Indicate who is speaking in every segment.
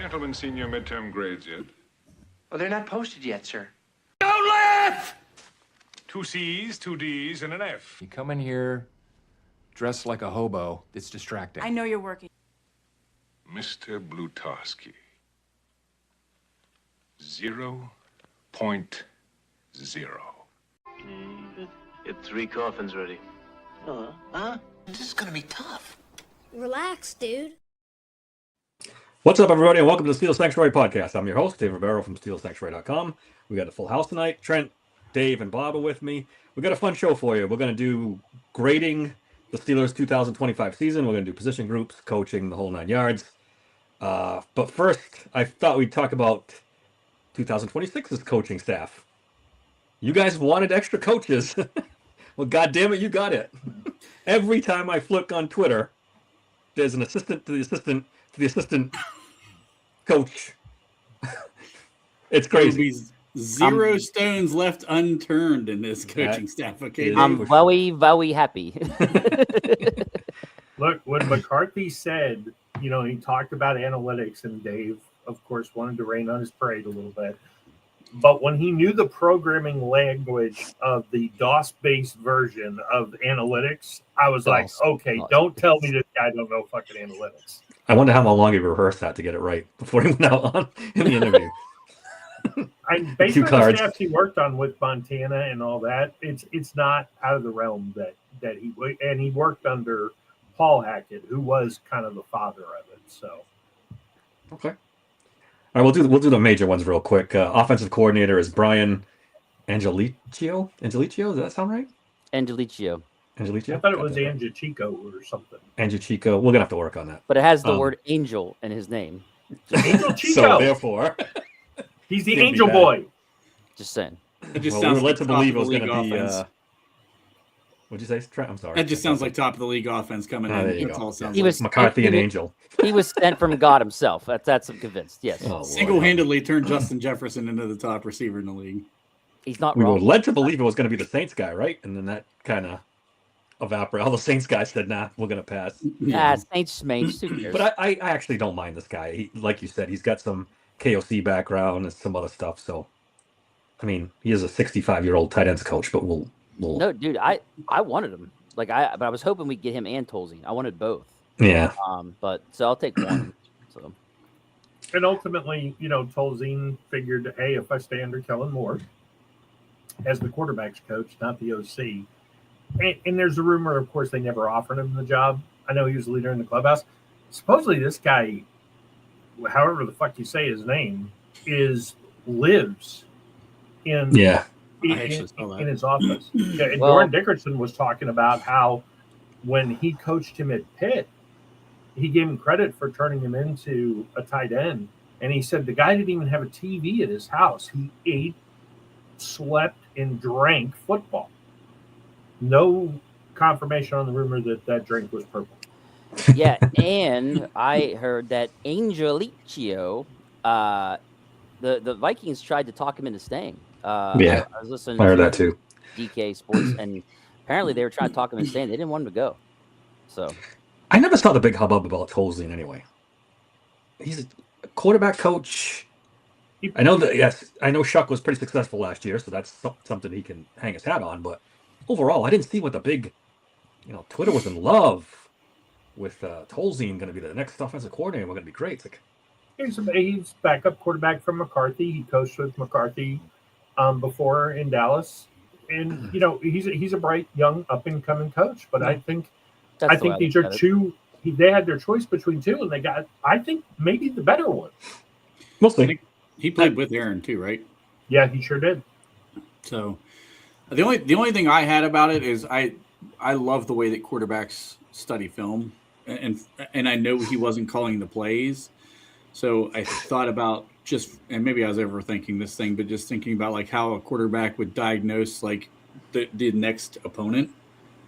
Speaker 1: gentlemen seen your midterm grades yet?
Speaker 2: Oh, they're not posted yet, sir.
Speaker 1: Don't laugh! 2 C's, 2 D's, and an F.
Speaker 3: You come in here dressed like a hobo. It's distracting.
Speaker 4: I know you're working.
Speaker 1: Mr. Blutarski. 0.0.
Speaker 5: Get 3 coffins ready.
Speaker 2: This is gonna be tough.
Speaker 6: Relax, dude.
Speaker 7: What's up, everybody, and welcome to the Steel Sanctuary Podcast. I'm your host, Dave Rivero from SteelSanctuary.com. We got a full house tonight. Trent, Dave, and Bob are with me. We got a fun show for you. We're going to do grading the Steelers' 2025 season. We're going to do position groups, coaching, the whole 9 yards. But first, I thought we'd talk about 2026's coaching staff. You guys wanted extra coaches. Well, goddamn it, you got it. Every time I flick on Twitter, there's an assistant to the assistant to the assistant coach. It's crazy.
Speaker 8: Zero stones left unturned in this coaching staff. Okay,
Speaker 9: I'm very happy.
Speaker 10: Look, when McCarthy said, he talked about analytics, and Dave, of course, wanted to rain on his parade a little bit. But when he knew the programming language of the DOS-based version of analytics, I was like, okay, don't tell me this guy don't know fucking analytics.
Speaker 7: I wonder how long he rehearsed that to get it right before he went out on in the interview.
Speaker 10: Based on the staff he worked on with Montana and all that, it's not out of the realm that he worked under Paul Hackett, who was kind of the father of it. So,
Speaker 7: okay. All right, we'll do the major ones real quick. Offensive coordinator is Brian Angelicio. Angelicio, does that sound right?
Speaker 9: Angelicio.
Speaker 10: I thought it was Angichico or something.
Speaker 7: Angichico. We're gonna have to work on that.
Speaker 9: But it has the word angel in his name.
Speaker 10: Angel Chico.
Speaker 7: So therefore,
Speaker 10: he's the angel boy.
Speaker 9: Just saying.
Speaker 8: It just
Speaker 7: we
Speaker 8: sounds
Speaker 7: were led
Speaker 8: like
Speaker 7: to believe it was
Speaker 8: going
Speaker 7: going
Speaker 8: to
Speaker 7: to be. What'd you say, Trent? I'm sorry.
Speaker 8: That just sounds like top of the league offense coming in. That's all it sounds
Speaker 7: like. McCarthy and Angel.
Speaker 9: He was sent from God himself. That's I'm convinced. Yes.
Speaker 7: Oh,
Speaker 8: single-handedly turned Justin Jefferson into the top receiver in the league.
Speaker 9: He's not
Speaker 7: we
Speaker 9: wrong.
Speaker 7: were led to believe it was going to be the Saints guy, right? And then that kind of evaporated. All the Saints guys said, "Nah, we're going to pass."
Speaker 9: Saints, who cares?
Speaker 7: But I actually don't mind this guy. He, like you said, he's got some KOC background and some other stuff. So, I mean, he is a 65-year-old tight ends coach, but we'll.
Speaker 9: No, dude, I wanted him. But I was hoping we'd get him and Tolzien. I wanted both.
Speaker 7: Yeah.
Speaker 9: But so I'll take one. So.
Speaker 10: And ultimately, Tolzien figured, hey, if I stay under Kellen Moore as the quarterback's coach, not the OC. And there's a rumor, of course, they never offered him the job. I know he was the leader in the clubhouse. Supposedly this guy, however the fuck you say his name, lives in in his office. And Doran Dickerson was talking about how when he coached him at Pitt, he gave him credit for turning him into a tight end. And he said the guy didn't even have a TV at his house. He ate, slept, and drank football. No confirmation on the rumor that drink was purple.
Speaker 9: Yeah, and I heard that Angelicio, the Vikings tried to talk him into staying. I was listening.
Speaker 7: I heard that too.
Speaker 9: DK Sports, and apparently they were trying to talk him into staying. They didn't want him to go. So
Speaker 7: I never saw the big hubbub about Tolzien anyway. He's a quarterback coach. I know that. Yes, I know Shuck was pretty successful last year, so that's something he can hang his hat on. But overall, I didn't see what the big, Twitter was in love with Tolzien going to be the next offensive coordinator. We're going to be great. It's like,
Speaker 10: he's backup quarterback from McCarthy. He coached with McCarthy before in Dallas, and he's a bright, young, up and coming coach. But I think these are two. They had their choice between two, and they got, I think, maybe the better one.
Speaker 7: We'll see.
Speaker 8: He played with Aaron too, right?
Speaker 10: Yeah, he sure did.
Speaker 8: So the only thing I had about it is I love the way that quarterbacks study film, and I know he wasn't calling the plays, so I thought about and maybe I was overthinking this thing, but just thinking about like how a quarterback would diagnose like the next opponent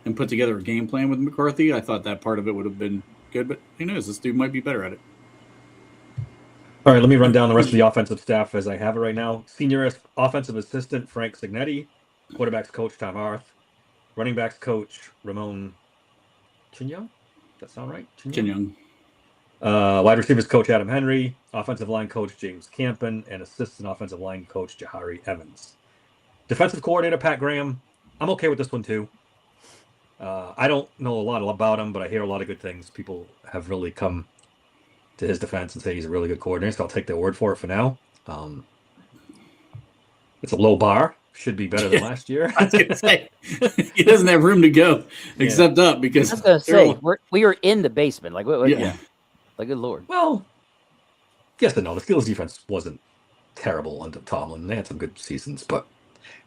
Speaker 8: and put together a game plan with McCarthy. I thought that part of it would have been good, but who knows? This dude might be better at it.
Speaker 7: All right, let me run down the rest of the offensive staff as I have it right now. Senior offensive assistant Frank Signetti, quarterbacks coach Tom Arth, running backs coach Ramon Chinyong. Does that sound right?
Speaker 8: Chinyong.
Speaker 7: Wide receivers coach Adam Henry, offensive line coach James Campen, and assistant offensive line coach Jahari Evans. Defensive coordinator Pat Graham. I'm okay with this one too. I don't know a lot about him, but I hear a lot of good things. People have really come to his defense and say he's a really good coordinator, so I'll take their word for it for now. It's a low bar. Should be better than last year.
Speaker 8: I was gonna say, he doesn't have room to go except up because
Speaker 9: I was gonna say we were in the basement. Like what?
Speaker 8: Yeah.
Speaker 9: Like good lord.
Speaker 7: Well, yes and no. The Steelers defense wasn't terrible under Tomlin. They had some good seasons, but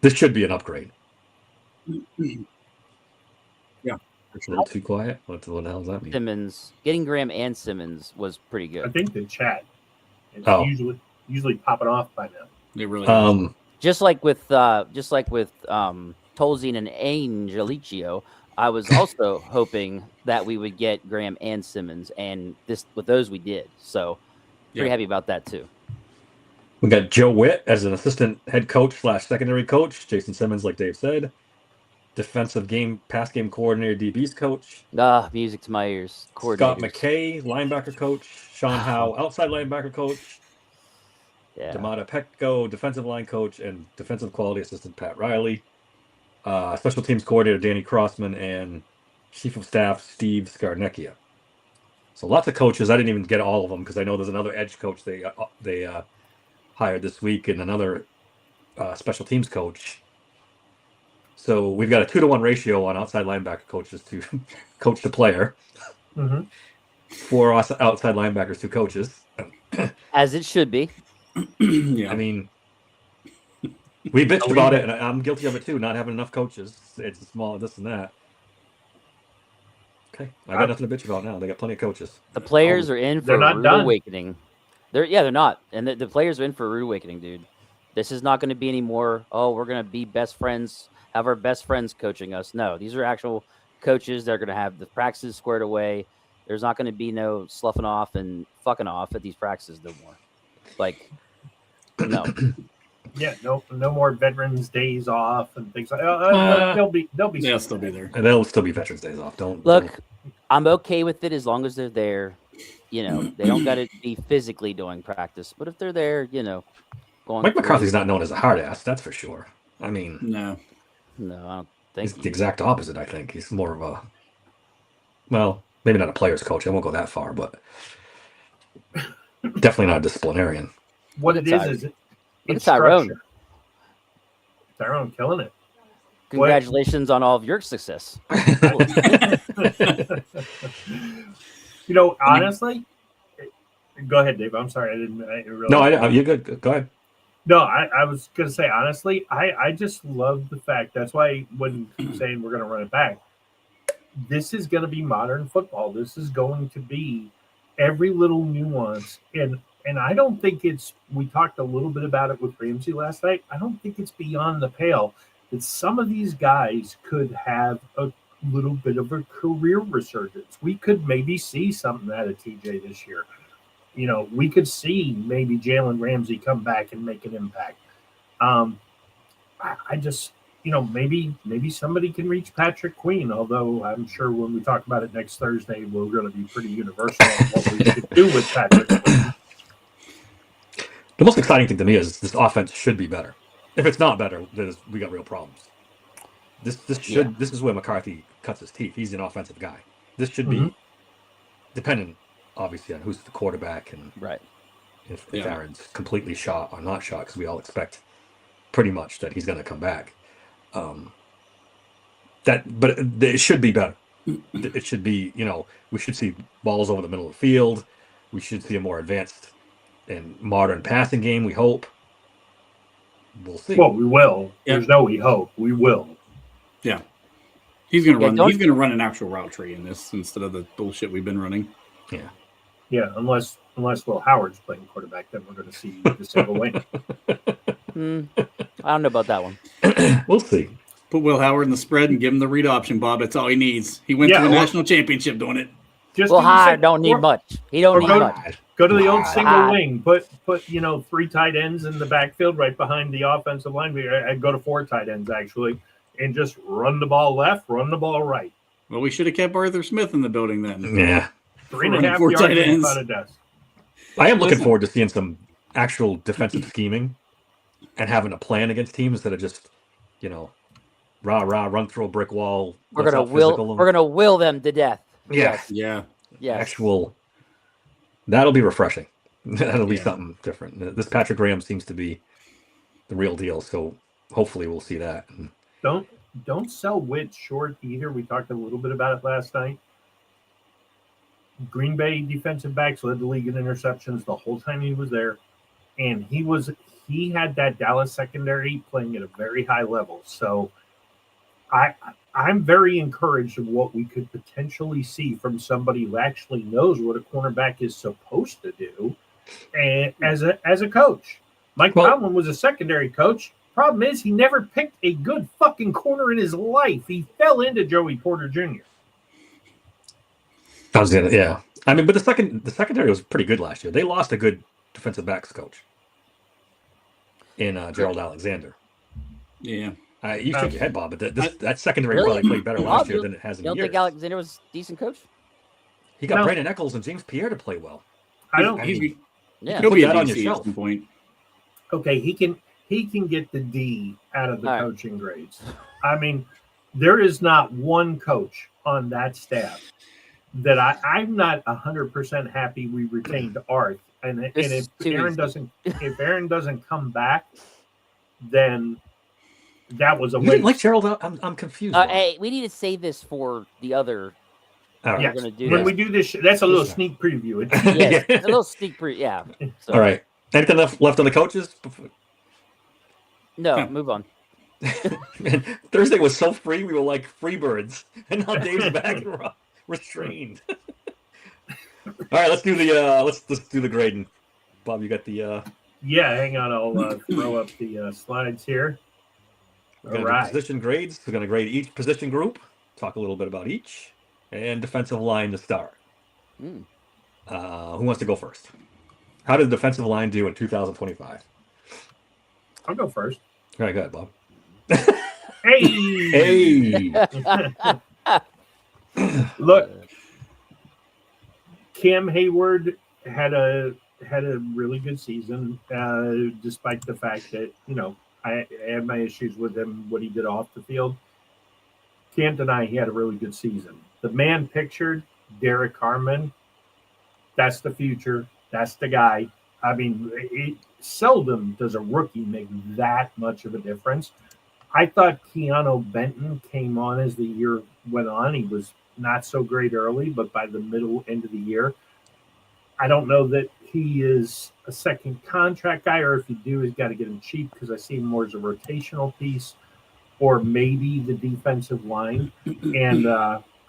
Speaker 7: this should be an upgrade.
Speaker 8: Yeah.
Speaker 7: It's a little too quiet. What the hell does that mean?
Speaker 9: Simmons getting Graham and Simmons was pretty
Speaker 10: I
Speaker 9: good.
Speaker 10: think the chat is
Speaker 7: Oh.
Speaker 10: usually popping off by now.
Speaker 8: They really
Speaker 9: Just like with Tolzien and Angelicio, I was also hoping that we would get Graham and Simmons, and with those we did. So pretty happy about that too.
Speaker 7: We got Joe Witt as an assistant head coach / secondary coach. Jason Simmons, like Dave said, defensive pass game coordinator, DB's coach.
Speaker 9: Music to my ears.
Speaker 7: Scott
Speaker 9: Coordinators.
Speaker 7: McKay, linebacker coach. Sean Howe, outside linebacker coach.
Speaker 9: Yeah.
Speaker 7: Damata Petco, defensive line coach, and defensive quality assistant Pat Riley. Special teams coordinator Danny Crossman, and chief of staff Steve Scarnecchia. So lots of coaches. I didn't even get all of them because I know there's another edge coach they hired this week and another special teams coach. So we've got a 2-to-1 ratio on outside linebacker coaches to coach the player.
Speaker 10: Mm-hmm.
Speaker 7: 4 outside linebackers, 2 coaches.
Speaker 9: As it should be.
Speaker 8: yeah.
Speaker 7: I mean, we bitched about it, and I'm guilty of it too, not having enough coaches. It's small, this and that. Okay, I got nothing to bitch about now. They got plenty of coaches.
Speaker 9: The players are in for a
Speaker 10: not
Speaker 9: rude
Speaker 10: done.
Speaker 9: awakening. They're not. And the players are in for a rude awakening, dude. This is not going to be any more, we're going to be best friends, have our best friends coaching us. No, these are actual coaches. They're going to have the practices squared away. There's not going to be no sloughing off and fucking off at these practices no more. Like, no.
Speaker 10: Yeah, no more veterans days off and things like that. They'll
Speaker 8: still be there.
Speaker 7: And they'll still be Veterans Days off.
Speaker 9: Look, I'm okay with it as long as they're there. You know, they don't got to be physically doing practice, but if they're there, going.
Speaker 7: Mike McCarthy's not known as a hard ass, that's for sure. I mean,
Speaker 8: no,
Speaker 9: I don't think
Speaker 7: he's the exact opposite. I think he's more of a, well, maybe not a player's coach. I won't go that far, but definitely not a disciplinarian.
Speaker 10: What it is
Speaker 9: it's Tyrone.
Speaker 10: structure. Tyrone killing it.
Speaker 9: Congratulations on all of your success.
Speaker 10: Honestly, go ahead, Dave. I'm sorry. I didn't really.
Speaker 7: No, you're good. Go ahead.
Speaker 10: No, I was going to say, honestly, I just love the fact. That's why when saying we're going to run it back, this is going to be modern football. This is going to be every little nuance. And I don't think we talked a little bit about it with Ramsey last night. I don't think it's beyond the pale that some of these guys could have a little bit of a career resurgence. We could maybe see something out of TJ this year. We could see maybe Jalen Ramsey come back and make an impact. I just, maybe somebody can reach Patrick Queen, although I'm sure when we talk about it next Thursday, we're going to be pretty universal on what we should do with Patrick Queen.
Speaker 7: The most exciting thing to me is this offense should be better. If it's not better, then we got real problems. This is where McCarthy cuts his teeth. He's an offensive guy. This should be dependent, obviously, on who's the quarterback and if Aaron's completely shot or not shot, because we all expect pretty much that he's going to come back. But it should be better. It should be, we should see balls over the middle of the field. We should see a more advanced and modern passing game, we hope. We'll see.
Speaker 10: Well, we will. Yeah. There's no we hope. We will.
Speaker 8: Yeah. He's gonna run. He's gonna run an actual route tree in this instead of the bullshit we've been running.
Speaker 7: Yeah.
Speaker 10: Yeah, unless Will Howard's playing quarterback, then we're going to see the single wing.
Speaker 9: I don't know about that one.
Speaker 7: We'll see.
Speaker 8: Put Will Howard in the spread and give him the read option, Bob. That's all he needs. He went to a national championship doing it.
Speaker 9: Will Howard don't need much. He don't need much.
Speaker 10: Go to the old single wing. Put 3 tight ends in the backfield right behind the offensive line. I'd go to 4 tight ends actually, and just run the ball left, run the ball right.
Speaker 8: Well, we should have kept Arthur Smith in the building then.
Speaker 7: Yeah.
Speaker 10: 3.5
Speaker 8: 4
Speaker 10: yards
Speaker 8: tight
Speaker 10: and
Speaker 8: ends.
Speaker 10: about a desk.
Speaker 7: I am looking
Speaker 8: Listen.
Speaker 7: forward to seeing some actual defensive scheming and having a plan against teams instead of just, rah rah, run through a brick wall.
Speaker 9: We're
Speaker 7: let's
Speaker 9: gonna
Speaker 7: out physical
Speaker 9: will
Speaker 7: them.
Speaker 9: we're gonna will them to death.
Speaker 7: Yeah.
Speaker 8: Yeah.
Speaker 9: Yes.
Speaker 7: Actual. That'll be refreshing. That'll be
Speaker 8: Yeah.
Speaker 7: something different. This Patrick Graham seems to be the real deal, so hopefully we'll see that.
Speaker 10: Don't sell Witt short either. We talked a little bit about it last night. Green Bay defensive backs led the league in interceptions the whole time he was there, and he had that Dallas secondary playing at a very high level. So I'm very encouraged of what we could potentially see from somebody who actually knows what a cornerback is supposed to do, and as a coach. Mike Tomlin was a secondary coach. Problem is, he never picked a good fucking corner in his life. He fell into Joey Porter Jr.
Speaker 7: Yeah. I mean, but the secondary was pretty good last year. They lost a good defensive backs coach in Gerald Alexander.
Speaker 8: Yeah.
Speaker 7: You shake your head, Bob, but that secondary
Speaker 9: Really?
Speaker 7: probably played better last year than it has in
Speaker 9: You don't
Speaker 7: years.
Speaker 9: think Alexander was a decent coach?
Speaker 7: He got
Speaker 10: No.
Speaker 7: Brandon Eccles and James Pierre to play well.
Speaker 10: I don't.
Speaker 9: Yeah.
Speaker 8: He'll
Speaker 7: Put
Speaker 8: be a
Speaker 7: that on your
Speaker 8: DC
Speaker 7: shelf.
Speaker 8: at some point.
Speaker 10: Okay, he can get the D out of the
Speaker 9: All right.
Speaker 10: coaching grades. I mean, there is not one coach on that staff that I'm not 100% happy we retained Arth. And
Speaker 9: This
Speaker 10: if
Speaker 9: is too
Speaker 10: Aaron
Speaker 9: easy.
Speaker 10: doesn't come back, then that was a
Speaker 7: You didn't
Speaker 10: waste.
Speaker 7: like Gerald? I'm confused. Bob.
Speaker 9: Hey, we need to save this for the other.
Speaker 7: All right.
Speaker 10: Yes.
Speaker 9: We're gonna do
Speaker 10: When
Speaker 9: that.
Speaker 10: we do this, that's a little sneak preview.
Speaker 9: Yes, it's a little sneak pre. Yeah. So,
Speaker 7: All right. Anything left on the coaches?
Speaker 9: No, move on.
Speaker 7: Man, Thursday was so free. We were like free birds, and now Dave's back and we're restrained. All right, let's do the let's do the grading. Bob, you got the
Speaker 10: Yeah, hang on. I'll throw up the slides here.
Speaker 7: we're gonna
Speaker 10: All
Speaker 7: do
Speaker 10: right.
Speaker 7: position grades. We're gonna grade each position group, talk a little bit about each, and defensive line to start.
Speaker 9: Mm.
Speaker 7: Who wants to go first? How did the defensive line do in 2025?
Speaker 10: I'll go first.
Speaker 7: All right, go ahead, Bob.
Speaker 10: Hey!
Speaker 7: Hey,
Speaker 10: Look, Cam Hayward had a really good season, despite the fact that I had my issues with him what he did off the field. Can't deny he had a really good season. The man pictured, Derek Harmon, that's the future. That's the guy. I mean, seldom does a rookie make that much of a difference. I thought Keanu Benton came on as the year went on. He was not so great early, but by the middle end of the year, I don't know that he is a second contract guy, or if you do, he's got to get him cheap because I see him more as a rotational piece, or maybe the defensive line. And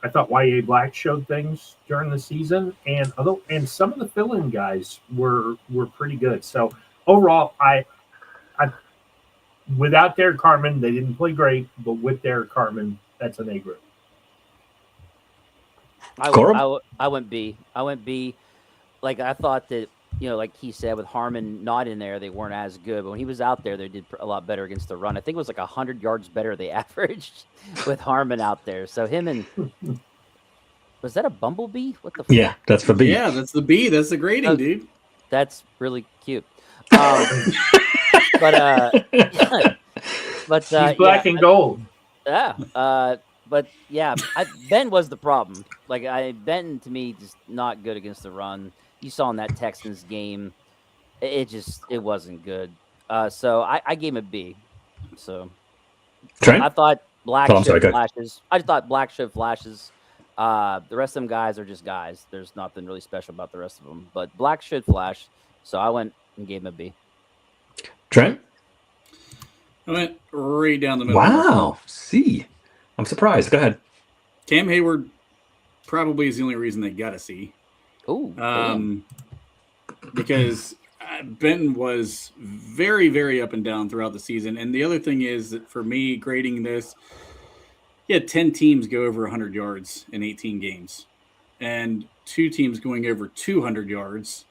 Speaker 10: I thought YA Black showed things during the season, and some of the fill-in guys were pretty good. So overall, I without Derek Carmen, they didn't play great, but with Derek Carmen, that's an A group.
Speaker 9: I went B. I went B. Like I thought that like he said, with Harmon not in there, they weren't as good. But when he was out there, they did a lot better against the run. I think it was like 100 yards better they averaged with Harmon out there. So him and was that a bumblebee? What the?
Speaker 7: yeah, that's for B.
Speaker 8: Yeah, that's the B. That's the grading,
Speaker 9: Oh,
Speaker 8: dude.
Speaker 9: That's really cute. But
Speaker 10: He's black and gold.
Speaker 9: Yeah. But yeah, Ben was the problem. Like Ben to me just not good against the run. You saw in that Texans game, it wasn't good. So I gave him a B. So
Speaker 7: Trent?
Speaker 9: I thought Black
Speaker 7: Oh, I'm sorry,
Speaker 9: showed
Speaker 7: go ahead.
Speaker 9: flashes. I just thought Black showed flashes. The rest of them guys are just guys. There's nothing really special about the rest of them. But Black should flash. So I went and gave him a B.
Speaker 7: Trent?
Speaker 8: I went right down the middle.
Speaker 7: Wow. C. I'm surprised. Go ahead.
Speaker 8: Cam Hayward probably is the only reason they got a C.
Speaker 9: Ooh.
Speaker 8: Because Ben was very, very up and down throughout the season. And the other thing is that for me, grading this, he had 10 teams go over 100 yards in 18 games and 2 teams going over 200 yards.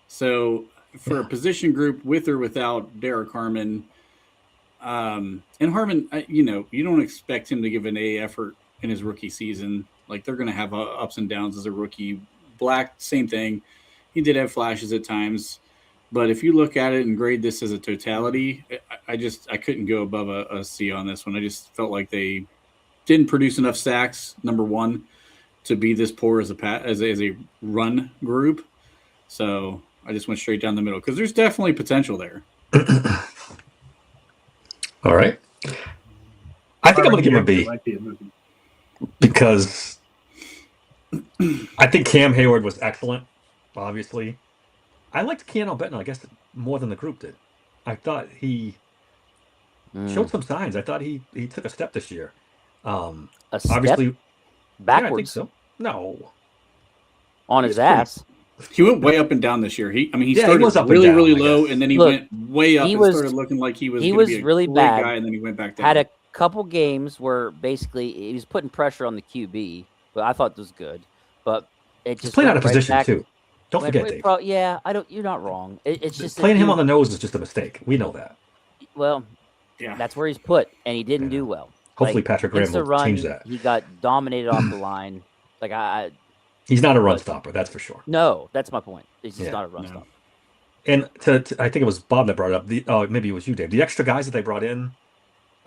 Speaker 8: So for a position group with or without Derek Harmon, and Harmon, you don't expect him to give an A effort in his rookie season. Like they're going to have ups and downs as a rookie. Black, same thing. He did have flashes at times. But if you look at it and grade this as a totality, I couldn't go above a C on this one. I just felt like they didn't produce enough sacks, number one, to be this poor as a run group. So I just went straight down the middle because there's definitely potential there.
Speaker 7: All right. I think I'm going to give him a B
Speaker 10: Might be a movie.
Speaker 7: because I think Cam Hayward was excellent, obviously. I liked Keanu Benton, I guess, more than the group did. I thought he showed some signs. I thought he took a step this year.
Speaker 9: A step
Speaker 7: Obviously,
Speaker 9: backwards
Speaker 7: yeah, I think so. No.
Speaker 9: on his ass.
Speaker 8: He went way up and down this year. He
Speaker 7: Yeah,
Speaker 8: started
Speaker 7: he was up and
Speaker 8: really,
Speaker 7: down,
Speaker 8: really
Speaker 7: I
Speaker 8: low,
Speaker 7: guess.
Speaker 8: and then he
Speaker 9: Look,
Speaker 8: went way up
Speaker 9: he
Speaker 8: and
Speaker 9: was-
Speaker 8: started looking like he was
Speaker 9: he
Speaker 8: gonna
Speaker 9: was
Speaker 8: be a
Speaker 9: really
Speaker 8: great
Speaker 9: bad.
Speaker 8: guy, and then he went back down.
Speaker 9: Had a couple games where basically he was putting pressure on the QB, but I thought it was good. But it
Speaker 7: He's
Speaker 9: just
Speaker 7: playing
Speaker 9: went
Speaker 7: out of
Speaker 9: right
Speaker 7: position,
Speaker 9: back-
Speaker 7: too. Don't
Speaker 9: went
Speaker 7: forget,
Speaker 9: right-
Speaker 7: Dave.
Speaker 9: bro, yeah, I don't. You're not wrong. It's just that
Speaker 7: Playing him
Speaker 9: dude-
Speaker 7: on the nose is just a mistake. We know that.
Speaker 9: Well,
Speaker 8: Yeah.
Speaker 9: that's where he's put, and he didn't
Speaker 7: Yeah.
Speaker 9: do well.
Speaker 7: Hopefully,
Speaker 9: Like,
Speaker 7: Patrick Graham
Speaker 9: against the
Speaker 7: will
Speaker 9: run,
Speaker 7: change that.
Speaker 9: he got dominated off the line. Like I
Speaker 7: He's not a run
Speaker 9: But-
Speaker 7: stopper, that's for sure.
Speaker 9: no, that's my point. He's just
Speaker 7: Yeah,
Speaker 9: not a run
Speaker 8: no.
Speaker 9: stop.
Speaker 7: And I think it was Bob that brought it up. Maybe it was you, Dave. The extra guys that they brought in,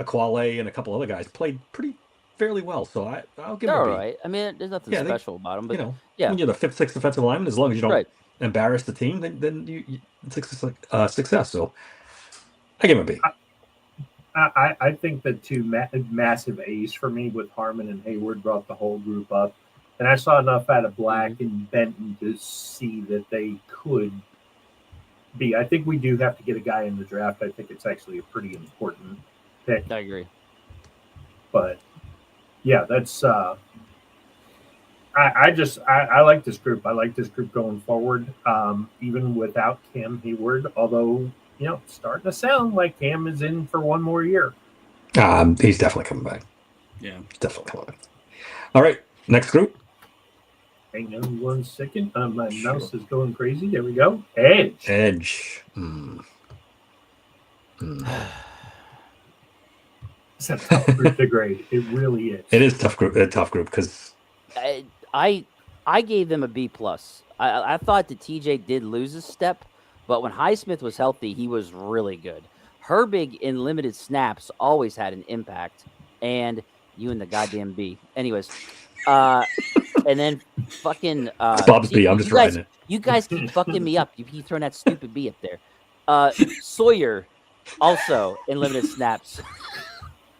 Speaker 7: Aquale and a couple other guys, played pretty fairly well. So I'll give
Speaker 9: They're
Speaker 7: them
Speaker 9: all
Speaker 7: a B.
Speaker 9: right. I mean, there's nothing
Speaker 7: Yeah, they-
Speaker 9: special about them, but
Speaker 7: yeah,
Speaker 9: yeah.
Speaker 7: when you're the 5th, 6th defensive lineman, as long as you don't
Speaker 9: Right.
Speaker 7: embarrass the team, then you it's success. So I give him a B.
Speaker 10: I think the two massive A's for me with Harmon and Hayward brought the whole group up. And I saw enough out of Black and Benton to see that they could be. I think we do have to get a guy in the draft. I think it's actually a pretty important pick.
Speaker 9: I agree.
Speaker 10: But yeah, that's I like this group. I like this group going forward, even without Cam Hayward, although it's starting to sound like Cam is in for one more year.
Speaker 7: He's definitely coming back.
Speaker 8: Yeah.
Speaker 7: He's definitely coming back. All right, next group.
Speaker 10: Hang on 1 second. My mouse is going crazy. There we go. Edge.
Speaker 7: Edge.
Speaker 10: It's a tough group to grade. It really is.
Speaker 7: It is a tough group because
Speaker 9: I gave them a B plus. I thought that TJ did lose a step, but when Highsmith was healthy, he was really good. Herbig in limited snaps always had an impact, and you and the goddamn B. Anyways, and then fucking
Speaker 7: Bob's B. I'm just riding it.
Speaker 9: You guys keep fucking me up. You keep throwing that stupid B up there. Sawyer also in limited snaps.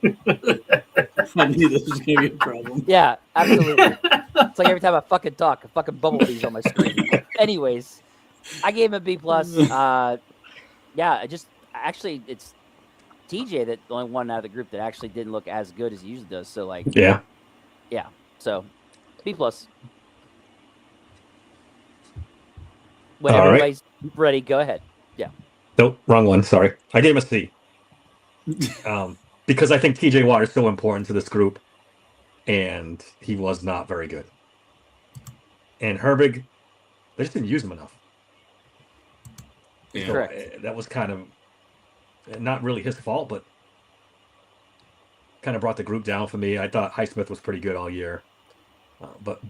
Speaker 8: I knew this was gonna be a problem.
Speaker 9: Yeah, absolutely. It's like every time I fucking talk, a fucking bumblebee's on my screen. Anyways, I gave him a B plus. Yeah, it's TJ that the only one out of the group that actually didn't look as good as he usually does. So
Speaker 7: yeah.
Speaker 9: So B plus. When
Speaker 7: All right.
Speaker 9: everybody's ready, go ahead. Yeah.
Speaker 7: Nope, wrong one. Sorry. I gave him a C. Because I think TJ Watt is so important to this group, and he was not very good. And Herbig, they just didn't use him enough.
Speaker 8: Yeah.
Speaker 7: So,
Speaker 9: Correct.
Speaker 7: that was kind of not really his fault, but kind of brought the group down for me. I thought Highsmith was pretty good all year, but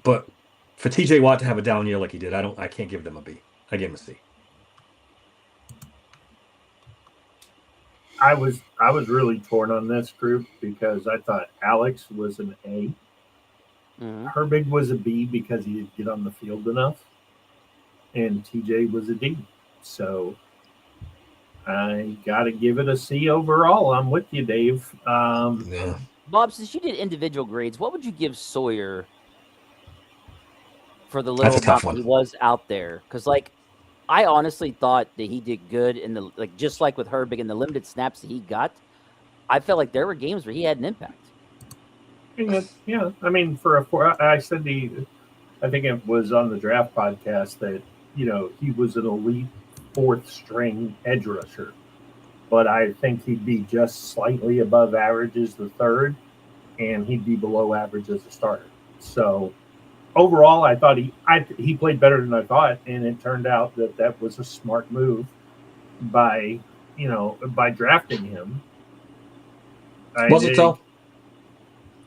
Speaker 7: for TJ Watt to have a down year like he did, I can't give them a B. I gave him a C.
Speaker 10: I was really torn on this group because I thought Alex was an A.
Speaker 9: Mhm.
Speaker 10: Herbig was a B because he didn't get on the field enough, and TJ was a D. So I got to give it a C overall. I'm with you, Dave.
Speaker 7: Yeah.
Speaker 9: Bob, since you did individual grades, what would you give Sawyer for the
Speaker 7: That's
Speaker 9: little
Speaker 7: a tough
Speaker 9: amount he
Speaker 7: one.
Speaker 9: was out there? Because I honestly thought that he did good in the just like with Herbig in the limited snaps that he got. I felt like there were games where he had an impact.
Speaker 10: Yeah, I mean, I said I think it was on the draft podcast that he was an elite 4th string edge rusher, but I think he'd be just slightly above average as the 3rd, and he'd be below average as a starter. So overall, I thought he played better than I thought, and it turned out that was a smart move by drafting him.
Speaker 7: Was it though?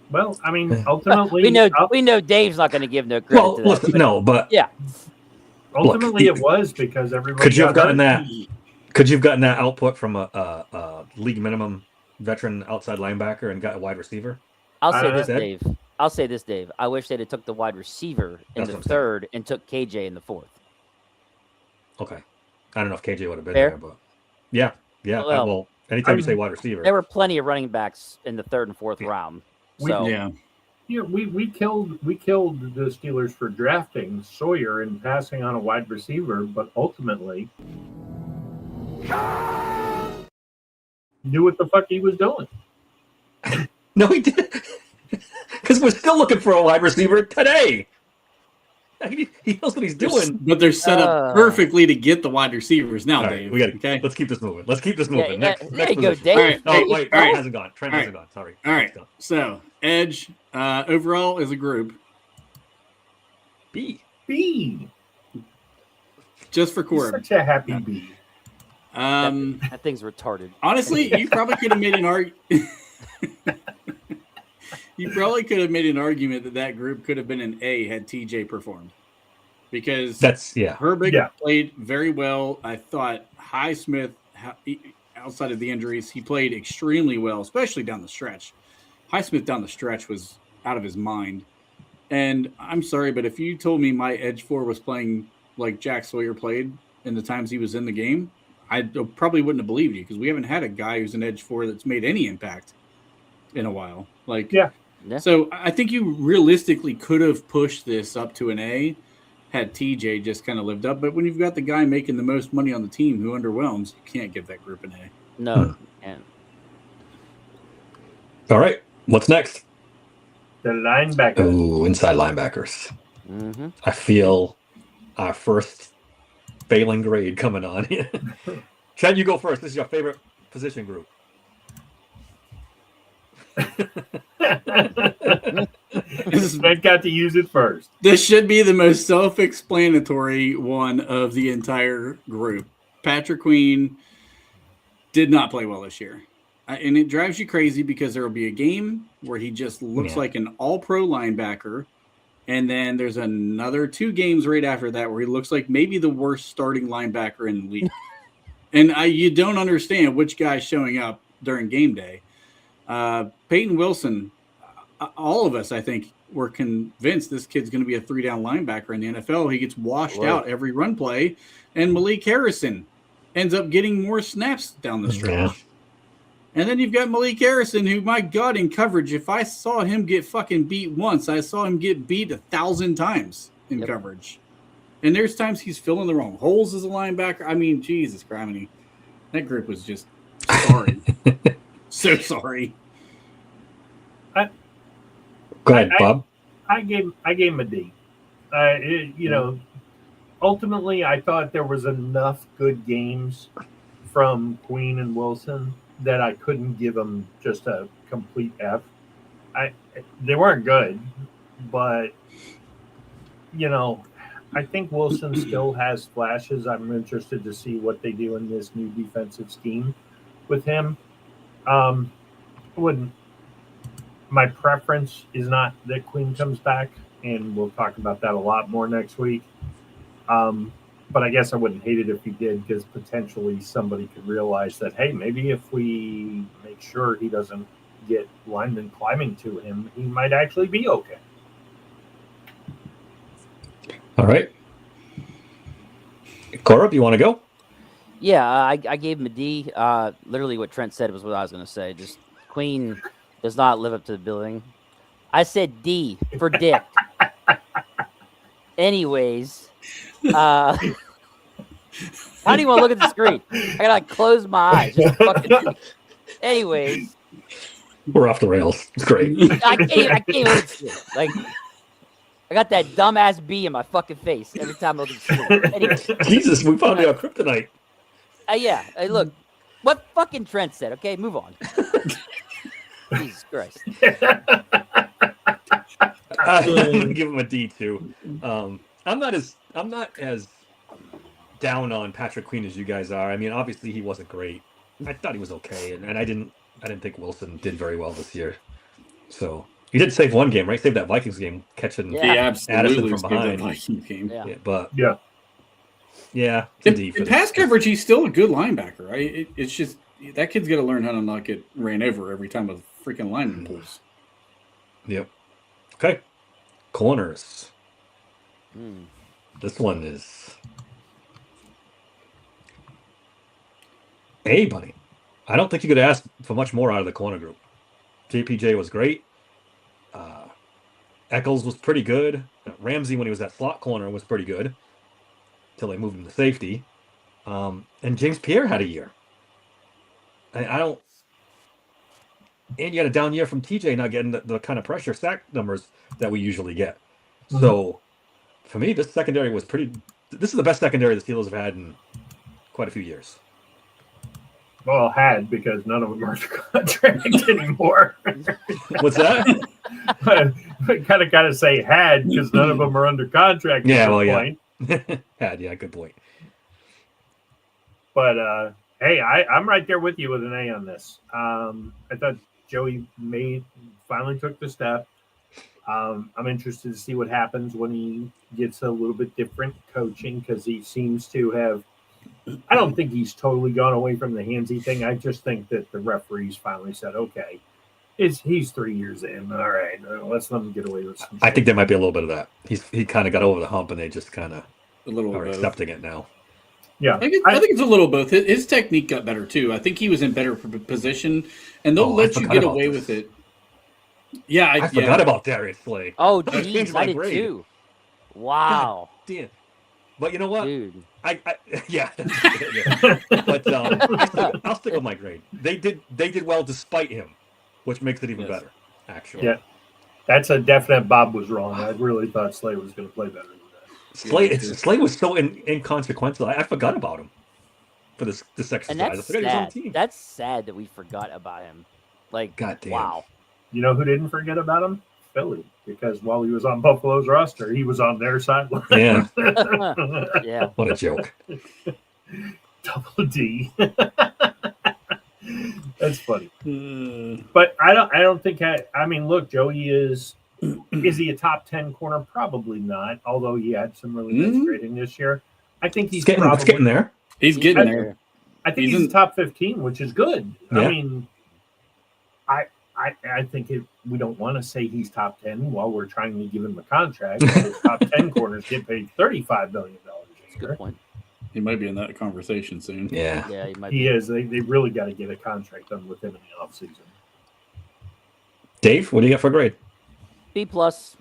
Speaker 10: Well, I mean, ultimately,
Speaker 9: we know Dave's not going to give no credit
Speaker 7: Well,
Speaker 9: to that.
Speaker 7: listen, no, but
Speaker 9: Yeah.
Speaker 10: ultimately
Speaker 7: look,
Speaker 10: it was because everybody.
Speaker 7: could you have
Speaker 10: got
Speaker 7: gotten
Speaker 10: hurt.
Speaker 7: that? Could you have gotten that output from a league minimum veteran outside linebacker and got a wide receiver?
Speaker 9: I'll say this,
Speaker 7: Instead?
Speaker 9: Dave. I'll say this, Dave. I wish they'd have took the wide receiver in
Speaker 7: That's
Speaker 9: the
Speaker 7: what I'm saying.
Speaker 9: third and took KJ in the fourth.
Speaker 7: Okay, I don't know if KJ would have been
Speaker 9: Fair.
Speaker 7: there, but yeah.
Speaker 9: Well,
Speaker 7: Well, anytime you say wide receiver,
Speaker 9: There were plenty of running backs in the third and fourth round. So
Speaker 8: Yeah.
Speaker 10: Yeah, we killed the Steelers for drafting Sawyer and passing on a wide receiver, but ultimately knew what the fuck he was doing.
Speaker 7: no, he didn't, because we're still looking for a wide receiver today. He knows what he's doing.
Speaker 8: But they're set up perfectly to get the wide receivers now,
Speaker 7: All right,
Speaker 8: Dave.
Speaker 7: we got
Speaker 8: okay.
Speaker 7: Let's keep this moving. Let's keep this moving.
Speaker 9: Yeah,
Speaker 7: next,
Speaker 9: there
Speaker 7: next
Speaker 9: you go,
Speaker 7: position.
Speaker 9: Dave.
Speaker 8: All right.
Speaker 7: Oh,
Speaker 8: Hey,
Speaker 7: wait,
Speaker 8: all
Speaker 7: Trent
Speaker 8: right.
Speaker 7: hasn't gone. Trent
Speaker 8: All
Speaker 7: hasn't gone. Sorry.
Speaker 8: All right.
Speaker 7: Go.
Speaker 8: So Edge, overall as a group,
Speaker 7: B.
Speaker 8: just for
Speaker 10: He's
Speaker 8: Corb.
Speaker 10: such a happy bee.
Speaker 9: that thing's retarded.
Speaker 8: Honestly, you probably could have made an argument. You probably could have made an argument that group could have been an A had TJ performed, because Herbig played very well. I thought Highsmith, outside of the injuries, he played extremely well, especially down the stretch. Highsmith down the stretch was out of his mind. And I'm sorry, but if you told me my edge 4 was playing like Jack Sawyer played in the times he was in the game, I probably wouldn't have believed you, because we haven't had a guy who's an edge 4 that's made any impact in a while.
Speaker 9: Yeah.
Speaker 8: So I think you realistically could have pushed this up to an A had TJ just kind of lived up. But when you've got the guy making the most money on the team who underwhelms, you can't give that group an A.
Speaker 9: No. And
Speaker 7: All right. What's next?
Speaker 10: The linebacker.
Speaker 7: Ooh, inside linebackers.
Speaker 9: Mm-hmm.
Speaker 7: I feel our first failing grade coming on here. Trent, you go first. This is your favorite position group.
Speaker 10: Ben got to use it first.
Speaker 8: This should be the most self-explanatory one of the entire group. Patrick Queen did not play well this year. And it drives you crazy because there will be a game where he just looks like an all-pro linebacker. And then there's another 2 games right after that where he looks like maybe the worst starting linebacker in the league. And you don't understand which guy's showing up during game day. Peyton Wilson, all of us, I think, were convinced this kid's going to be a 3-down linebacker in the NFL. He gets washed out every run play. And Malik Harrison ends up getting more snaps down the stretch.
Speaker 7: Yeah.
Speaker 8: And then you've got Malik Harrison, who, my God, in coverage, if I saw him get fucking beat once, I saw him get beat 1,000 times in coverage. And there's times he's filling the wrong holes as a linebacker. I mean, Jesus Christ, that group was just sorry. So sorry.
Speaker 7: Go ahead, Bob.
Speaker 10: I gave him a D. Ultimately, I thought there was enough good games from Queen and Wilson that I couldn't give them just a complete F. They weren't good, but I think Wilson still has flashes. I'm interested to see what they do in this new defensive scheme with him. My preference is not that Queen comes back, and we'll talk about that a lot more next week. But I guess I wouldn't hate it if he did, because potentially somebody could realize that, hey, maybe if we make sure he doesn't get linemen climbing to him, he might actually be okay.
Speaker 7: All right. Cora, you want to go?
Speaker 9: Yeah, I gave him a D. Literally what Trent said was what I was going to say. Just Queen does not live up to the billing. I said D for Dick. Anyways, how do you want to look at the screen? I gotta close my eyes. Just fucking... Anyways,
Speaker 7: we're off the rails. It's great.
Speaker 9: I can't even see it. Like, I got that dumbass B in my fucking face every time I look at the screen. Anyways,
Speaker 7: Jesus, we found our kryptonite.
Speaker 9: Yeah. Look, what fucking Trent said. Okay, move on. Jesus Christ.
Speaker 7: I'm gonna give him a D too. I'm not as down on Patrick Queen as you guys are. I mean, obviously he wasn't great. I thought he was okay, and I didn't think Wilson did very well this year. So He did save one game, right? Save that Vikings game, catching
Speaker 9: Yeah.
Speaker 8: He absolutely
Speaker 7: from
Speaker 8: saved
Speaker 7: behind.
Speaker 8: that Viking game.
Speaker 9: Yeah.
Speaker 7: Yeah, but
Speaker 10: Yeah.
Speaker 7: yeah,
Speaker 8: In
Speaker 7: defense.
Speaker 8: pass coverage, he's still a good linebacker. Right? It's just that kid's got to learn how to not get ran over every time a freaking lineman pulls.
Speaker 7: Yep. Okay. Corners.
Speaker 9: Hmm.
Speaker 7: This one is buddy. I don't think you could ask for much more out of the corner group. JPJ was great. Eccles was pretty good. Ramsey, when he was at slot corner, was pretty good until they moved him to safety. And James Pierre had a year. I don't. And you had a down year from TJ not getting the kind of pressure sack numbers that we usually get. So, for me, this secondary was pretty. This is the best secondary the Steelers have had in quite a few years.
Speaker 10: Well, had because none of them are contract anymore.
Speaker 7: What's that?
Speaker 10: I kind of got to say had because none of them are under contract at
Speaker 7: Yeah,
Speaker 10: this
Speaker 7: well, yeah.
Speaker 10: point.
Speaker 7: Had, yeah, good point.
Speaker 10: But hey, I'm right there with you with an A on this. I thought Joey finally took the step. I'm interested to see what happens when he gets a little bit different coaching because he seems to have. I don't think he's totally gone away from the handsy thing. I just think that the referees finally said, "Okay, he's 3 years in. All right, let's let him get away with some."
Speaker 7: I think there might be a little bit of that. He kind of got over the hump, and they just kind of
Speaker 8: A little
Speaker 7: are
Speaker 8: bit.
Speaker 7: accepting it now.
Speaker 10: Yeah,
Speaker 8: I think it's a little both. His technique got better too. I think he was in better position, and they'll
Speaker 7: Oh, I
Speaker 8: let you
Speaker 7: forgot
Speaker 8: get
Speaker 7: about
Speaker 8: away
Speaker 7: this.
Speaker 8: with it. Yeah,
Speaker 7: I forgot about Darius Slay.
Speaker 9: Oh,
Speaker 7: That
Speaker 9: geez,
Speaker 7: changed my
Speaker 9: I did
Speaker 7: grade.
Speaker 9: too. Wow,
Speaker 7: Damn. But you know what?
Speaker 9: dude.
Speaker 7: I yeah. Yeah. But I'll stick with my grade. They did well despite him, which makes it even
Speaker 8: Yes.
Speaker 7: better. Actually,
Speaker 10: Yeah. That's a definite. Bob was wrong. I really thought Slay was going to play better than that.
Speaker 7: Slay was so inconsequential. I forgot about him for this exercise.
Speaker 9: And
Speaker 7: I
Speaker 9: that's
Speaker 7: forgot he was on
Speaker 9: sad.
Speaker 7: the team.
Speaker 9: That's sad that we forgot about him. Like,
Speaker 7: God damn.
Speaker 9: wow.
Speaker 10: You know who didn't forget about him? Philly, because while he was on Buffalo's roster, he was on their sideline.
Speaker 7: Yeah.
Speaker 9: Yeah.
Speaker 7: What a joke.
Speaker 10: Double D. That's funny. But I don't think I mean, look, Joey is he a top 10 corner? Probably not, although he had some really nice grading this year. I think he's
Speaker 7: It's getting there.
Speaker 8: He's getting there.
Speaker 10: I think
Speaker 8: He's
Speaker 10: he's
Speaker 8: in-
Speaker 10: top 15, which is good.
Speaker 7: Yeah.
Speaker 10: I mean, I think we don't want to say he's top 10 while we're trying to give him a contract. Because top 10 corners get paid $35 million a year.
Speaker 9: Good point.
Speaker 8: He might be in that conversation soon.
Speaker 7: Yeah.
Speaker 9: Yeah, he might
Speaker 10: He
Speaker 9: be.
Speaker 10: is. They really got to get a contract done with him in the offseason.
Speaker 7: Dave, what do you got for a grade?
Speaker 9: B plus.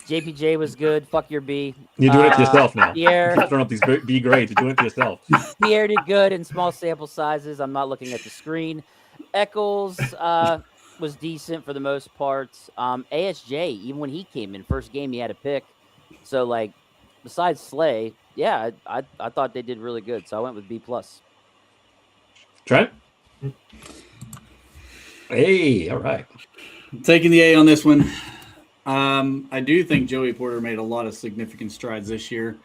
Speaker 9: JPJ was good. Fuck your B.
Speaker 7: You're doing it to yourself now.
Speaker 9: Pierre,
Speaker 7: You're throwing up these B grades. You're doing it to yourself.
Speaker 9: Pierre did good in small sample sizes. I'm not looking at the screen. Eccles was decent for the most part. ASJ, even when he came in first game, he had a pick. So like, besides Slay, yeah, I thought they did really good. So I went with B plus.
Speaker 7: Trent? Hey, all right.
Speaker 8: Taking the A on this one. I do think Joey Porter made a lot of significant strides this year.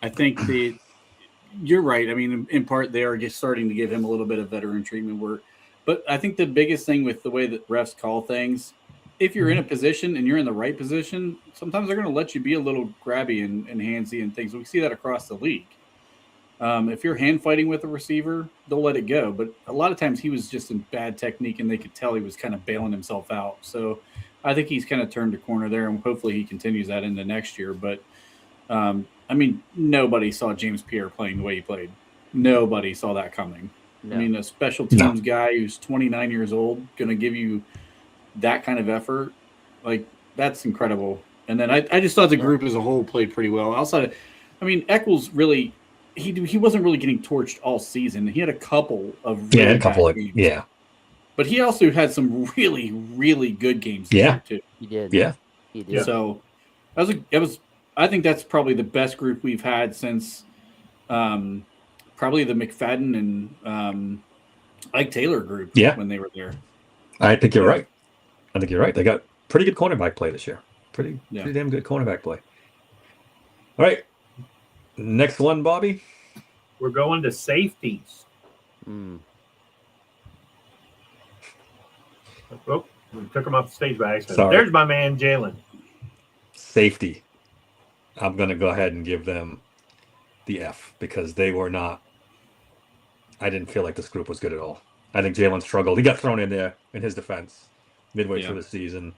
Speaker 8: I think you're right. I mean, in part, they are just starting to give him a little bit of veteran treatment work. But I think the biggest thing with the way that refs call things, if you're in a position and you're in the right position, sometimes they're going to let you be a little grabby and handsy and things. We see that across the league. If you're hand fighting with a receiver, they'll let it go. But a lot of times he was just in bad technique and they could tell he was kind of bailing himself out. So I think he's kind of turned a corner there, and hopefully he continues that into next year. But, I mean, nobody saw James Pierre playing the way he played. Nobody saw that coming.
Speaker 9: No.
Speaker 8: I mean, a special teams guy who's 29 years old going to give you that kind of effort, like, that's incredible. And then I just thought the group as a whole played pretty well. Outside of, I mean, Eccles really – he wasn't really getting torched all season. He had a couple of really
Speaker 7: Yeah, a couple
Speaker 8: bad
Speaker 7: of
Speaker 8: games.
Speaker 7: yeah.
Speaker 8: But he also had some really, really good games this
Speaker 7: Yeah.
Speaker 8: year too.
Speaker 9: He did.
Speaker 7: Yeah.
Speaker 9: He did.
Speaker 8: So that was I think that's probably the best group we've had since probably the McFadden and Ike Taylor group
Speaker 7: Yeah.
Speaker 8: when they were there.
Speaker 7: I think you're right. I think you're right. They got pretty good cornerback play this year. Pretty
Speaker 8: Yeah.
Speaker 7: damn good cornerback play. All right. Next one, Bobby.
Speaker 10: We're going to safeties.
Speaker 9: Mm.
Speaker 10: Oh, We took him off the stage by accident.
Speaker 7: Sorry.
Speaker 10: There's my man, Jalen.
Speaker 7: Safety. I'm going to go ahead and give them the F because they were not. I didn't feel like this group was good at all. I think Jalen struggled. He got thrown in there in his defense midway through the season.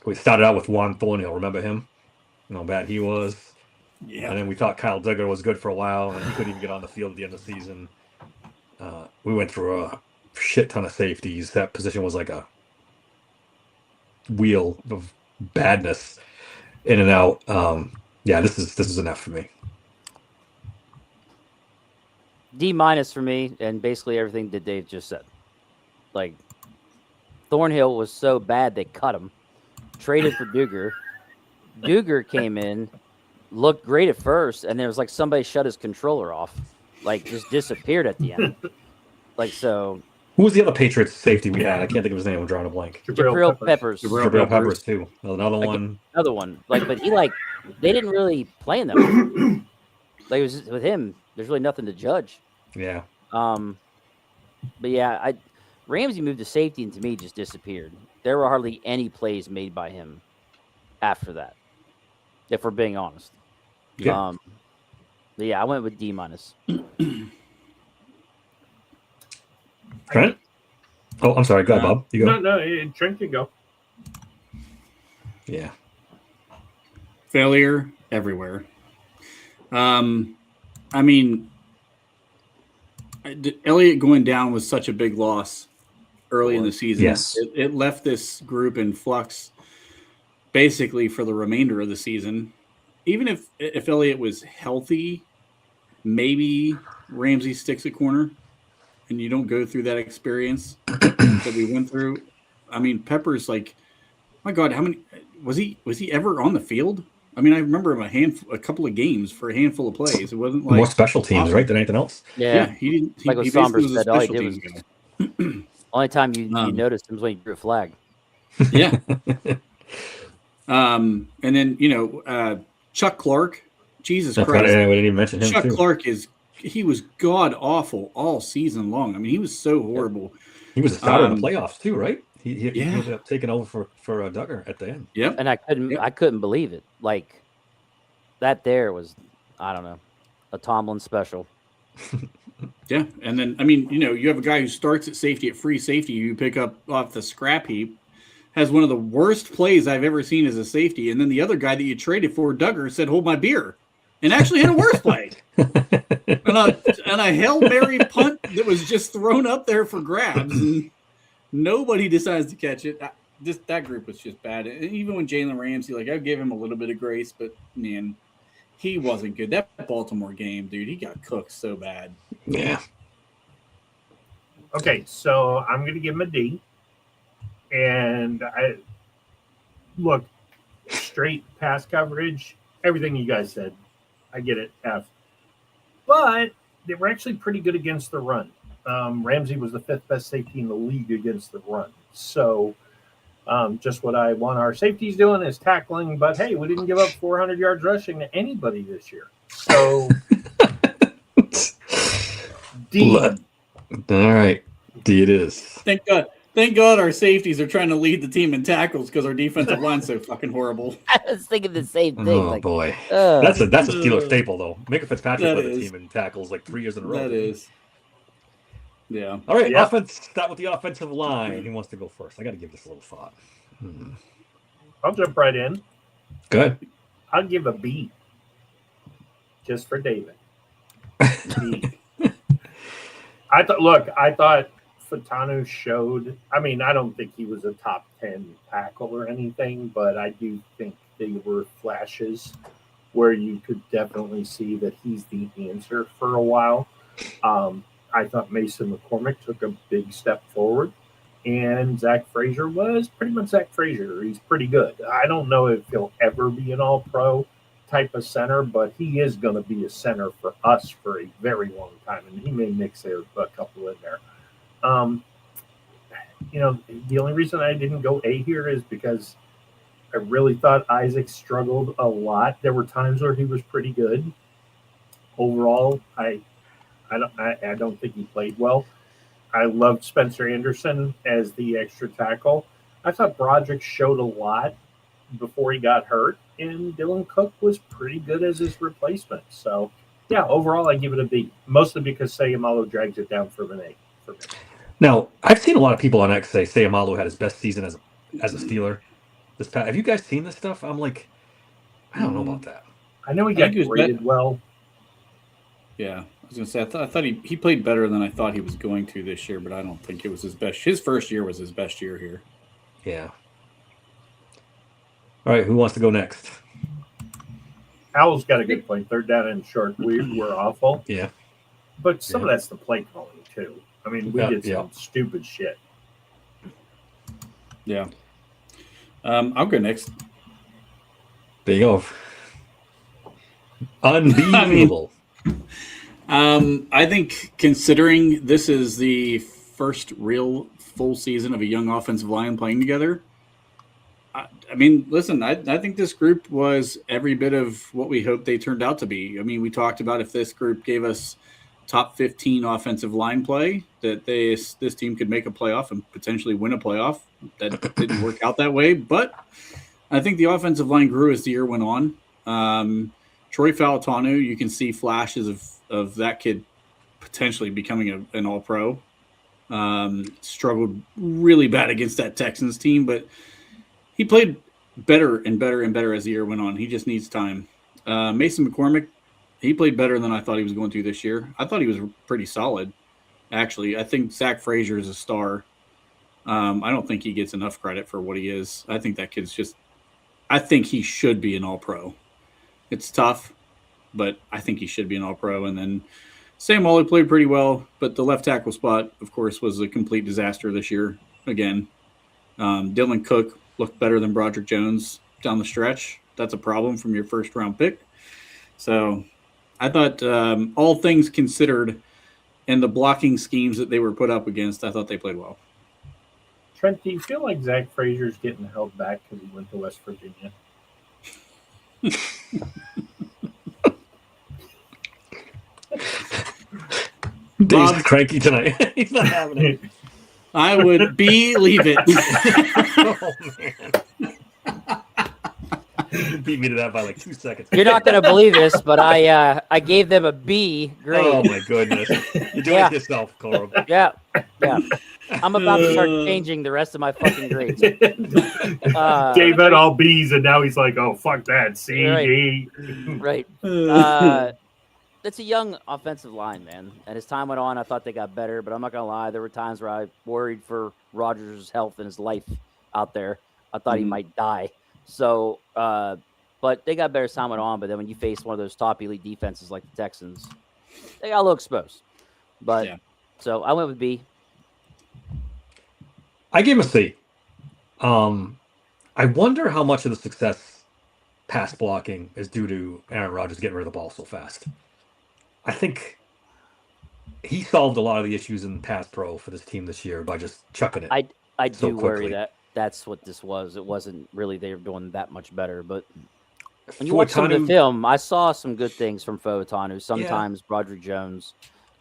Speaker 7: We started out with Juan Thornhill. Remember him? You know how bad he was.
Speaker 8: Yeah.
Speaker 7: And then we thought Kyle Duggar was good for a while, and he couldn't even get on the field at the end of the season. We went through a shit ton of safeties. That position was like a wheel of badness in and out. This is an F for me.
Speaker 9: D- for me, and basically everything that Dave just said. Like, Thornhill was so bad they cut him. Traded for Duggar. Duggar came in, looked great at first, and there was like somebody shut his controller off. Like, just disappeared at the end. Like, so...
Speaker 7: Who was the other Patriots safety we had? I can't think of his name. I'm drawing a blank.
Speaker 9: Jabril Peppers.
Speaker 7: Jabril Peppers, too. Another one.
Speaker 9: Another one. Like, but he, like, they didn't really play in them. Like, it was with him, there's really nothing to judge.
Speaker 7: Yeah.
Speaker 9: But yeah, Ramsey moved to safety and to me just disappeared. There were hardly any plays made by him after that, if we're being honest.
Speaker 7: Yeah.
Speaker 9: But yeah, I went with D-.
Speaker 7: Trent? Oh, I'm sorry. Go ahead, Bob. You go.
Speaker 10: No, Trent can go.
Speaker 7: Yeah.
Speaker 8: Failure everywhere. I mean, Elliott going down was such a big loss early in the season.
Speaker 7: Yes.
Speaker 8: It left this group in flux basically for the remainder of the season. Even if Elliott was healthy, maybe Ramsey sticks a corner and you don't go through that experience that we went through. I mean, Peppers, like, my God, how many was he ever on the field? I mean, I remember him a couple of games for a handful of plays. It wasn't like
Speaker 7: more special teams, right, than anything else.
Speaker 9: Yeah,
Speaker 8: he didn't.
Speaker 9: like what
Speaker 8: He
Speaker 9: Somber
Speaker 8: basically was a
Speaker 9: said, all he
Speaker 8: special
Speaker 9: did
Speaker 8: teams
Speaker 9: was
Speaker 8: guy.
Speaker 9: only time you noticed him was when he drew a flag.
Speaker 8: Yeah. And then Chuck Clark. Jesus
Speaker 7: That's
Speaker 8: Christ,
Speaker 7: right. We didn't even mention him
Speaker 8: Chuck
Speaker 7: too.
Speaker 8: Clark he was god awful all season long. I mean, he was so horrible.
Speaker 7: He was a starter in the playoffs too, right? He
Speaker 8: Yeah.
Speaker 7: ended up taking over for Duggar at the end.
Speaker 8: Yep.
Speaker 9: And I couldn't believe it. Like, that there was, I don't know, a Tomlin special.
Speaker 8: Yeah, and then I mean, you have a guy who starts at safety at free safety. You pick up off the scrap heap, has one of the worst plays I've ever seen as a safety, and then the other guy that you traded for, Duggar, said, "Hold my beer," and actually had a worse play. and a Hail Mary punt that was just thrown up there for grabs, and nobody decides to catch it. That group was just bad. And even when Jalen Ramsey, like, I give him a little bit of grace, but man, he wasn't good. That Baltimore game, dude, he got cooked so bad.
Speaker 7: Yeah.
Speaker 10: Okay, so I'm going to give him a D. And look, straight pass coverage, everything you guys said, I get it, F. But they were actually pretty good against the run. Ramsey was the 5th best safety in the league against the run. So just what I want our safeties doing is tackling. But, hey, we didn't give up 400 yards rushing to anybody this year. So, D.
Speaker 7: All right. D it is.
Speaker 8: Thank God our safeties are trying to lead the team in tackles because our defensive line's so fucking horrible.
Speaker 9: I was thinking the same thing.
Speaker 7: Oh, boy. That's a Steelers staple, though. Micah Fitzpatrick led the team in tackles like 3 years in a row.
Speaker 8: That is. Yeah.
Speaker 7: All right,
Speaker 10: Yeah.
Speaker 7: offense. Start with the offensive line. Who wants to go first? I got to give this a little thought.
Speaker 10: I'll jump right in.
Speaker 7: Good.
Speaker 10: I'll give a B. Just for David. B. I thought Fatanu showed, I mean, I don't think he was a top 10 tackle or anything, but I do think they were flashes where you could definitely see that he's the answer for a while. I thought Mason McCormick took a big step forward, and Zach Frazier was pretty much Zach Frazier. He's pretty good. I don't know if he'll ever be an all-pro type of center, but he is going to be a center for us for a very long time, and he may mix a couple in there. The only reason I didn't go A here is because I really thought Isaac struggled a lot. There were times where he was pretty good. Overall, I don't think he played well. I loved Spencer Anderson as the extra tackle. I thought Broderick showed a lot before he got hurt, and Dylan Cook was pretty good as his replacement. So, yeah, overall, I give it a B, mostly because Sayamalu drags it down for an A for me.
Speaker 7: Now, I've seen a lot of people on X say Sayamalu had his best season as a Steeler. This past, have you guys seen this stuff? I'm like, I don't know about that.
Speaker 10: I know he
Speaker 8: I
Speaker 10: got
Speaker 8: think he was
Speaker 10: graded well.
Speaker 8: Yeah, I was gonna say I thought he played better than I thought he was going to this year, but I don't think it was his best. His first year was his best year here.
Speaker 7: Yeah. All right, who wants to go next?
Speaker 10: Howell's got a good point. Third down and short, we're awful.
Speaker 7: Yeah.
Speaker 10: But some of that's the play calling, too. I mean, we did some stupid shit.
Speaker 8: Yeah. I'll go next.
Speaker 7: There you go. Unbelievable.
Speaker 8: I think considering this is the first real full season of a young offensive line playing together, I mean, listen, I think this group was every bit of what we hoped they turned out to be. I mean, we talked about if this group gave us top 15 offensive line play, that this team could make a playoff and potentially win a playoff. That didn't work out that way, but I think the offensive line grew as the year went on. Troy Falatanu, you can see flashes of that kid potentially becoming an all-pro. Struggled really bad against that Texans team, but he played better and better and better as the year went on. He just needs time. Mason McCormick, he played better than I thought he was going to this year. I thought he was pretty solid, actually. I think Zach Frazier is a star. I don't think he gets enough credit for what he is. I think that kid's I think he should be an all-pro. It's tough, but I think he should be an all-pro. And then Sam Ollie played pretty well, but the left tackle spot, of course, was a complete disaster this year again. Dylan Cook looked better than Broderick Jones down the stretch. That's a problem from your first-round pick. So I thought all things considered and the blocking schemes that they were put up against, I thought they played well.
Speaker 10: Trent, do you feel like Zach Frazier's getting held back because he went to West Virginia?
Speaker 7: Dave's cranky tonight. He's not having it.
Speaker 8: I would believe it.
Speaker 7: Oh, man. You beat me to that by like 2 seconds.
Speaker 9: You're not going to believe this, but I gave them a B grade.
Speaker 7: Oh, my goodness. You're doing it yourself, Corum.
Speaker 9: Yeah. I'm about to start changing the rest of my fucking grades.
Speaker 10: Dave had all B's, and now he's like, oh, fuck that. C, D.
Speaker 9: Right. It's a young offensive line, man. And as time went on, I thought they got better, but I'm not going to lie. There were times where I worried for Rodgers' health and his life out there. I thought he might die. So, but they got better as time went on. But then when you face one of those top elite defenses like the Texans, they got a little exposed. But so I went with B.
Speaker 7: I gave him a C. I wonder how much of the success pass blocking is due to Aaron Rodgers getting rid of the ball so fast. I think he solved a lot of the issues in pass pro for this team this year by just chucking it.
Speaker 9: I
Speaker 7: so
Speaker 9: do worry
Speaker 7: quickly.
Speaker 9: that's what this was. It wasn't really they were doing that much better. But when you watch some of the film, I saw some good things from Fautanu. Sometimes Broderick Jones.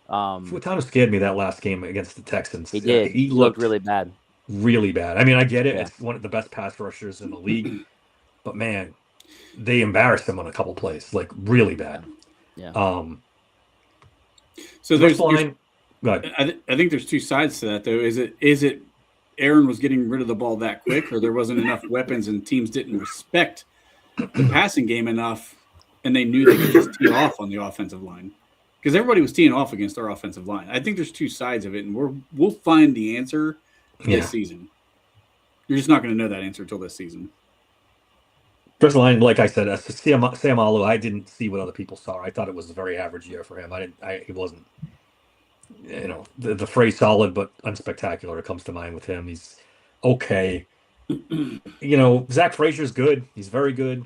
Speaker 7: Fautanu scared me that last game against the Texans.
Speaker 9: He did.
Speaker 7: He
Speaker 9: looked really bad.
Speaker 7: Really bad. I mean, I get it.
Speaker 9: Yeah.
Speaker 7: It's one of the best pass rushers in the league. But, man, they embarrassed him on a couple plays. Like, really bad.
Speaker 9: Yeah.
Speaker 8: So there's
Speaker 7: line.
Speaker 8: I think there's two sides to that, though. Is it Aaron was getting rid of the ball that quick, or there wasn't enough weapons and teams didn't respect the passing game enough, and they knew they could just tee off on the offensive line? Because everybody was teeing off against our offensive line. I think there's two sides of it, and we'll find the answer this season. You're just not going to know that answer until this season.
Speaker 7: First line, like I said, Sam Alu, I didn't see what other people saw. I thought it was a very average year for him. He wasn't, the phrase solid but unspectacular comes to mind with him. He's okay. Zach Frazier's good. He's very good.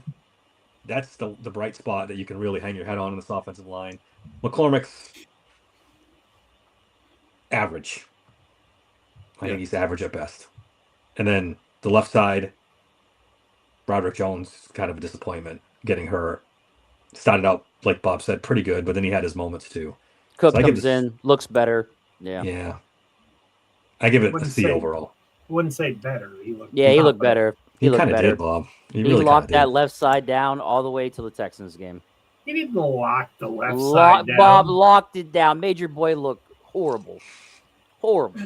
Speaker 7: That's the bright spot that you can really hang your head on in this offensive line. McCormick's average. I think he's average at best. And then the left side, Broderick Jones, kind of a disappointment getting hurt. Started out, like Bob said, pretty good, but then he had his moments too.
Speaker 9: Cook comes in, looks better. Yeah.
Speaker 7: I give it a
Speaker 10: Wouldn't
Speaker 7: C
Speaker 10: say-
Speaker 7: overall.
Speaker 10: Wouldn't say better. He looked.
Speaker 9: Yeah, he
Speaker 10: not
Speaker 9: looked better. He looked
Speaker 7: kind of
Speaker 9: better.
Speaker 7: did, Bob. He
Speaker 9: He
Speaker 7: really
Speaker 9: locked
Speaker 7: kinda
Speaker 9: that
Speaker 7: did.
Speaker 9: left side down all the way to the Texans game.
Speaker 10: He didn't lock the left side down.
Speaker 9: Bob locked it down. Made your boy look horrible. Horrible.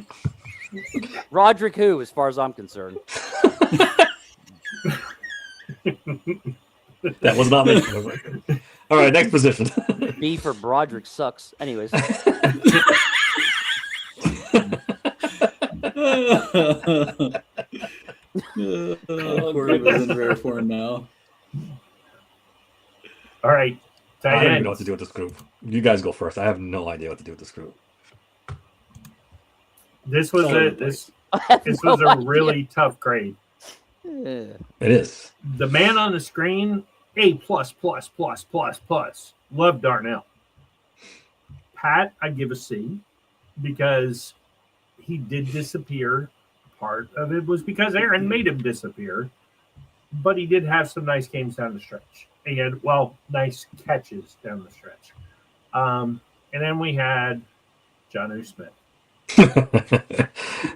Speaker 9: Roderick who, as far as I'm concerned.
Speaker 7: That was not me. All right, next position.
Speaker 9: B for Broderick sucks. Anyways.
Speaker 8: Corey was in rare form now.
Speaker 10: All right,
Speaker 7: I
Speaker 10: tight
Speaker 7: don't even
Speaker 10: end.
Speaker 7: know what to do with this group. You guys go first. I have no idea what to do with this group.
Speaker 10: This was
Speaker 8: All over
Speaker 10: a
Speaker 8: the
Speaker 10: this
Speaker 9: I
Speaker 10: this
Speaker 9: have
Speaker 10: was
Speaker 9: no
Speaker 10: a
Speaker 9: idea.
Speaker 10: really tough grade.
Speaker 7: It is.
Speaker 10: The man on the screen, A plus plus plus plus plus. Love Darnell. Pat, I give a C because he did disappear. Part of it was because Aaron made him disappear, but he did have some nice games down the stretch. He had, well, nice catches down the stretch. And then we had Jonnu Smith.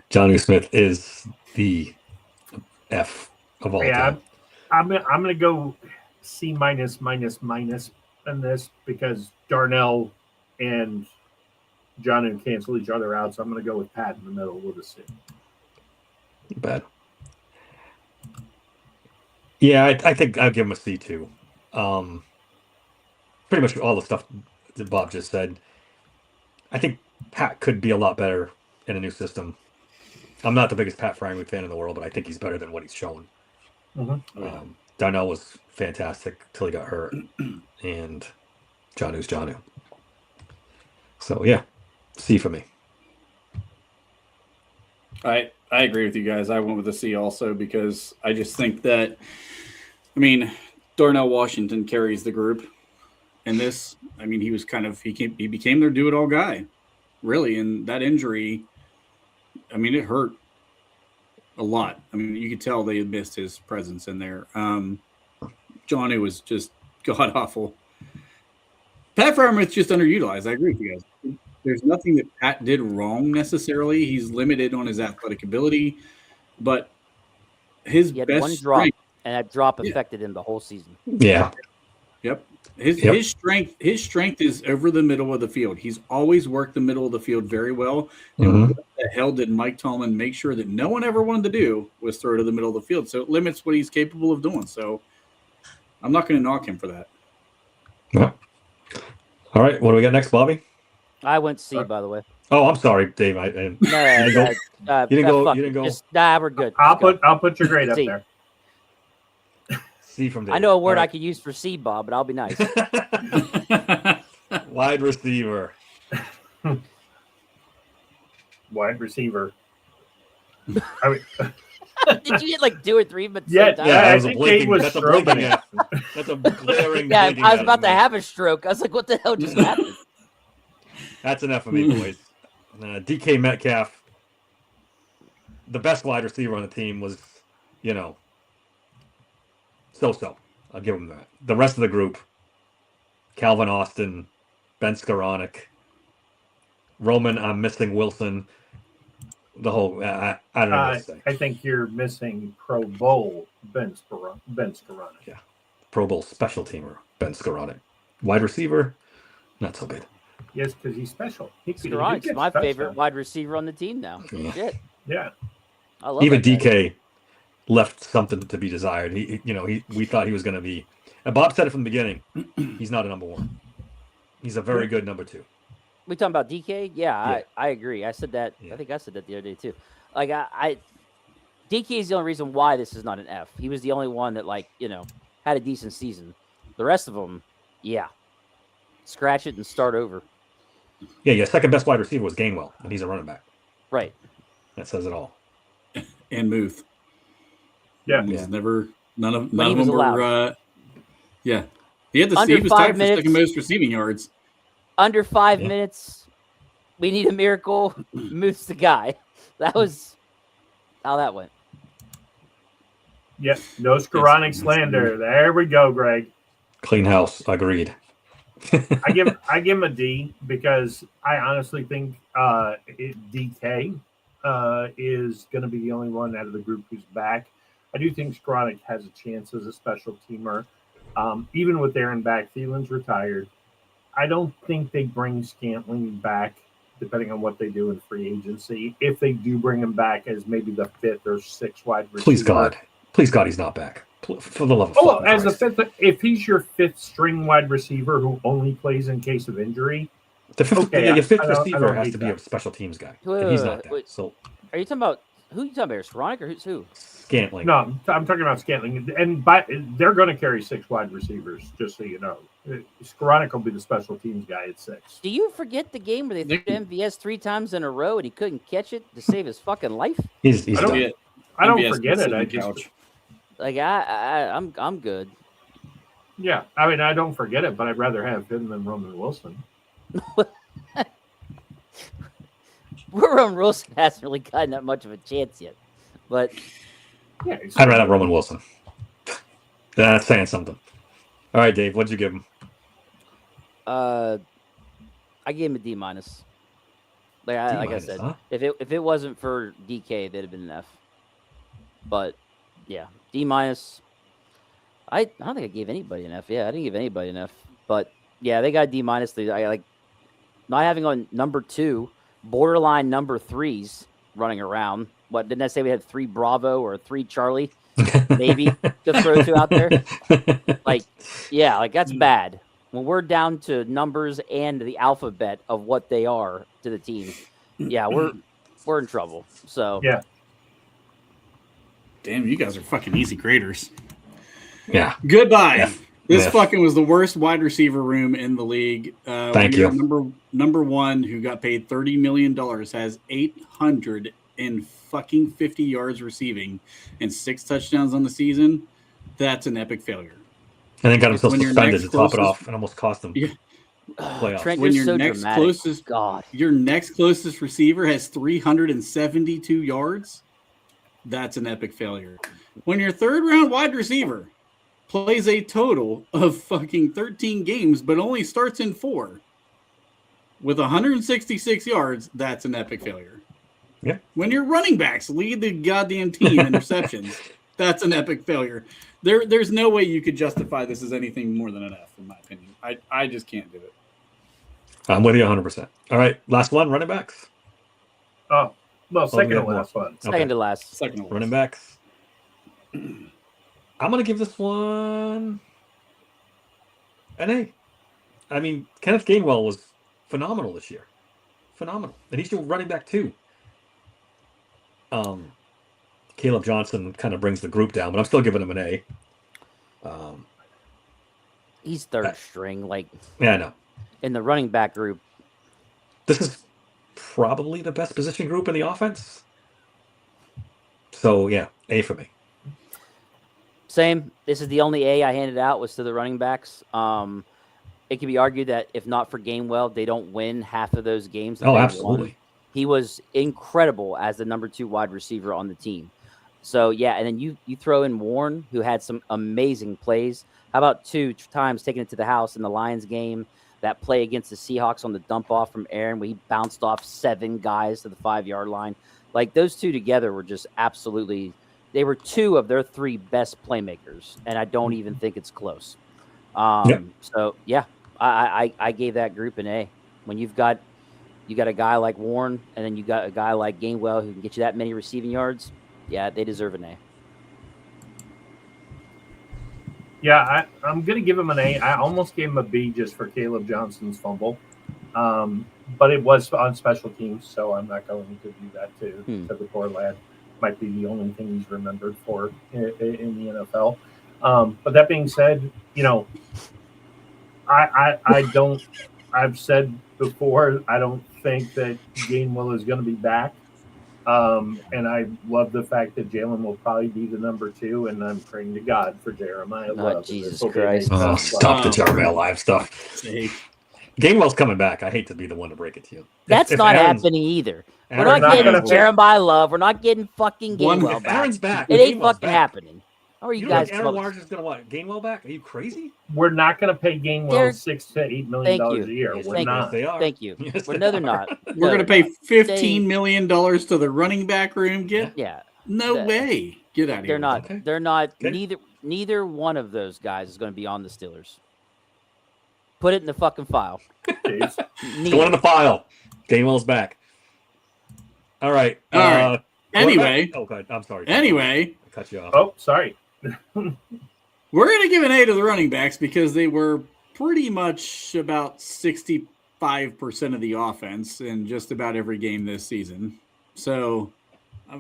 Speaker 7: Johnny Smith is the F of all
Speaker 10: Yeah,
Speaker 7: time.
Speaker 10: I'm gonna go C minus minus minus in this because Darnell and Jonnu cancel each other out. So I'm gonna go with Pat in the middle with a C.
Speaker 7: Bad. Yeah, I think I'll give him a C too. Pretty much all the stuff that Bob just said. I think Pat could be a lot better in a new system. I'm not the biggest Pat Frying fan in the world, but I think he's better than what he's shown. Darnell was fantastic till he got hurt, and Jonnu's Jonnu. So yeah, C for me.
Speaker 8: I agree with you guys. I went with a C also because I just think that, I mean, Darnell Washington carries the group in this. I mean, he was kind of, he became their do-it-all guy, really. And that injury, I mean, it hurt a lot. I mean, you could tell they had missed his presence in there. Johnny was just god-awful. Pat Freiermuth's just underutilized. I agree with you guys. There's nothing that Pat did wrong necessarily. He's limited on his athletic ability, but his
Speaker 9: He had
Speaker 8: best
Speaker 9: one drop,
Speaker 8: strength,
Speaker 9: and that drop
Speaker 8: Yeah.
Speaker 9: affected him the whole season.
Speaker 7: Yeah.
Speaker 8: yep. His
Speaker 7: Yep.
Speaker 8: strength is over the middle of the field. He's always worked the middle of the field very well. And
Speaker 7: Mhm.
Speaker 8: what the hell did Mike Tomlin make sure that no one ever wanted to do was throw to the middle of the field? So it limits what he's capable of doing. So I'm not going to knock him for that.
Speaker 7: Yeah. All right, what do we got next, Bobby?
Speaker 9: I went C, by the way.
Speaker 7: Oh, I'm sorry, Dave.
Speaker 9: No,
Speaker 7: You didn't go-
Speaker 9: fuck
Speaker 7: you
Speaker 9: it.
Speaker 7: didn't go-
Speaker 9: Just, nah, we're good.
Speaker 10: I'll
Speaker 9: Let's go.
Speaker 10: put your grade up
Speaker 9: C.
Speaker 10: there.
Speaker 7: C from Dave.
Speaker 9: I know a word
Speaker 7: All
Speaker 9: I could use for C, Bob, but I'll be nice.
Speaker 7: right. Wide receiver.
Speaker 10: Wide receiver. I mean,
Speaker 9: Did you get like 2 or 3? But
Speaker 10: yeah,
Speaker 7: Yeah,
Speaker 10: yeah.
Speaker 7: that
Speaker 10: I
Speaker 7: was a
Speaker 10: think
Speaker 7: blinking-
Speaker 10: Kate was
Speaker 7: that's a
Speaker 10: stroking
Speaker 7: blinking
Speaker 10: it.
Speaker 7: That's a glaring.
Speaker 9: yeah.
Speaker 7: blinking
Speaker 9: I was
Speaker 7: at
Speaker 9: about to
Speaker 7: me.
Speaker 9: have a stroke. I was like, "What the hell just happened?"
Speaker 7: That's enough of me, boys. DK Metcalf, the best wide receiver on the team, was, so-so. I'll give him that. The rest of the group, Calvin Austin, Ben Skoranek, Roman, I'm missing Wilson. The whole, I don't know what to say.
Speaker 10: I think you're missing Pro Bowl Ben Skoranek.
Speaker 7: Pro Bowl special teamer, Ben Skoranek. Wide receiver, not so good.
Speaker 10: Yes, because he's special. He
Speaker 9: Skoronek's
Speaker 10: gets
Speaker 9: my
Speaker 10: touchdowns.
Speaker 9: favorite wide receiver on the team now.
Speaker 7: Yeah.
Speaker 9: Shit,
Speaker 10: Yeah.
Speaker 9: I love
Speaker 7: Even
Speaker 9: that guy.
Speaker 7: DK left something to be desired. We thought he was going to be, and Bob said it from the beginning. He's not a number one. He's a very good number two.
Speaker 9: We talking about DK? Yeah,
Speaker 7: Yeah.
Speaker 9: I agree. I said that.
Speaker 7: Yeah.
Speaker 9: I think I said that the other day too. Like DK is the only reason why this is not an F. He was the only one that had a decent season. The rest of them, yeah, scratch it and start over.
Speaker 7: Yeah. Second best wide receiver was Gainwell, and he's a running back.
Speaker 9: Right.
Speaker 7: That says it all.
Speaker 8: And Muth.
Speaker 10: Yeah.
Speaker 8: He's
Speaker 7: Yeah.
Speaker 8: never, none of
Speaker 9: he
Speaker 8: them
Speaker 9: was
Speaker 8: were,
Speaker 9: allowed.
Speaker 8: yeah. He had
Speaker 9: Under
Speaker 8: he was
Speaker 9: 5
Speaker 8: tied for
Speaker 9: minutes.
Speaker 8: second most receiving yards.
Speaker 9: Under 5
Speaker 7: Yeah.
Speaker 9: minutes, we need a miracle. Moves the guy. That was how that went.
Speaker 10: Yeah. No Skoranek slander. There we go, Greg.
Speaker 7: Clean house. Agreed.
Speaker 10: I give him a D because I honestly think DK is going to be the only one out of the group who's back. I do think Skowronek has a chance as a special teamer. Even with Aaron back, Thielen's retired. I don't think they bring Scantling back, depending on what they do in free agency. If they do bring him back as maybe the 5th or 6th wide receiver.
Speaker 7: Please God, he's not back. For the love of
Speaker 10: well, as
Speaker 7: Christ.
Speaker 10: a 5th, if he's your 5th string wide receiver who only plays in case of injury,
Speaker 7: The fifth,
Speaker 10: okay,
Speaker 7: your fifth
Speaker 10: I don't
Speaker 7: receiver has
Speaker 10: hate
Speaker 7: to be
Speaker 10: that.
Speaker 7: a special teams guy,
Speaker 9: Wait,
Speaker 7: and he's
Speaker 9: wait,
Speaker 7: not that.
Speaker 9: wait.
Speaker 7: So
Speaker 9: Are you talking about who? Are you talking about Skowronek or who?
Speaker 7: Scantling.
Speaker 10: no, I'm talking about Scantling, and they're going to carry 6 wide receivers, just so you know. Skowronek will be the special teams guy at 6.
Speaker 9: Do you forget the game where they threw to MVS 3 times in a row and he couldn't catch it to save his fucking life?
Speaker 7: He's
Speaker 10: I don't-
Speaker 7: done.
Speaker 10: I don't
Speaker 8: MVS
Speaker 10: forget
Speaker 8: can
Speaker 10: it.
Speaker 8: sit
Speaker 10: I
Speaker 8: on the
Speaker 10: just
Speaker 8: couch.
Speaker 9: Like I'm good.
Speaker 10: yeah. I mean, I don't forget it, but I'd rather have him than Roman Wilson.
Speaker 9: Roman Wilson hasn't really gotten that much of a chance yet, but
Speaker 10: Yeah,
Speaker 7: I'd rather have Roman Wilson. That's saying something. All right, Dave, what'd you give him?
Speaker 9: I gave him a D minus. Like I
Speaker 7: D-minus,
Speaker 9: said,
Speaker 7: huh?
Speaker 9: if it wasn't for DK, they'd have been an F. But yeah, D minus. I don't think I gave anybody an F. Yeah, I didn't give anybody an F. But yeah, they got D minus. I like not having on number 2, borderline number 3s running around. What didn't I say? We had 3 Bravo or 3 Charlie, maybe to throw to out there. Like, yeah, like that's bad. When we're down to numbers and the alphabet of what they are to the team, yeah, we're in trouble. So
Speaker 10: Yeah.
Speaker 8: Damn, you guys are fucking easy graders.
Speaker 7: Yeah.
Speaker 8: Goodbye.
Speaker 7: Yeah.
Speaker 8: This
Speaker 7: Yeah.
Speaker 8: fucking was the worst wide receiver room in the league.
Speaker 7: Thank
Speaker 8: your
Speaker 7: you.
Speaker 8: Number one, who got paid $30 million, has 850 yards receiving and 6 touchdowns on the season. That's an epic failure.
Speaker 7: And then got himself
Speaker 8: When your
Speaker 7: suspended to
Speaker 8: next
Speaker 7: top it
Speaker 8: closest-
Speaker 7: off and almost cost him
Speaker 8: Yeah.
Speaker 7: playoffs.
Speaker 9: Trent,
Speaker 8: When
Speaker 9: you're
Speaker 8: your
Speaker 9: so
Speaker 8: next
Speaker 9: dramatic.
Speaker 8: closest-
Speaker 9: God,
Speaker 8: Your next closest receiver has 372 yards. That's an epic failure. When your 3rd round wide receiver plays a total of fucking 13 games, but only starts in 4 with 166 yards, that's an epic failure.
Speaker 7: Yeah.
Speaker 8: When your running backs lead the goddamn team in interceptions, that's an epic failure. There's no way you could justify this as anything more than an F, in my opinion. I just can't do it.
Speaker 7: I'm with you 100%. All right, last one, running backs.
Speaker 10: Oh, well, second
Speaker 7: we
Speaker 10: to
Speaker 7: have more.
Speaker 10: last one.
Speaker 9: second to last.
Speaker 8: Second to last.
Speaker 7: Running backs. I'm going to give this one an A. I mean, Kenneth Gainwell was phenomenal this year. Phenomenal. And he's still running back too. Caleb Johnson kind of brings the group down, but I'm still giving him an A.
Speaker 9: He's third string, like
Speaker 7: Yeah, I know.
Speaker 9: in the running back group.
Speaker 7: This is probably the best position group in the offense. So, yeah, A for me.
Speaker 9: Same. This is the only A I handed out was to the running backs. It can be argued that if not for Gainwell, they don't win half of those games. that
Speaker 7: Oh,
Speaker 9: they won.
Speaker 7: absolutely.
Speaker 9: He was incredible as the number 2 wide receiver on the team. So yeah, and then you throw in Warren, who had some amazing plays. How about 2 times taking it to the house in the Lions game? That play against the Seahawks on the dump off from Aaron, where he bounced off 7 guys to the 5-yard line. Like those 2 together were just absolutely. They were 2 of their 3 best playmakers, and I don't even think it's close. So yeah, I gave that group an A. When you got a guy like Warren, and then you got a guy like Gainwell who can get you that many receiving yards. Yeah, they deserve an A.
Speaker 10: Yeah, I'm going to give him an A. I almost gave him a B just for Caleb Johnson's fumble. But it was on special teams, so I'm not going to do that to the poor lad. Might be the only thing he's remembered for in the NFL. But that being said, you know, I don't. I've said before, I don't think that Gainwell is going to be back. And I love the fact that Jalen will probably be the number 2, and I'm praying to God for Jeremiah Love.
Speaker 9: Jesus
Speaker 10: This will be
Speaker 9: Christ.
Speaker 10: a
Speaker 7: Oh,
Speaker 10: tough
Speaker 7: stop the
Speaker 10: one.
Speaker 7: Jeremiah Live stuff.
Speaker 8: Hey,
Speaker 7: Gainwell's coming back. I hate to be the one to break it to you.
Speaker 9: That's
Speaker 7: If
Speaker 9: not
Speaker 7: Aaron's-
Speaker 9: happening either. We're
Speaker 7: Aaron's
Speaker 9: not getting
Speaker 10: gonna-
Speaker 9: Jeremiah Love. We're not getting fucking
Speaker 8: One-
Speaker 9: Gainwell
Speaker 7: If
Speaker 9: back.
Speaker 7: Aaron's back.
Speaker 9: It ain't
Speaker 7: Gainwell's
Speaker 9: fucking
Speaker 7: back.
Speaker 9: happening. How are you,
Speaker 7: You
Speaker 9: guys?
Speaker 7: think Aaron Rodgers is going to what? Gainwell back? Are you crazy?
Speaker 10: We're not going to pay Gainwell
Speaker 9: They're-
Speaker 10: $6 to $8 million
Speaker 9: Thank
Speaker 10: a
Speaker 9: you.
Speaker 10: year.
Speaker 7: Yes,
Speaker 10: We're
Speaker 9: Thank
Speaker 10: not.
Speaker 7: They are.
Speaker 9: Thank you.
Speaker 7: Yes,
Speaker 9: Well,
Speaker 7: they
Speaker 9: no, they're
Speaker 7: are.
Speaker 9: not.
Speaker 8: We're
Speaker 9: No,
Speaker 8: going to pay
Speaker 9: They-
Speaker 8: $15 million to the running back room.
Speaker 9: Yeah,
Speaker 8: No
Speaker 9: That-
Speaker 8: way. Get out of here.
Speaker 9: they're not.
Speaker 7: Okay.
Speaker 9: They're not.
Speaker 7: Okay.
Speaker 9: Neither one of those guys is going to be on the Steelers. Put it in the fucking file.
Speaker 10: Jeez.
Speaker 7: It's going in the file. Gainwell's back. All right.
Speaker 8: All right. Anyway.
Speaker 7: Oh, God. I'm sorry.
Speaker 8: Anyway,
Speaker 7: I cut you off.
Speaker 10: Oh, sorry.
Speaker 8: we're going to give an A to the running backs because they were pretty much about 65% of the offense in just about every game this season. So,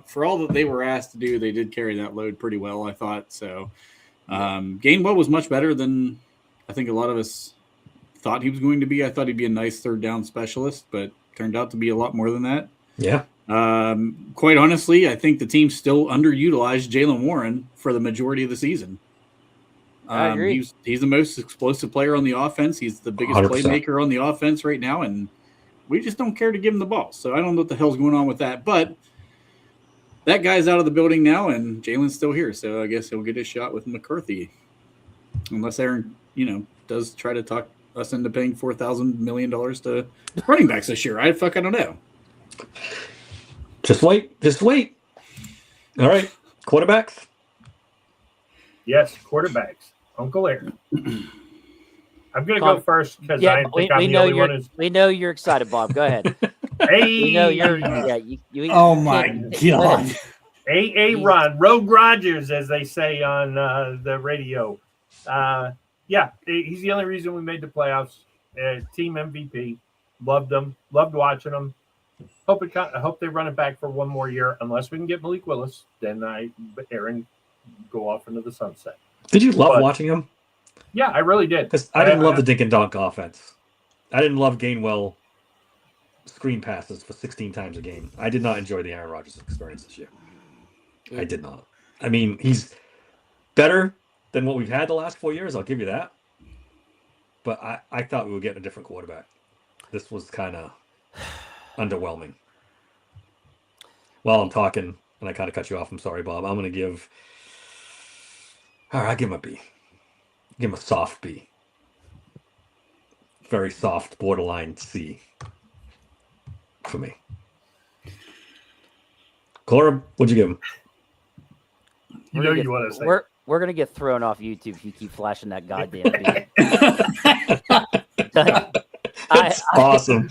Speaker 8: for all that they were asked to do, they did carry that load pretty well, I thought. So, Gainwell was much better than I think a lot of us thought he was going to be. I thought he'd be a nice third down specialist, but turned out to be a lot more than that.
Speaker 7: Yeah.
Speaker 8: Quite honestly, I think the team still underutilized Jalen Warren for the majority of the season.
Speaker 9: I agree.
Speaker 8: He's the most explosive player on the offense. He's the biggest
Speaker 7: 100%.
Speaker 8: playmaker on the offense right now, and we just don't care to give him the ball. So I don't know what the hell's going on with that. But that guy's out of the building now, and Jalen's still here. So I guess he'll get his shot with McCarthy, unless Aaron, does try to talk us into paying $4,000 million to running backs this year. I don't know.
Speaker 7: Just wait. Just wait. All right. Quarterbacks.
Speaker 10: Yes, quarterbacks. Uncle Aaron. I'm going to
Speaker 9: Tom-
Speaker 10: go first because
Speaker 9: Yeah,
Speaker 10: I
Speaker 9: we,
Speaker 10: think I'm
Speaker 9: we
Speaker 10: the
Speaker 9: know
Speaker 10: only
Speaker 9: you're.
Speaker 10: one who's.
Speaker 9: We know you're excited, Bob. Go ahead.
Speaker 10: Hey,
Speaker 9: We know you're. Yeah. You
Speaker 8: Oh my
Speaker 9: go ahead.
Speaker 8: God.
Speaker 10: A Rod, Rogue Rogers, as they say on the radio. Yeah, he's the only reason we made the playoffs. Team MVP. Loved them. Loved watching them. I hope they run it back for one more year. Unless we can get Malik Willis, then Aaron go off into the sunset.
Speaker 7: Did you love
Speaker 10: But-
Speaker 7: watching him?
Speaker 10: Yeah, I really did.
Speaker 7: Because I didn't love the dink and dunk offense. I didn't love Gainwell screen passes for 16 times a game. I did not enjoy the Aaron Rodgers experience this year. I did not. I mean, he's better than what we've had the last 4 years. I'll give you that. But I thought we would get a different quarterback. This was kind of underwhelming. While I'm talking, and I kind of cut you off, I'm sorry, Bob. I'm going to give... All right, I'll give him a B. Give him a soft B. Very soft, borderline C for me. Cora, what'd you give him?
Speaker 10: You know you want to say.
Speaker 9: We're gonna get thrown off YouTube if you keep flashing that goddamn beat.
Speaker 7: Awesome.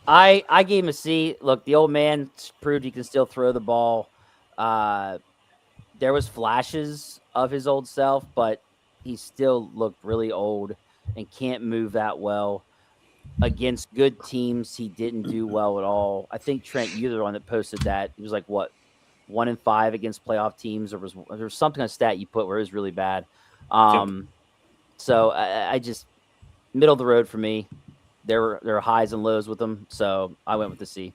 Speaker 9: I gave him a C. Look, the old man proved he can still throw the ball. There was flashes of his old self, but he still looked really old and can't move that well. Against good teams, he didn't do well at all. I think Trent, you're the one that posted that. He was like, what, 1-5 against playoff teams, or there was something on stat you put where it was really bad. So I just middle of the road for me. There were highs and lows with him, so I went with the C.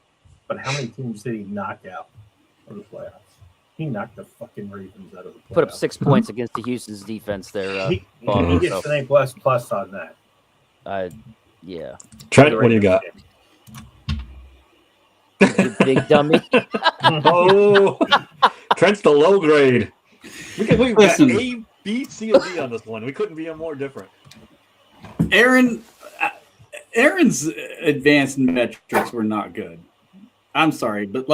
Speaker 10: But how many teams did he knock out of the playoffs? He knocked the fucking Ravens out of the playoffs.
Speaker 9: Put up 6 points against the Houston's defense there.
Speaker 10: He
Speaker 9: Bob,
Speaker 10: gets
Speaker 9: so,
Speaker 10: an A++ on that.
Speaker 9: yeah.
Speaker 7: Trent, what do you got?
Speaker 9: You big dummy.
Speaker 7: Oh, Trent's the low grade. We got
Speaker 8: Listen.
Speaker 7: A, B, C, or D on this one. We couldn't be more different.
Speaker 8: Aaron's advanced metrics were not good. I'm sorry, but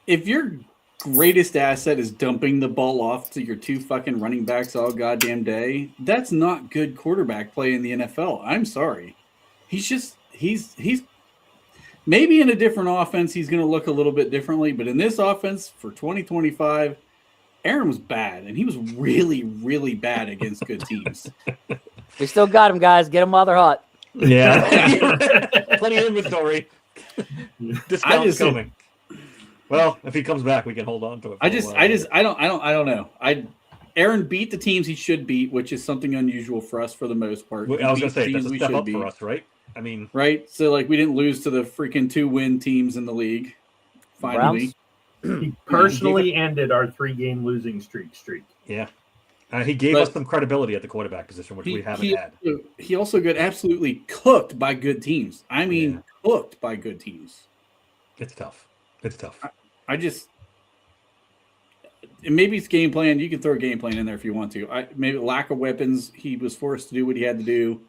Speaker 8: if your greatest asset is dumping the ball off to your two fucking running backs all goddamn day, that's not good quarterback play in the NFL. I'm sorry. He's maybe in a different offense he's going to look a little bit differently, but in this offense for 2025, Aaron was bad, and he was really, really bad against good teams.
Speaker 9: We still got him, guys. Get him while they're hot.
Speaker 7: Yeah. Plenty of inventory. Discount's coming. Well, if he comes back, we can hold on to it.
Speaker 8: I don't know. Aaron beat the teams he should beat, which is something unusual for us for the most part.
Speaker 7: I was going to say,
Speaker 8: He beat
Speaker 7: that's a
Speaker 8: teams we
Speaker 7: step
Speaker 8: should
Speaker 7: up
Speaker 8: beat.
Speaker 7: for us, right? I mean,
Speaker 8: Right? So, we didn't lose to the freaking 2-win teams in the league. Finally.
Speaker 10: He personally ended our 3-game losing streak.
Speaker 7: yeah. He gave us some credibility at the quarterback position, which we haven't had.
Speaker 8: He also got absolutely cooked by good teams. I mean, cooked by good teams.
Speaker 7: It's tough. It's tough.
Speaker 8: maybe it's game plan. You can throw a game plan in there if you want to. Maybe lack of weapons. He was forced to do what he had to do.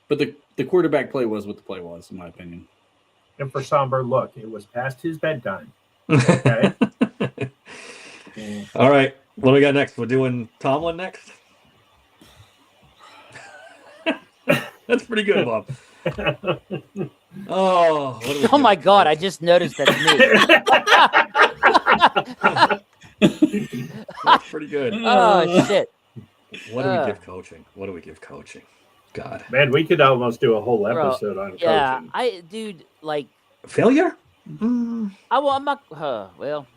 Speaker 8: But the quarterback play was what the play was, in my opinion.
Speaker 10: And for Somber, look, it was past his bedtime. Okay.
Speaker 7: All right. What do we got next? We're doing Tomlin next. That's pretty good, Bob. Oh, what do we
Speaker 9: Oh
Speaker 7: do?
Speaker 9: my God! I just noticed that's me.
Speaker 7: That's pretty good.
Speaker 9: Oh shit!
Speaker 7: What do we give coaching? What do we give coaching? God.
Speaker 10: Man, we could almost do a whole
Speaker 9: Bro,
Speaker 10: episode on
Speaker 9: Yeah,
Speaker 10: coaching.
Speaker 9: dude, like,
Speaker 7: Failure?
Speaker 9: I'm not. Well,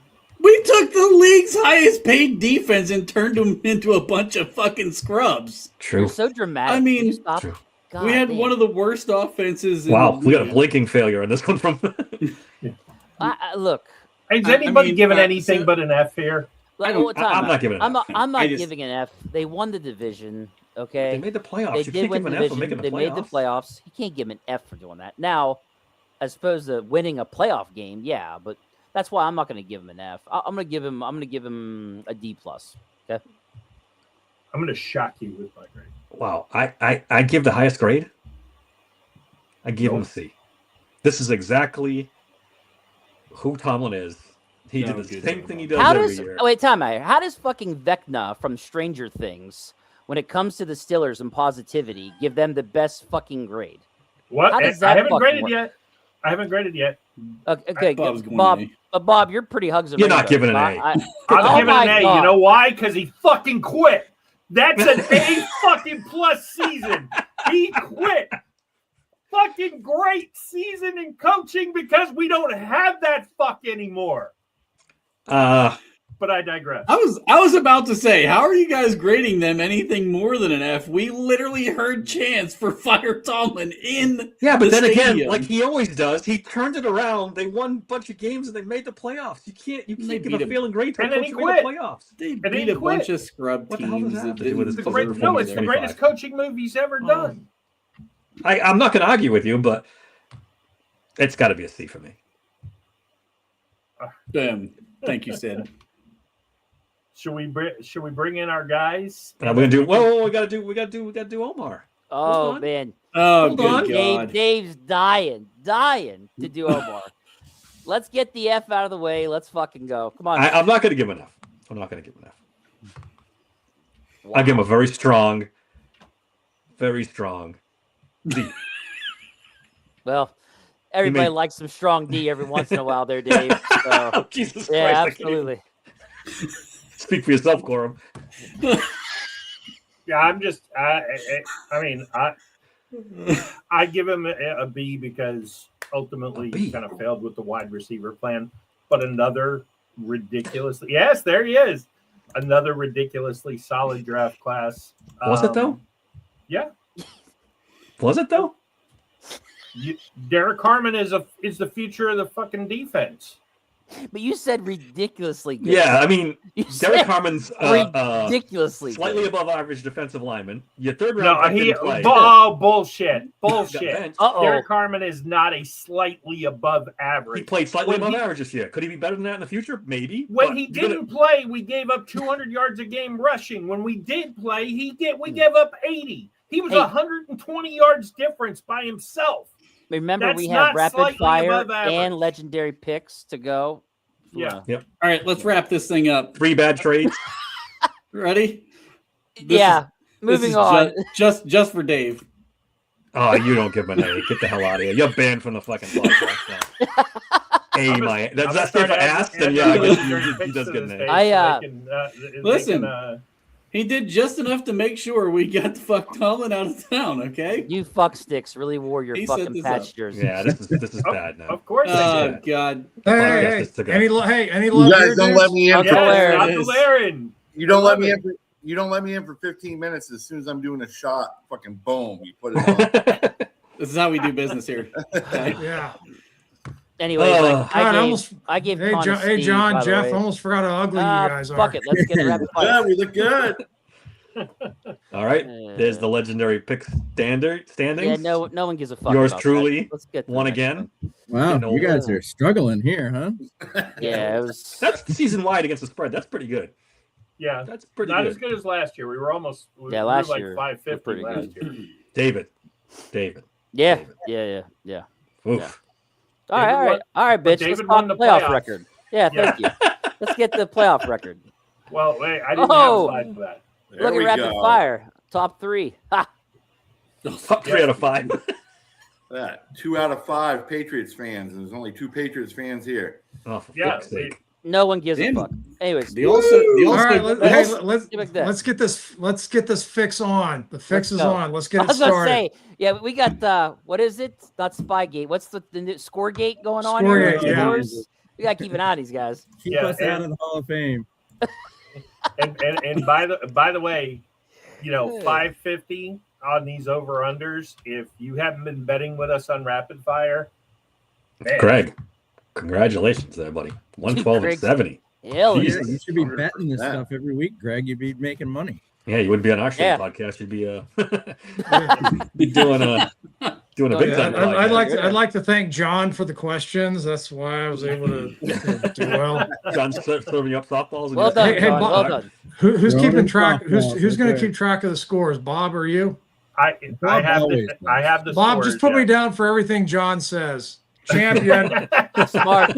Speaker 8: We took the league's highest paid defense and turned them into a bunch of fucking scrubs.
Speaker 7: True.
Speaker 9: you're so dramatic.
Speaker 8: I mean,
Speaker 9: Can you stop?
Speaker 7: True.
Speaker 9: God
Speaker 8: We had
Speaker 9: damn.
Speaker 8: one of the worst offenses. In
Speaker 7: Wow,
Speaker 8: the
Speaker 7: we got a
Speaker 8: league.
Speaker 7: blinking failure in this one from.
Speaker 9: Look,
Speaker 10: Is
Speaker 8: I
Speaker 10: anybody
Speaker 8: mean,
Speaker 10: giving
Speaker 8: so-
Speaker 10: anything but an F here?
Speaker 9: like,
Speaker 8: don't-
Speaker 9: what time?
Speaker 7: I'm not giving it.
Speaker 9: I'm not. I'm not
Speaker 8: I just-
Speaker 9: giving an F. They won the division. Okay.
Speaker 7: They made the playoffs.
Speaker 9: They
Speaker 7: You
Speaker 9: did
Speaker 7: can't
Speaker 9: win
Speaker 7: give
Speaker 9: the
Speaker 7: an F for
Speaker 9: division.
Speaker 7: making the
Speaker 9: They made the playoffs. You can't give him an F for doing that. Now, as opposed to winning a playoff game, yeah, but that's why I'm not going to give him an F. I'm going to give him a D plus. Okay.
Speaker 10: I'm going to shock you with my grade.
Speaker 7: Wow, I give the highest grade. I give him a C. This is exactly who Tomlin is. He
Speaker 8: No,
Speaker 7: did the
Speaker 8: good
Speaker 7: same
Speaker 8: job,
Speaker 7: thing he
Speaker 8: Bob.
Speaker 7: does
Speaker 9: How
Speaker 7: every
Speaker 9: does
Speaker 7: year.
Speaker 9: wait time out? How does fucking Vecna from Stranger Things, when it comes to the Steelers and positivity, give them the best fucking grade?
Speaker 10: What?
Speaker 9: How does
Speaker 10: I
Speaker 9: that
Speaker 10: haven't
Speaker 9: fucking
Speaker 10: graded
Speaker 9: work?
Speaker 10: yet. I haven't graded yet.
Speaker 9: Okay,
Speaker 8: Bob's
Speaker 9: good.
Speaker 8: going
Speaker 9: Bob.
Speaker 8: an
Speaker 9: Bob, you're pretty hugs and
Speaker 7: You're not
Speaker 9: rainbows.
Speaker 7: giving an A.
Speaker 10: I'm
Speaker 9: Oh
Speaker 10: giving
Speaker 9: my
Speaker 10: an A.
Speaker 9: God.
Speaker 10: You know why? Because he fucking quit. That's an A fucking plus season. He quit. Fucking great season in coaching because we don't have that fuck anymore. But I digress.
Speaker 8: I was about to say, how are you guys grading them anything more than an F? We literally heard chants for Fire Tomlin in
Speaker 7: Yeah, but
Speaker 8: the
Speaker 7: then again,
Speaker 8: stadium.
Speaker 7: like he always does, he turned it around. They won a bunch of games and they made the playoffs. You can't
Speaker 8: They
Speaker 7: give
Speaker 8: beat
Speaker 7: a
Speaker 8: him.
Speaker 7: failing grade to a
Speaker 10: And then
Speaker 7: coach
Speaker 10: he
Speaker 7: who made the
Speaker 10: quit.
Speaker 7: playoffs.
Speaker 8: They
Speaker 10: then
Speaker 8: beat
Speaker 10: he
Speaker 8: a
Speaker 10: quit.
Speaker 8: bunch of scrub
Speaker 7: What the hell does
Speaker 8: teams.
Speaker 7: that have
Speaker 8: that
Speaker 7: to do with
Speaker 8: didn't
Speaker 7: his
Speaker 10: It's the,
Speaker 8: deserve
Speaker 10: great, no,
Speaker 8: to
Speaker 10: it's
Speaker 8: be
Speaker 10: the
Speaker 8: there.
Speaker 10: greatest coaching move he's ever done.
Speaker 7: I'm not going to argue with you, but it's got to be a C for me.
Speaker 8: Thank you, Sid.
Speaker 10: Should we bring in our guys?
Speaker 7: And I'm going to do. Whoa, we got to do Omar.
Speaker 9: Oh
Speaker 7: Hold on.
Speaker 9: man,
Speaker 8: Oh,
Speaker 7: Hold on.
Speaker 8: good God.
Speaker 9: Dave's dying to do Omar. Let's get the F out of the way. Let's fucking go. Come on.
Speaker 7: I'm not going to give him an F. I'm not going to give him an F. I give him a very strong D.
Speaker 9: Well, everybody
Speaker 7: made-
Speaker 9: likes some strong D every once in a while, there, Dave. So,
Speaker 7: Oh, Jesus
Speaker 9: yeah,
Speaker 7: Christ! I can't even
Speaker 9: absolutely.
Speaker 7: speak for yourself, Corum.
Speaker 10: Yeah, I'm just. I mean, I give him a B because ultimately
Speaker 7: A B?
Speaker 10: he kind of failed with the wide receiver plan. But another ridiculously, yes, there he is. Another ridiculously solid draft class.
Speaker 7: Was it though?
Speaker 10: Yeah.
Speaker 7: Was it though?
Speaker 10: Derek Harmon is the future of the fucking defense.
Speaker 9: But you said ridiculously good.
Speaker 7: Yeah, I mean,
Speaker 9: You
Speaker 7: Derek
Speaker 9: said
Speaker 7: Harmon's
Speaker 9: ridiculously
Speaker 7: slightly
Speaker 9: good.
Speaker 7: above average defensive lineman. Your third
Speaker 10: No,
Speaker 7: round pick
Speaker 10: he.
Speaker 7: didn't play.
Speaker 10: Oh, bullshit.
Speaker 7: He got
Speaker 10: Bullshit.
Speaker 7: benched.
Speaker 9: Uh-oh.
Speaker 10: Derek Harmon is not a slightly above average.
Speaker 7: He played slightly
Speaker 10: When
Speaker 7: above
Speaker 10: he-
Speaker 7: average this year. Could he be better than that in the future? Maybe.
Speaker 10: When
Speaker 7: but
Speaker 10: he
Speaker 7: you're gonna-
Speaker 10: didn't play, we gave up 200 yards a game rushing. When we did play, we gave up 80. He was
Speaker 9: Hey.
Speaker 10: 120 yards difference by himself.
Speaker 9: Remember,
Speaker 10: That's
Speaker 9: we
Speaker 10: not
Speaker 9: have rapid
Speaker 10: slightly
Speaker 9: fire
Speaker 10: above average.
Speaker 9: and legendary picks to go.
Speaker 10: Yeah.
Speaker 8: All right, let's wrap this thing up.
Speaker 7: 3 bad trades.
Speaker 8: Ready?
Speaker 9: Yeah.
Speaker 8: This
Speaker 9: Moving
Speaker 8: is
Speaker 9: on.
Speaker 8: Just for Dave.
Speaker 7: Oh, you don't give him an A. Get the hell out of here. You're banned from the fucking podcast now. A,
Speaker 10: I'm
Speaker 7: my.
Speaker 10: gonna
Speaker 7: That's
Speaker 10: start
Speaker 7: for
Speaker 10: adding-
Speaker 7: ass, then
Speaker 10: adding
Speaker 7: yeah, I guess
Speaker 10: legendary
Speaker 7: he
Speaker 10: picks
Speaker 7: does
Speaker 10: to
Speaker 7: get an
Speaker 10: this
Speaker 7: A.
Speaker 10: page
Speaker 9: I,
Speaker 10: so they can,
Speaker 8: Listen. He did just enough to make sure we got the fuck Tomlin out of town, okay?
Speaker 9: You fuck sticks really wore your
Speaker 8: He set
Speaker 9: fucking
Speaker 8: this
Speaker 9: patch
Speaker 8: up.
Speaker 9: jersey.
Speaker 7: Yeah, this is bad now.
Speaker 10: Of course they
Speaker 8: Oh,
Speaker 10: did.
Speaker 8: God.
Speaker 4: Hey,
Speaker 7: Yes, it's
Speaker 4: any
Speaker 7: okay.
Speaker 4: any
Speaker 11: You
Speaker 4: love
Speaker 11: guys
Speaker 4: here,
Speaker 11: don't
Speaker 4: dudes?
Speaker 11: let me in.
Speaker 9: Uncle
Speaker 11: For,
Speaker 9: Larry.
Speaker 10: Yes,
Speaker 8: There it
Speaker 10: Uncle
Speaker 8: is.
Speaker 10: Aaron.
Speaker 11: you don't
Speaker 10: I
Speaker 11: let
Speaker 10: love
Speaker 11: me
Speaker 10: it.
Speaker 11: in. You don't let me in for 15 minutes. As soon as I'm doing a shot, fucking boom, you put it on.
Speaker 8: This is how we do business here. Okay?
Speaker 4: Yeah.
Speaker 9: Anyway,
Speaker 7: Oh.
Speaker 9: like,
Speaker 4: God, almost-
Speaker 9: I gave
Speaker 4: Hey,
Speaker 9: Connor
Speaker 4: John, hey,
Speaker 9: Steve,
Speaker 4: John,
Speaker 9: by the
Speaker 4: Jeff,
Speaker 9: way.
Speaker 4: almost forgot how ugly you guys are.
Speaker 9: Fuck it. Let's get a rapid
Speaker 11: yeah,
Speaker 9: fire.
Speaker 11: we look good.
Speaker 7: All right. There's the legendary pick standings.
Speaker 9: Yeah, no one gives a fuck.
Speaker 7: Yours
Speaker 9: about
Speaker 7: truly
Speaker 9: that. Let's get to the
Speaker 7: won
Speaker 9: next
Speaker 7: again.
Speaker 9: one.
Speaker 12: Wow,
Speaker 7: Getting
Speaker 12: you guys
Speaker 7: old.
Speaker 12: are struggling here, huh?
Speaker 9: Yeah, it was.
Speaker 7: That's season wide against the spread. That's pretty good.
Speaker 10: Yeah,
Speaker 7: That's pretty
Speaker 10: not
Speaker 7: good.
Speaker 10: as good as last year. We were almost
Speaker 9: Yeah,
Speaker 10: we
Speaker 9: last
Speaker 10: were like
Speaker 9: year,
Speaker 10: 550
Speaker 9: pretty
Speaker 10: last
Speaker 9: good.
Speaker 10: year.
Speaker 7: David.
Speaker 9: Yeah,
Speaker 7: David.
Speaker 9: yeah.
Speaker 7: Oof.
Speaker 9: All right,
Speaker 10: David won-
Speaker 9: all right, bitch.
Speaker 10: David
Speaker 9: Let's talk
Speaker 10: won the
Speaker 9: playoff
Speaker 10: playoffs.
Speaker 9: record. Yeah, thank you. Let's get the playoff record.
Speaker 10: Well, wait, I didn't
Speaker 9: Oh.
Speaker 10: have a slide for that.
Speaker 11: There
Speaker 9: Look at
Speaker 11: we
Speaker 9: rapid
Speaker 11: go.
Speaker 9: fire. Top 3. Ha!
Speaker 7: Top 3 out of 5.
Speaker 11: That 2 out of 5 Patriots fans, and there's only 2 Patriots fans here.
Speaker 7: Oh, for
Speaker 10: Yeah,
Speaker 7: fuck's sake.
Speaker 9: No one gives
Speaker 8: Damn.
Speaker 9: a fuck. Anyways,
Speaker 8: The also, the
Speaker 4: All
Speaker 8: also,
Speaker 4: right, let's
Speaker 9: Give it that.
Speaker 4: let's get this fix on. The fix
Speaker 9: Let's
Speaker 4: is
Speaker 9: go.
Speaker 4: on. Let's
Speaker 9: I
Speaker 4: get it
Speaker 9: was gonna
Speaker 4: started.
Speaker 9: say, yeah, we got what is it? Not Spygate. What's the new Scoregate going on here?
Speaker 4: Scoregate, yeah.
Speaker 9: Scores? We gotta keep an eye on these guys.
Speaker 12: Keep
Speaker 10: Yeah,
Speaker 12: us out of the Hall of Fame.
Speaker 10: And by the way, 550 on these over unders. If you haven't been betting with us on rapid fire, man,
Speaker 7: Greg, congratulations there, buddy. 112
Speaker 9: Greg's-
Speaker 7: and 70.
Speaker 9: Hell yeah.
Speaker 7: Jesus.
Speaker 12: You should be betting this
Speaker 11: 100%.
Speaker 12: stuff every week, Greg. You'd be making money.
Speaker 7: Yeah, you wouldn't be on our show
Speaker 9: Yeah.
Speaker 7: podcast. You'd be be doing a big time.
Speaker 4: I'd like to thank John for the questions. That's why I was able to do well.
Speaker 7: John's serving you up softballs. and
Speaker 9: Well
Speaker 7: you're-
Speaker 9: done,
Speaker 4: Hey,
Speaker 9: John.
Speaker 4: Bob.
Speaker 9: Well done.
Speaker 4: Who's
Speaker 12: Throw
Speaker 4: keeping
Speaker 12: in
Speaker 4: track? Who's
Speaker 12: softballs,
Speaker 4: going to
Speaker 12: okay.
Speaker 4: keep track of the scores? Bob or you?
Speaker 10: I have the
Speaker 4: Bob,
Speaker 10: scores,
Speaker 4: just put me
Speaker 10: yeah.
Speaker 4: down for everything John says. Champion.
Speaker 9: Smart.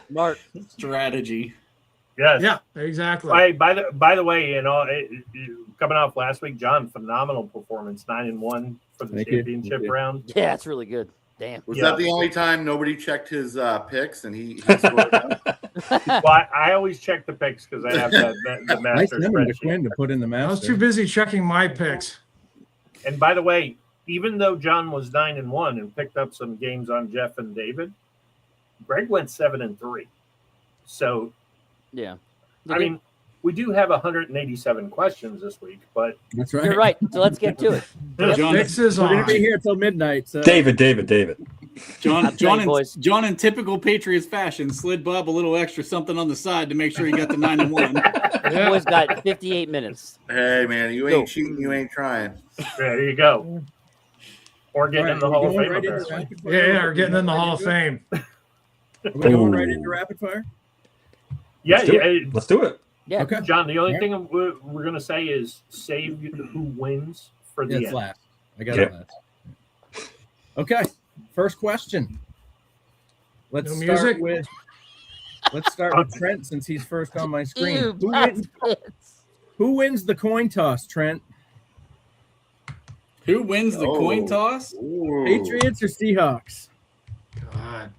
Speaker 9: Smart.
Speaker 8: strategy.
Speaker 10: Yes.
Speaker 4: Yeah, exactly.
Speaker 10: By the way, coming off last week, John, phenomenal performance, 9-1 for the
Speaker 12: Thank you.
Speaker 10: championship
Speaker 12: Thank you.
Speaker 10: round.
Speaker 9: Yeah, it's really good. Damn.
Speaker 11: Was
Speaker 10: Yeah.
Speaker 11: that the only time nobody checked his picks and he scored them?
Speaker 10: Well, I always check the picks because I have the
Speaker 12: I
Speaker 10: master
Speaker 12: sent him to
Speaker 10: spreadsheet.
Speaker 12: Quinn to put in the
Speaker 4: I was
Speaker 12: master.
Speaker 4: too busy checking my picks.
Speaker 10: And by the way, even though John was 9-1 and picked up some games on Jeff and David, Greg went 7-3. So,
Speaker 9: Yeah.
Speaker 10: I mean, we do have 187 questions this week, but
Speaker 12: That's right.
Speaker 9: You're right. So let's get to it.
Speaker 8: John,
Speaker 4: Fix is
Speaker 12: We're
Speaker 4: on.
Speaker 12: gonna be here till midnight. So
Speaker 7: David.
Speaker 9: I'm telling you, boys.
Speaker 8: John, in typical Patriots fashion, slid Bob a little extra something on the side to make sure he got the 9-1.
Speaker 9: The boys got 58 minutes.
Speaker 11: Hey, man, you ain't cheating, you ain't trying.
Speaker 10: there you go. Or getting in the Hall of Fame.
Speaker 12: Right into
Speaker 10: apparently.
Speaker 12: rapid fire?
Speaker 4: Yeah, we're getting in the Hall of Fame.
Speaker 12: Are we going right
Speaker 7: Ooh.
Speaker 12: into rapid fire?
Speaker 10: Yeah,
Speaker 7: Let's do it. Let's do it.
Speaker 9: Yeah.
Speaker 12: Okay.
Speaker 10: John, the only
Speaker 12: All
Speaker 10: thing we're going to say is save who wins for the
Speaker 12: Yeah, it's
Speaker 10: end.
Speaker 12: last. I got
Speaker 7: Yep.
Speaker 12: it last. Okay. First question. Let's
Speaker 4: No
Speaker 12: start
Speaker 4: music?
Speaker 12: with Trent since he's first on my screen.
Speaker 9: Ew,
Speaker 12: Who wins the coin toss, Trent?
Speaker 8: Who wins the coin toss?
Speaker 11: Ooh.
Speaker 12: Patriots or Seahawks?
Speaker 4: God.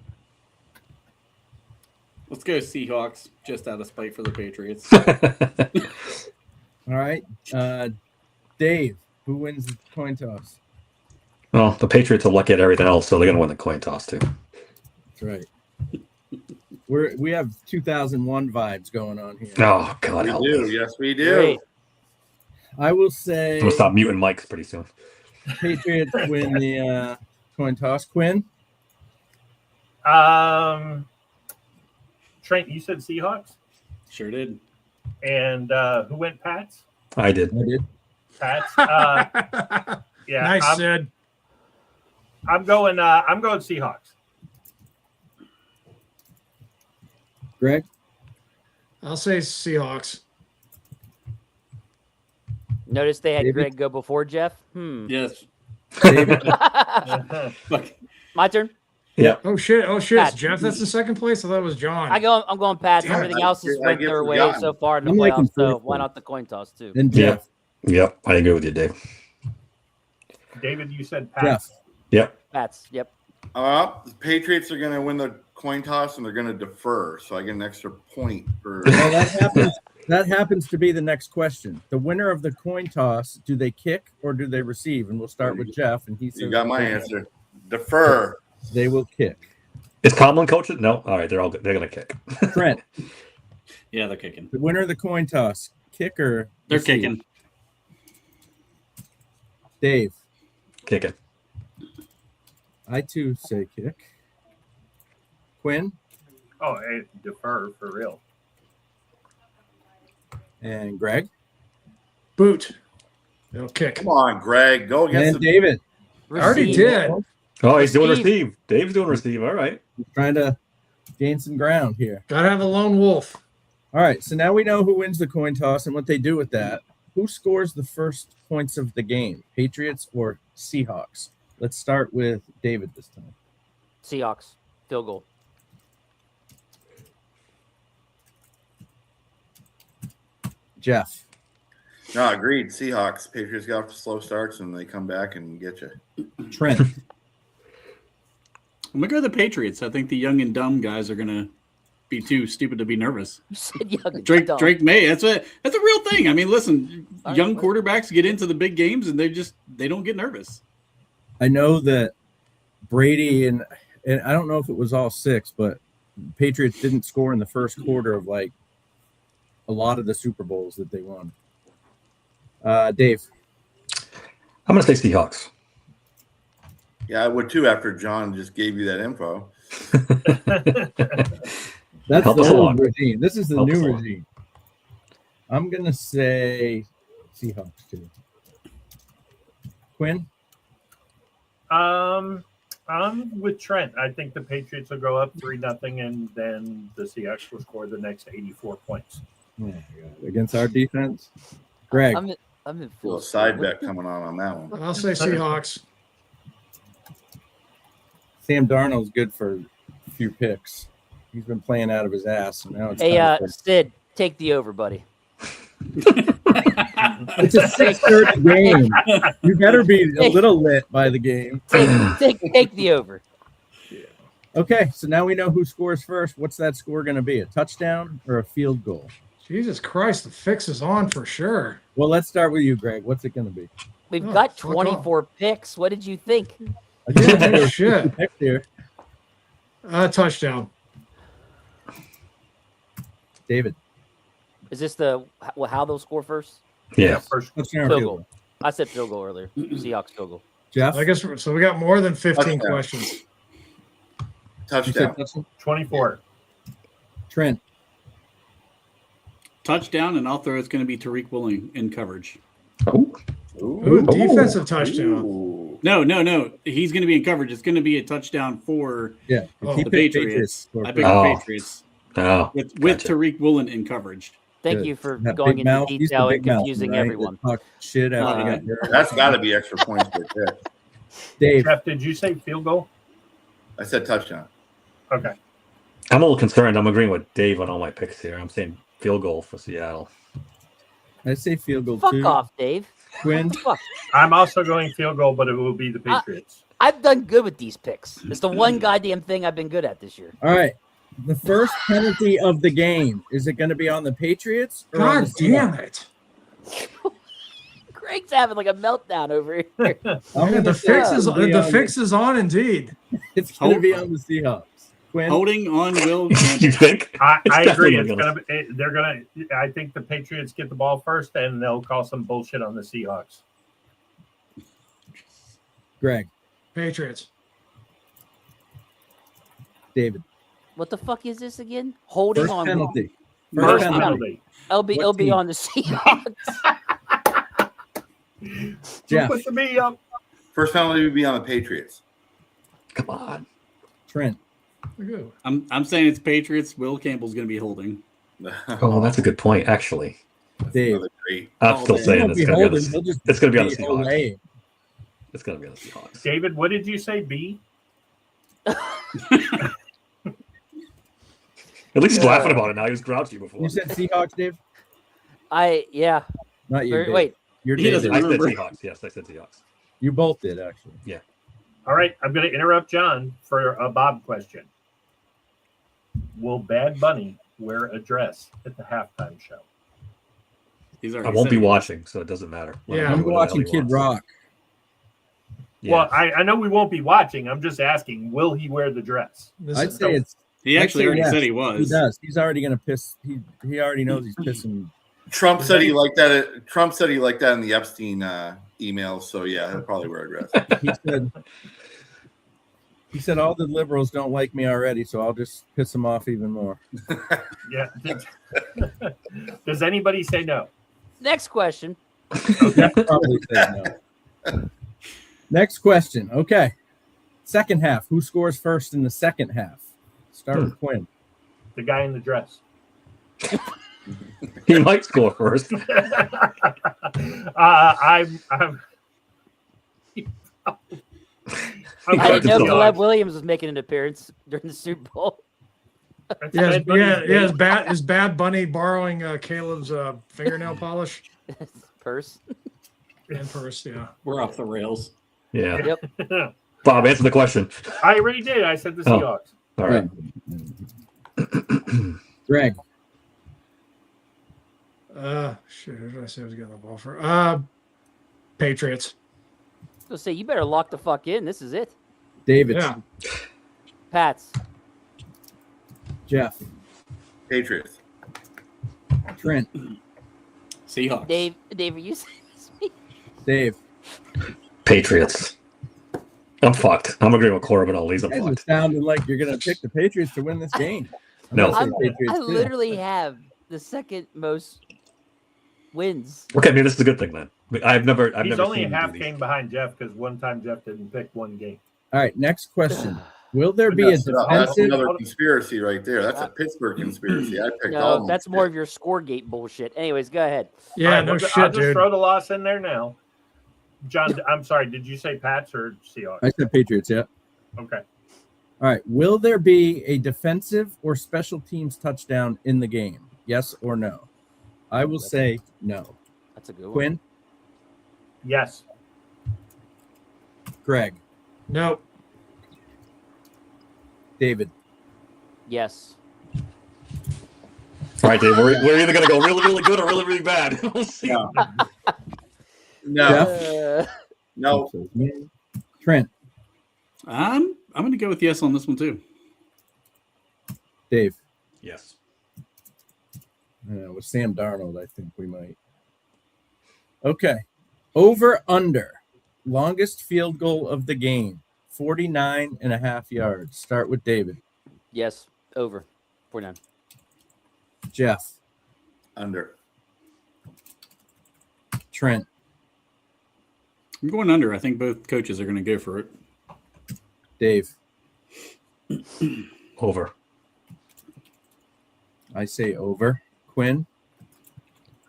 Speaker 8: Let's go Seahawks, just out of spite for the Patriots.
Speaker 12: All right. Dave, who wins the coin toss?
Speaker 7: Well, the Patriots are lucky at everything else, so they're going to win the coin toss too.
Speaker 12: That's right. We have 2001 vibes going on here.
Speaker 7: Oh God,
Speaker 11: We
Speaker 7: help
Speaker 11: do.
Speaker 7: me.
Speaker 11: Yes, we do.
Speaker 9: Great.
Speaker 12: I will say
Speaker 7: I'm gonna stop muting mics pretty soon.
Speaker 12: Patriots win the coin toss. Quinn?
Speaker 10: Trent, you said Seahawks?
Speaker 8: Sure did.
Speaker 10: And who went Pats?
Speaker 7: I did.
Speaker 12: I did.
Speaker 10: Pats. Yeah.
Speaker 4: Nice, Sid.
Speaker 10: I'm going Seahawks.
Speaker 12: Greg?
Speaker 4: I'll say Seahawks.
Speaker 9: Notice they had
Speaker 12: David?
Speaker 9: Greg go before Jeff.
Speaker 8: Yes.
Speaker 12: David?
Speaker 8: Fuck.
Speaker 9: My turn.
Speaker 4: Oh shit! It's
Speaker 9: Pats.
Speaker 4: Jeff. That's the second place. I thought it was John.
Speaker 9: I'm going Pats.
Speaker 11: Damn it,
Speaker 9: Everything else has
Speaker 11: I
Speaker 9: went
Speaker 11: get
Speaker 9: their way
Speaker 11: forgotten.
Speaker 9: so far in the
Speaker 12: I'm liking
Speaker 9: playoffs. So
Speaker 12: first
Speaker 9: why
Speaker 12: one.
Speaker 9: not the coin toss too?
Speaker 12: Then
Speaker 7: Yeah.
Speaker 12: Jeff.
Speaker 7: Yep, I agree with you, Dave.
Speaker 10: David, you said Pats.
Speaker 12: Jeff.
Speaker 7: Yep.
Speaker 9: Pats. Yep.
Speaker 11: The Patriots are going to win the coin toss and they're going to defer, so I get an extra point for.
Speaker 12: Well, that happens to be the next question. The winner of the coin toss, do they kick or do they receive? And we'll start with Jeff. And he says
Speaker 11: You got my answer. Defer.
Speaker 12: They will kick.
Speaker 7: Is Tomlin coaching? No. All right, they're all good. They're gonna kick.
Speaker 12: Trent,
Speaker 8: Yeah, they're kicking.
Speaker 12: the winner of the coin toss, kick or
Speaker 8: They're
Speaker 12: receive?
Speaker 8: kicking.
Speaker 12: Dave,
Speaker 7: Kicking.
Speaker 12: I too say kick. Quinn
Speaker 10: Oh, hey, defer for real.
Speaker 12: and Greg
Speaker 4: Boot. It'll kick.
Speaker 11: Come on, Greg. Go against
Speaker 12: and
Speaker 11: the.
Speaker 12: David.
Speaker 4: I already
Speaker 9: Receive.
Speaker 4: did.
Speaker 7: Oh, he's doing
Speaker 9: Steve.
Speaker 7: receive. Dave's doing receive. All right.
Speaker 12: He's trying to gain some ground here.
Speaker 4: Gotta have a lone wolf.
Speaker 12: All right, so now we know who wins the coin toss and what they do with that. Who scores the first points of the game, Patriots or Seahawks? Let's start with David this time.
Speaker 9: Seahawks field goal.
Speaker 12: Jeff.
Speaker 11: No, agreed. Seahawks. Patriots got off to slow starts and they come back and get you.
Speaker 12: Trent.
Speaker 8: I'm gonna go the Patriots. I think the young and dumb guys are gonna be too stupid to be nervous.
Speaker 9: You said young and
Speaker 8: Drake
Speaker 9: dumb.
Speaker 8: Drake May. That's a real thing. I mean, listen,
Speaker 9: All
Speaker 8: young
Speaker 9: right.
Speaker 8: quarterbacks get into the big games and they don't get nervous.
Speaker 12: I know that Brady and I don't know if it was all six, but Patriots didn't score in the first quarter of like a lot of the Super Bowls that they won. Dave.
Speaker 7: I'm going to say Seahawks.
Speaker 11: Yeah, I would too after John just gave you that info.
Speaker 12: That's
Speaker 7: Help
Speaker 12: the
Speaker 7: us
Speaker 12: old
Speaker 7: along.
Speaker 12: regime. This is the
Speaker 7: Help us
Speaker 12: new
Speaker 7: along.
Speaker 12: regime. I'm gonna say Seahawks too. Quinn.
Speaker 10: I'm with Trent. I think the Patriots will go up 3-0, and then the Seahawks will score the next 84 points.
Speaker 12: Oh my God. Against our defense. Greg.
Speaker 9: I'm in
Speaker 11: Little
Speaker 9: field.
Speaker 11: side bet coming on that one.
Speaker 4: I'll say Seahawks.
Speaker 12: Sam Darnold's good for a few picks. He's been playing out of his ass. And now it's
Speaker 9: Hey,
Speaker 12: time for-
Speaker 9: Sid, take the over, buddy.
Speaker 12: it's a 6:30 game. You better be a little lit by the game.
Speaker 9: Take the over.
Speaker 12: Okay, so now we know who scores first. What's that score going to be? A touchdown or a field goal?
Speaker 4: Jesus Christ, the fix is on for sure.
Speaker 12: Well, let's start with you, Greg. What's it going to be?
Speaker 9: We've
Speaker 4: Oh,
Speaker 9: got
Speaker 4: fuck
Speaker 9: 24 picks. What did you think?
Speaker 12: Again,
Speaker 4: Oh, shit.
Speaker 12: pick here.
Speaker 4: Touchdown.
Speaker 12: David.
Speaker 9: Is this how they'll score first?
Speaker 7: Yeah.
Speaker 10: First,
Speaker 12: Touchdown or
Speaker 9: Field
Speaker 12: field
Speaker 9: goal.
Speaker 12: goal?
Speaker 9: I said field goal earlier. Seahawks field goal.
Speaker 12: Jeff.
Speaker 4: I guess so. We got more than 15
Speaker 11: Touchdown.
Speaker 4: questions.
Speaker 12: You said
Speaker 11: Touchdown.
Speaker 12: touchdown?
Speaker 10: 24.
Speaker 12: Trent.
Speaker 8: Touchdown, and I'll throw it's going to be Tariq Woolen in coverage.
Speaker 7: Oh.
Speaker 4: Ooh, defensive touchdown.
Speaker 11: Ooh.
Speaker 8: No. He's going to be in coverage. It's going to be a touchdown for
Speaker 12: Yeah.
Speaker 4: Oh,
Speaker 12: He
Speaker 8: the
Speaker 12: picked
Speaker 8: Patriots.
Speaker 12: score
Speaker 8: I
Speaker 12: first.
Speaker 8: picked
Speaker 7: Oh.
Speaker 8: the Patriots
Speaker 7: Oh.
Speaker 8: with
Speaker 7: Gotcha.
Speaker 8: Tariq Woolen in coverage.
Speaker 9: Thank
Speaker 12: Good.
Speaker 9: you for
Speaker 12: That
Speaker 9: going
Speaker 12: big
Speaker 9: into
Speaker 12: mouth- he's the
Speaker 9: detail and
Speaker 12: big mouth,
Speaker 9: confusing
Speaker 12: right?
Speaker 9: everyone.
Speaker 12: That talk shit after he got hurt.
Speaker 11: That's got to be extra points right there.
Speaker 12: Dave.
Speaker 10: Jeff, did you say field goal?
Speaker 11: I said touchdown.
Speaker 10: Okay.
Speaker 7: I'm a little concerned. I'm agreeing with Dave on all my picks here. I'm saying field goal for Seattle.
Speaker 12: I say field goal
Speaker 9: Fuck
Speaker 12: too.
Speaker 9: off, Dave.
Speaker 12: Quinn.
Speaker 9: Fuck.
Speaker 10: I'm also going field goal, but it will be the Patriots.
Speaker 9: I've done good with these picks. It's the one goddamn thing I've been good at this year.
Speaker 12: All right. The first penalty of the game, is it going to be on the Patriots? Or on
Speaker 4: God
Speaker 12: the
Speaker 4: damn
Speaker 12: Seahawks?
Speaker 4: it.
Speaker 9: Greg's having like a meltdown over here.
Speaker 12: I'm
Speaker 4: Man,
Speaker 12: gonna
Speaker 4: the
Speaker 12: say
Speaker 4: fix is
Speaker 12: it'll be
Speaker 4: the
Speaker 12: on
Speaker 4: fix is on indeed.
Speaker 12: It's going to be on the Seahawks. Quinn.
Speaker 8: Holding on Will.
Speaker 7: You think?
Speaker 10: I
Speaker 7: It's
Speaker 10: agree.
Speaker 7: definitely
Speaker 10: It's gonna be, they're gonna. I think the Patriots get the ball first, and they'll call some bullshit on the Seahawks.
Speaker 12: Greg.
Speaker 4: Patriots.
Speaker 12: David.
Speaker 9: What the fuck is this again? Holding
Speaker 12: First
Speaker 9: on.
Speaker 12: penalty.
Speaker 10: First
Speaker 12: penalty.
Speaker 10: penalty.
Speaker 9: It'll
Speaker 12: What
Speaker 9: be
Speaker 12: team?
Speaker 9: on the Seahawks.
Speaker 12: Jeff.
Speaker 10: Put the me up.
Speaker 11: First penalty would be on the Patriots.
Speaker 7: Come on.
Speaker 12: Trent.
Speaker 4: Ooh.
Speaker 8: I'm saying it's Patriots. Will Campbell's going to be holding.
Speaker 7: Oh, that's a good point, actually.
Speaker 12: Dave.
Speaker 11: Another great.
Speaker 7: I'm
Speaker 8: Oh,
Speaker 7: still
Speaker 8: man.
Speaker 12: He
Speaker 7: saying
Speaker 12: won't
Speaker 7: it's
Speaker 12: be
Speaker 7: going to be on
Speaker 12: holding. He'll
Speaker 7: the,
Speaker 12: just
Speaker 7: it's going to be on the
Speaker 12: be
Speaker 7: Seahawks.
Speaker 12: away.
Speaker 7: It's going to be on the Seahawks.
Speaker 10: David, what did you say? B.
Speaker 7: At least he's laughing about it now. He was grouchy before.
Speaker 12: You said Seahawks, Dave?
Speaker 9: Yeah.
Speaker 12: Not you. Dave.
Speaker 9: Wait.
Speaker 12: You're
Speaker 8: He
Speaker 12: David.
Speaker 8: doesn't
Speaker 7: I said
Speaker 8: remember.
Speaker 7: Seahawks. Yes, I said Seahawks.
Speaker 12: You both did, actually.
Speaker 10: All right, I'm going to interrupt John for a Bob question. Will Bad Bunny wear a dress at the halftime show?
Speaker 8: He's
Speaker 7: I
Speaker 8: already
Speaker 7: won't
Speaker 8: said
Speaker 7: be
Speaker 8: it.
Speaker 7: watching, so it doesn't matter. Let
Speaker 4: Yeah,
Speaker 7: him
Speaker 12: I'm
Speaker 7: do whatever
Speaker 12: watching
Speaker 7: he
Speaker 12: Kid
Speaker 7: wants.
Speaker 12: Rock.
Speaker 7: Yeah.
Speaker 10: Well, I know we won't be watching. I'm just asking, will he wear the dress?
Speaker 4: This
Speaker 12: I'd
Speaker 4: is-
Speaker 12: say it's.
Speaker 8: He
Speaker 12: I'd
Speaker 8: actually
Speaker 12: say
Speaker 8: already
Speaker 12: yes.
Speaker 8: said he
Speaker 12: He
Speaker 8: was.
Speaker 12: does. He's already going to piss. He already knows he's pissing.
Speaker 11: Trump said he liked that. Trump said he liked that in the Epstein emails. So yeah, he'll probably wear a dress.
Speaker 12: He said all the liberals don't like me already, so I'll just piss them off even more.
Speaker 10: Yeah. Does anybody say no?
Speaker 9: Next question.
Speaker 12: Probably said no. Next question. Okay. Second half. Who scores first in the second half? Start with Quinn.
Speaker 10: The guy in the dress.
Speaker 7: He might score first.
Speaker 10: I'm
Speaker 9: I didn't know
Speaker 7: Seahawks.
Speaker 9: Caleb Williams was making an appearance during the Super Bowl.
Speaker 4: Is Bad Bunny borrowing Caleb's fingernail polish
Speaker 9: Purse.
Speaker 4: and purse? Yeah.
Speaker 8: We're off the rails.
Speaker 7: Yeah.
Speaker 9: Yep.
Speaker 7: Bob, answer the question.
Speaker 10: I already did. I said the
Speaker 7: Oh.
Speaker 10: Seahawks.
Speaker 7: All right.
Speaker 12: Greg.
Speaker 4: Shit, who did I say I was getting the ball for? Patriots.
Speaker 9: So say you better lock the fuck in. This is it.
Speaker 12: David.
Speaker 4: Yeah.
Speaker 9: Pats.
Speaker 12: Jeff.
Speaker 11: Patriots.
Speaker 12: Trent.
Speaker 8: Seahawks.
Speaker 9: Dave, are you saying this me?
Speaker 12: Dave.
Speaker 7: Patriots. I'm fucked. I'm agreeing with Corbin on these. I'm
Speaker 12: You guys are
Speaker 7: fucked.
Speaker 12: sounding like you're going to pick the Patriots to win this game. I'm
Speaker 7: No.
Speaker 12: gonna say Patriots
Speaker 9: I
Speaker 12: too.
Speaker 9: literally have the second most wins.
Speaker 7: Okay, maybe this is a good thing then. I've never
Speaker 10: He's
Speaker 7: seen
Speaker 10: only a
Speaker 7: him
Speaker 10: half
Speaker 7: do these.
Speaker 10: game behind Jeff because one time Jeff didn't pick one game.
Speaker 12: All right, next question. Will there be a
Speaker 11: That's
Speaker 12: defensive?
Speaker 11: another conspiracy right there. That's a Pittsburgh conspiracy. I picked all of
Speaker 9: No,
Speaker 11: them.
Speaker 9: that's more of your ScoreGate bullshit. Anyways, go ahead.
Speaker 4: Yeah,
Speaker 10: All right,
Speaker 4: no
Speaker 10: well,
Speaker 4: shit,
Speaker 10: I'll just
Speaker 4: dude.
Speaker 10: throw the loss in there now. John, I'm sorry. Did you say Pats or Seahawks?
Speaker 12: I said Patriots, yeah.
Speaker 10: Okay.
Speaker 12: All right. Will there be a defensive or special teams touchdown in the game? Yes or no? I will say no.
Speaker 9: That's a good one.
Speaker 12: Quinn,
Speaker 10: Yes.
Speaker 12: Greg,
Speaker 4: Nope.
Speaker 12: David.
Speaker 9: Yes.
Speaker 7: All right, Dave. We're either going to go really, really good or really, really bad. We'll see.
Speaker 11: No. No.
Speaker 12: Trent,
Speaker 8: I'm going to go with yes on this one too.
Speaker 12: Dave.
Speaker 7: Yes.
Speaker 12: With Sam Darnold, I think we might. Okay. Over under. Longest field goal of the game. 49.5 yards. Start with David.
Speaker 9: Yes. Over. 49.
Speaker 12: Jeff.
Speaker 11: Under.
Speaker 12: Trent.
Speaker 8: I'm going under. I think both coaches are going to go for it.
Speaker 12: Dave.
Speaker 7: Over.
Speaker 12: I say over. Quinn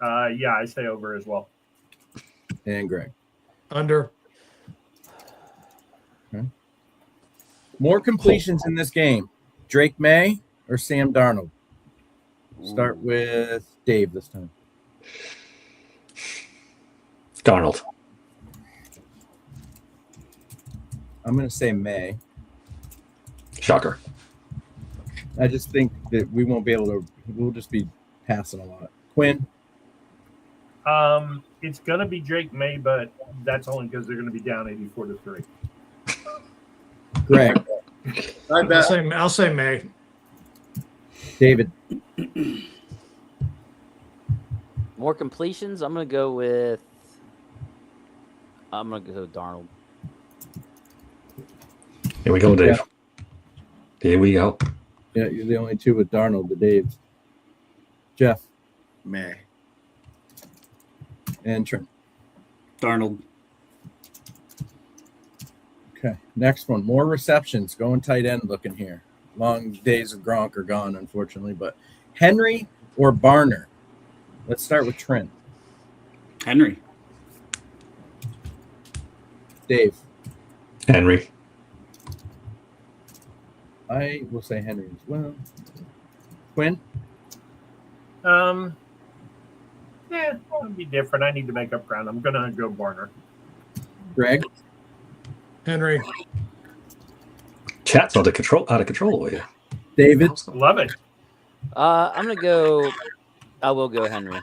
Speaker 10: Yeah, I say over as well.
Speaker 12: and Greg.
Speaker 4: Under.
Speaker 12: Okay. More completions in this game. Drake May or Sam Darnold? Start with Dave this time.
Speaker 7: Darnold.
Speaker 12: I'm going to say May.
Speaker 7: Shocker.
Speaker 12: I just think that we won't be able to. We'll just be passing a lot. Quinn.
Speaker 10: It's gonna be Drake May, but that's only because they're gonna be down 84-3.
Speaker 12: Greg.
Speaker 4: I'll say May.
Speaker 12: David.
Speaker 9: More completions. I'm gonna go with Darnold.
Speaker 7: Here we go, Dave.
Speaker 12: Yeah.
Speaker 7: Here we go.
Speaker 12: Yeah, you're the only two with Darnold, the Daves. Jeff
Speaker 11: May.
Speaker 12: and Trent.
Speaker 8: Darnold.
Speaker 12: Okay, next one. More receptions. Going tight end looking here. Long days of Gronk are gone, unfortunately. But Henry or Barner? Let's start with Trent.
Speaker 8: Henry.
Speaker 12: Dave.
Speaker 7: Henry.
Speaker 12: I will say Henry as well. Quinn?
Speaker 10: Yeah, it'll be different. I need to make up ground. I'm gonna go Barner.
Speaker 12: Greg?
Speaker 4: Henry.
Speaker 7: Chat's out of control with you.
Speaker 12: David?
Speaker 10: Love it.
Speaker 9: I'm gonna go. I will go Henry.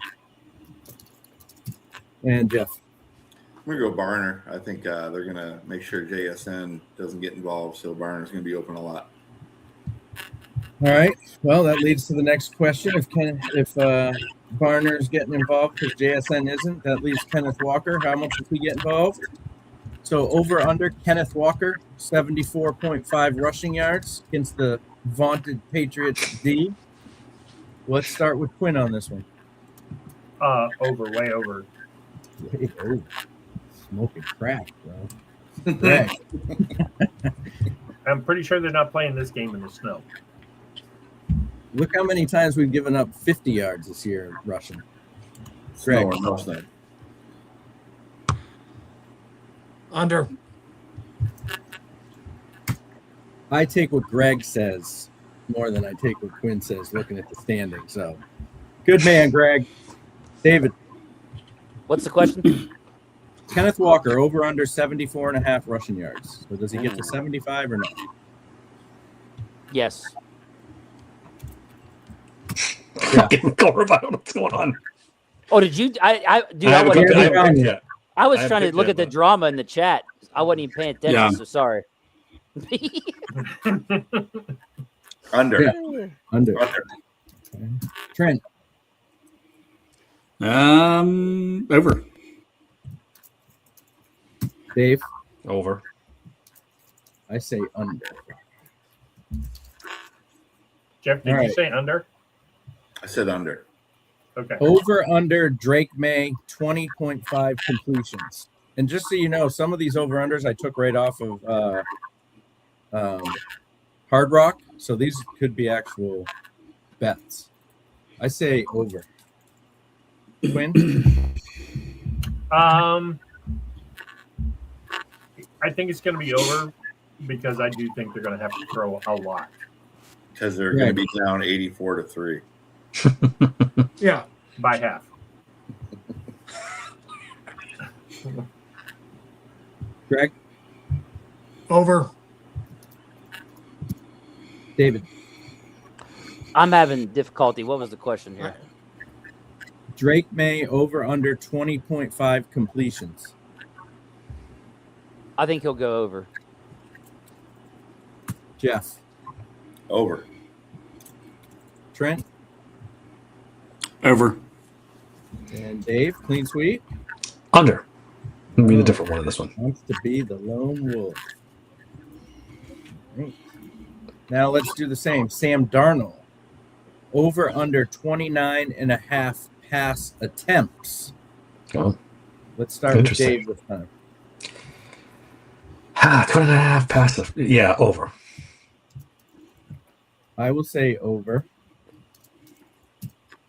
Speaker 12: And Jeff.
Speaker 11: I'm going to go Barner. I think they're going to make sure JSN doesn't get involved, so Barner's going to be open a lot.
Speaker 12: All right. Well, that leads to the next question. If Barner's getting involved because JSN isn't, that leaves Kenneth Walker. How much does he get involved? So over under Kenneth Walker, 74.5 rushing yards against the vaunted Patriots D. Let's start with Quinn on this one.
Speaker 10: Over, way over.
Speaker 12: Way over. Smoking crack, bro. Greg.
Speaker 10: I'm pretty sure they're not playing this game in the snow.
Speaker 12: Look how many times we've given up 50 yards this year rushing.
Speaker 11: Snow
Speaker 12: Greg.
Speaker 11: or no snow.
Speaker 4: Under.
Speaker 12: I take what Greg says more than I take what Quinn says looking at the standings. So good man, Greg. David.
Speaker 9: What's the question?
Speaker 12: Kenneth Walker, over under 74.5 rushing yards. So does he get to 75 or no?
Speaker 9: Yes.
Speaker 7: Fucking Corb, I don't know what's going on.
Speaker 9: Oh, did you? Dude, I
Speaker 7: haven't
Speaker 9: wasn't.
Speaker 7: picked- I haven't picked yet.
Speaker 9: I was
Speaker 7: I haven't
Speaker 9: trying to
Speaker 7: picked
Speaker 9: look
Speaker 7: yet,
Speaker 9: at the
Speaker 7: but-
Speaker 9: drama in the chat. I wasn't even paying attention,
Speaker 8: Yeah.
Speaker 9: so sorry.
Speaker 11: Under.
Speaker 12: Yeah. Under.
Speaker 11: Under.
Speaker 12: Trent.
Speaker 8: Over.
Speaker 12: Dave.
Speaker 7: Over.
Speaker 12: I say under.
Speaker 10: Jeff, did
Speaker 12: All
Speaker 10: you
Speaker 12: right.
Speaker 10: say under?
Speaker 11: I said under.
Speaker 10: Okay.
Speaker 12: Over under Drake May 20.5 completions. And just so you know, some of these over unders I took right off of Hard Rock. So these could be actual bets. I say over. Quinn?
Speaker 10: I think it's going to be over because I do think they're going to have to throw a lot.
Speaker 11: Because they're going to be down 84-3.
Speaker 4: Yeah.
Speaker 10: By half.
Speaker 12: Greg?
Speaker 4: Over.
Speaker 12: David?
Speaker 9: I'm having difficulty. What was the question here?
Speaker 12: Drake May over under 20.5 completions.
Speaker 9: I think he'll go over.
Speaker 12: Jeff?
Speaker 11: Over.
Speaker 12: Trent?
Speaker 8: Over.
Speaker 12: And Dave, clean sweep.
Speaker 7: Under. I'm gonna be the different one in this one.
Speaker 12: Wants to be the lone wolf. Right. Now let's do the same. Sam Darnold. Over under 29.5 pass attempts.
Speaker 7: Oh.
Speaker 12: Let's start with
Speaker 7: Interesting.
Speaker 12: Dave this time.
Speaker 7: 2.5 passive. Yeah, over.
Speaker 12: I will say over.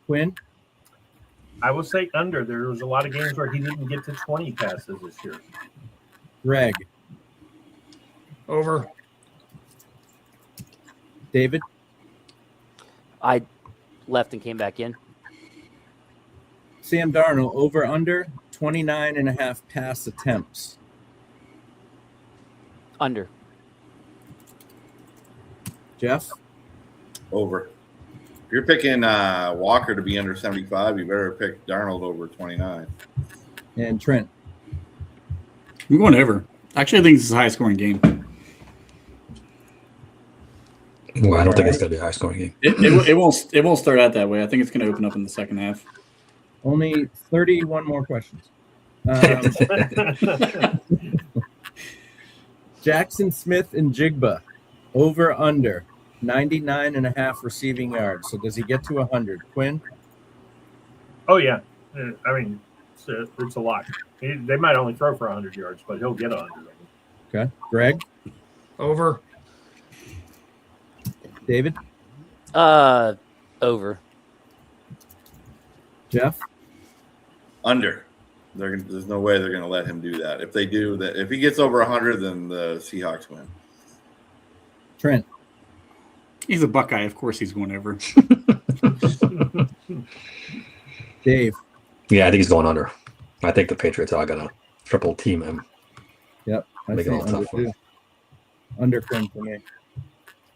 Speaker 12: Quinn?
Speaker 10: I will say under. There was a lot of games where he didn't get to 20 passes this year.
Speaker 12: Greg?
Speaker 4: Over.
Speaker 12: David?
Speaker 9: I left and came back in.
Speaker 12: Sam Darnold over under 29.5 pass attempts.
Speaker 9: Under.
Speaker 12: Jeff?
Speaker 11: Over. If you're picking Walker to be under 75, you better pick Darnold over 29.
Speaker 12: And Trent?
Speaker 8: I'm going over. Actually, I think this is a high scoring game.
Speaker 7: Well, I don't think it's going to be a high scoring game.
Speaker 8: It won't start out that way. I think it's going to open up in the second half.
Speaker 12: Only 31 more questions. Jackson Smith and Jigba over under 99.5 receiving yards. So does he get to 100? Quinn?
Speaker 10: Oh, yeah. I mean, it's a lot. They might only throw for 100 yards, but he'll get 100.
Speaker 12: Okay. Greg?
Speaker 4: Over.
Speaker 12: David?
Speaker 9: Over.
Speaker 12: Jeff?
Speaker 11: Under. There's no way they're going to let him do that. If they do that, if he gets over 100, then the Seahawks win.
Speaker 12: Trent?
Speaker 8: He's a Buckeye. Of course he's going over.
Speaker 12: Dave?
Speaker 7: Yeah, I think he's going under. I think the Patriots are going to triple team him.
Speaker 12: Yep. I
Speaker 7: Make it
Speaker 12: say
Speaker 7: a little
Speaker 12: under
Speaker 7: tough for him.
Speaker 12: too. Under Quinn for me.